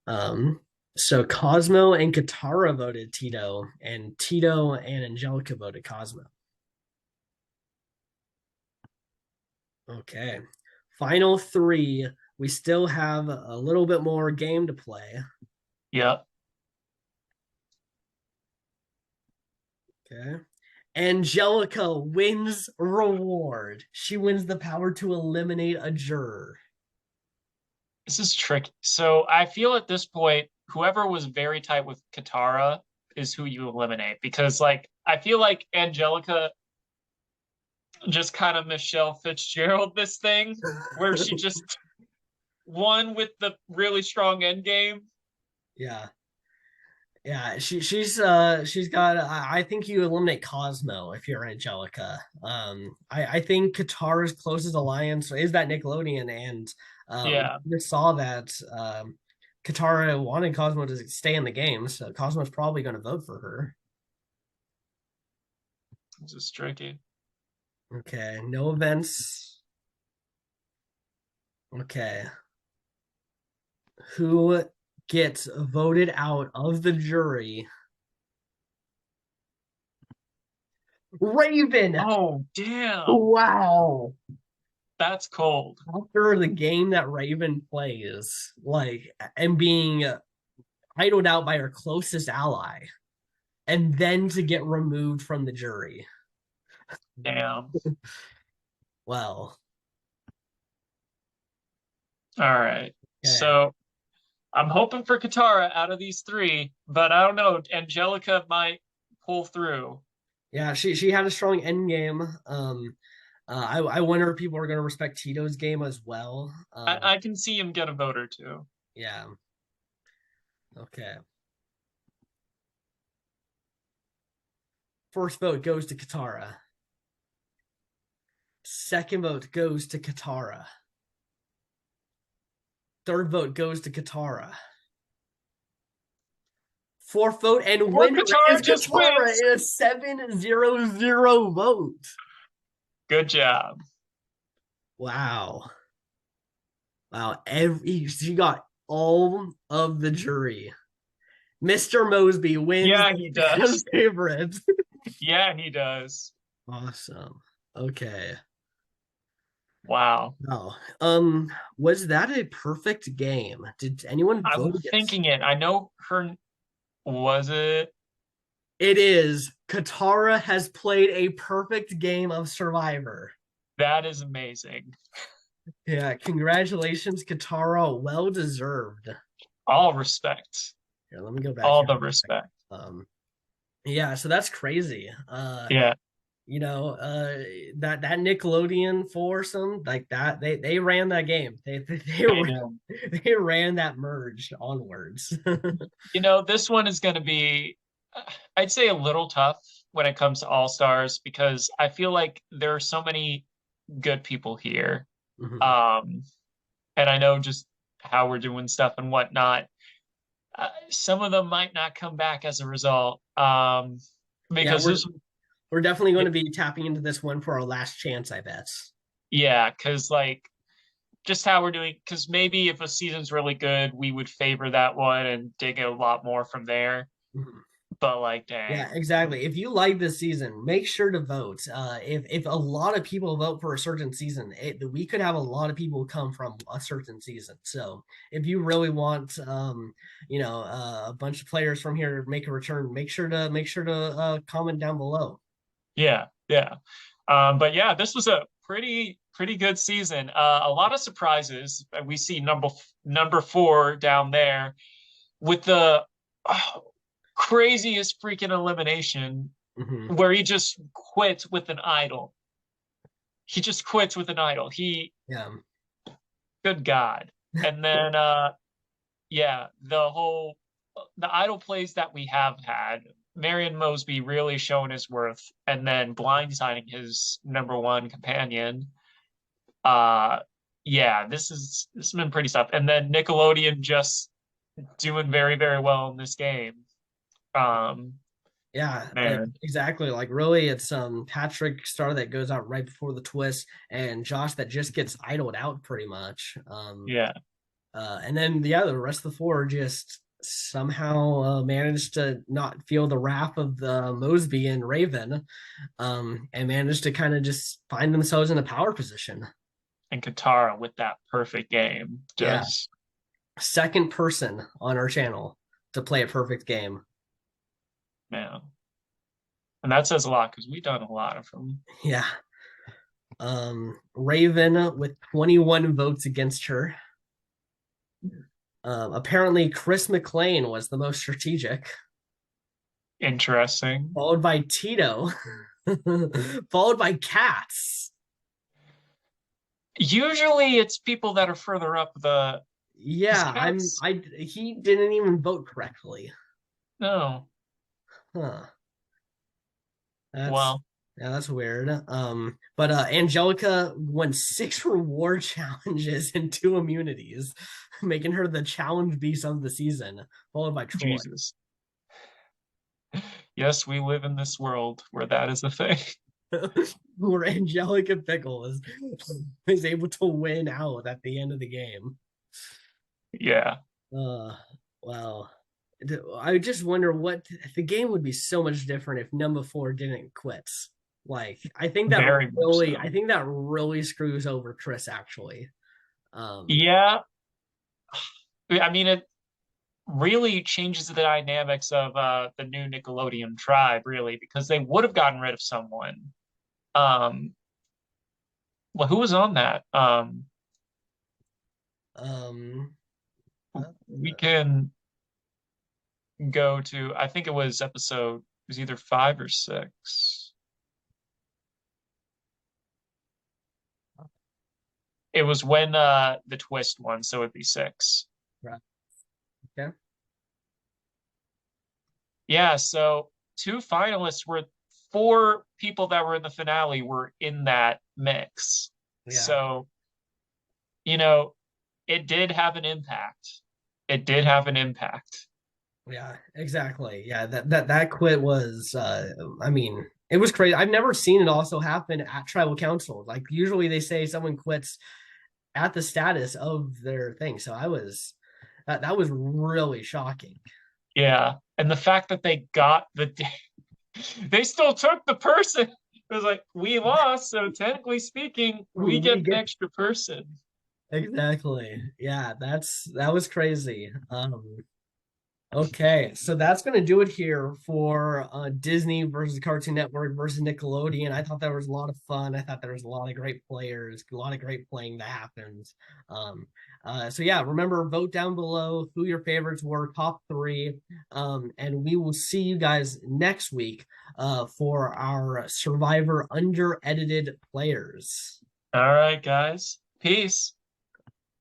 Um, so Cosmo and Katara voted Tito, and Tito and Angelica voted Cosmo. Okay. Final three. We still have a little bit more game to play. Yep. Okay. Angelica wins reward. She wins the power to eliminate a juror. This is tricky. So I feel at this point, whoever was very tight with Katara is who you eliminate because, like, I feel like Angelica just kind of Michelle Fitzgerald this thing where she just won with the really strong end game. Yeah. Yeah, she's got I think you eliminate Cosmo if you're Angelica. I think Katara's closest alliance is that Nickelodeon, and Yeah, we just saw that Katara wanted Cosmo to stay in the game, so Cosmo's probably going to vote for her. this is tricky. Okay, no events. Okay, who gets voted out of the jury? Raven. Oh, damn. Wow. That's cold. After the game that Raven plays, like, and being idled out by her closest ally, and then to get removed from the jury. Damn. Well, All right. okay. So I'm hoping for Katara out of these three, but I don't know. Angelica might pull through. Yeah, she had a strong end game. I wonder if people are going to respect Tito's game as well. I can see him get a vote or two. Yeah. Okay. First vote goes to Katara. Second vote goes to Katara. Third vote goes to Katara. Fourth vote and Or winner Katara is just Katara wins. in a 7-0-0 vote. Good job. Wow. Wow. She got all of the jury. Mr. Mosby wins Yeah, he the does. favorite. Yeah, he does. Awesome. Okay. Wow. Oh, was that a perfect game? Did anyone I'm vote against? thinking it. I know her. Was it? It is. Katara has played a perfect game of Survivor. That is amazing. Yeah, congratulations, Katara. Well deserved. All respect. Here, let me go back All here. the respect. Yeah, so that's crazy. Yeah. You know, that Nickelodeon foursome, like that, they ran that game. They do. They ran that merge onwards. This one is going to be, I'd say, a little tough when it comes to All Stars because I feel like there are so many good people here. Mhm. Um, and I know just how we're doing stuff and whatnot. Some of them might not come back as a result. Yeah, Because we're definitely going to be tapping into this one for our last chance, I bet. yeah, because like just how we're doing. Because maybe if a season's really good, we would favor that one and dig a lot more from there. Mhm. But like, Yeah, dang, exactly. If you like this season, make sure to vote. If a lot of people vote for a certain season, we could have a lot of people come from a certain season. So if you really want, a bunch of players from here to make a return, make sure to comment down below. yeah, yeah. But yeah, this was a pretty good season. A lot of surprises. We see number four down there with the uh, craziest freaking elimination Hmm. where he just quit with an idol. He just quits with an idol. Yeah, Good God. And then yeah, the idol plays that we have had, Marion Mosby really showing his worth and then blindsiding his number one companion. Uh yeah, this has been pretty tough. And then Nickelodeon just doing very, very well in this game. Um yeah, man, exactly. Like really, it's Patrick Star that goes out right before the twist, and Josh that just gets idled out pretty much. yeah, And then yeah, the rest of the four just somehow managed to not feel the wrath of the Mosby and Raven, and managed to kind of just find themselves in a power position. and Katara with that perfect game. Yeah, Just second person on our channel to play a perfect game. man. And that says a lot because we've done a lot of them. Yeah. Raven with 21 votes against her. Apparently, Chris McLean was the most strategic, Interesting. followed by Tito, followed by Cats. Usually it's people that are further up the because Yeah, cats he didn't even vote correctly. no. Huh. That's Well, yeah, that's weird. But Angelica won 6 reward challenges and 2 immunities, making her the challenge beast of the season, followed by Troy. Jesus. Yes, we live in this world where that is a thing. Where Angelica Pickle is able to win out at the end of the game. Yeah, Uh, wow. I just wonder what the game would be so much different if number four didn't quit. Like, very much I so. think that really screws over Chris actually. Um, Yeah, I mean it really changes the dynamics of the new Nickelodeon tribe, really, because they would have gotten rid of someone. Um, well, who was on that? um, uh, We can go to, I think it was episode, it was either five or six. It was when the twist won, so it'd be six. right, okay, Yeah, so two finalists were four people that were in the finale were in that mix. yeah, So, you know, it did have an impact. It did have an impact. yeah, exactly. Yeah, that quit was, I mean, it was crazy. I've never seen it also happen at tribal council. Like usually they say someone quits at the status of their thing. So that was really shocking. Yeah. And the fact that they got they still took the person. It was like, we lost, so technically speaking, we We get an get extra person. exactly. Yeah, that was crazy. Okay, so that's gonna do it here for Disney versus Cartoon Network versus Nickelodeon. I thought that was a lot of fun. I thought there was a lot of great players, a lot of great playing that happens. Um, so yeah, remember vote down below who your favorites were, top three, and we will see you guys next week for our Survivor under edited players. All right, guys. Peace.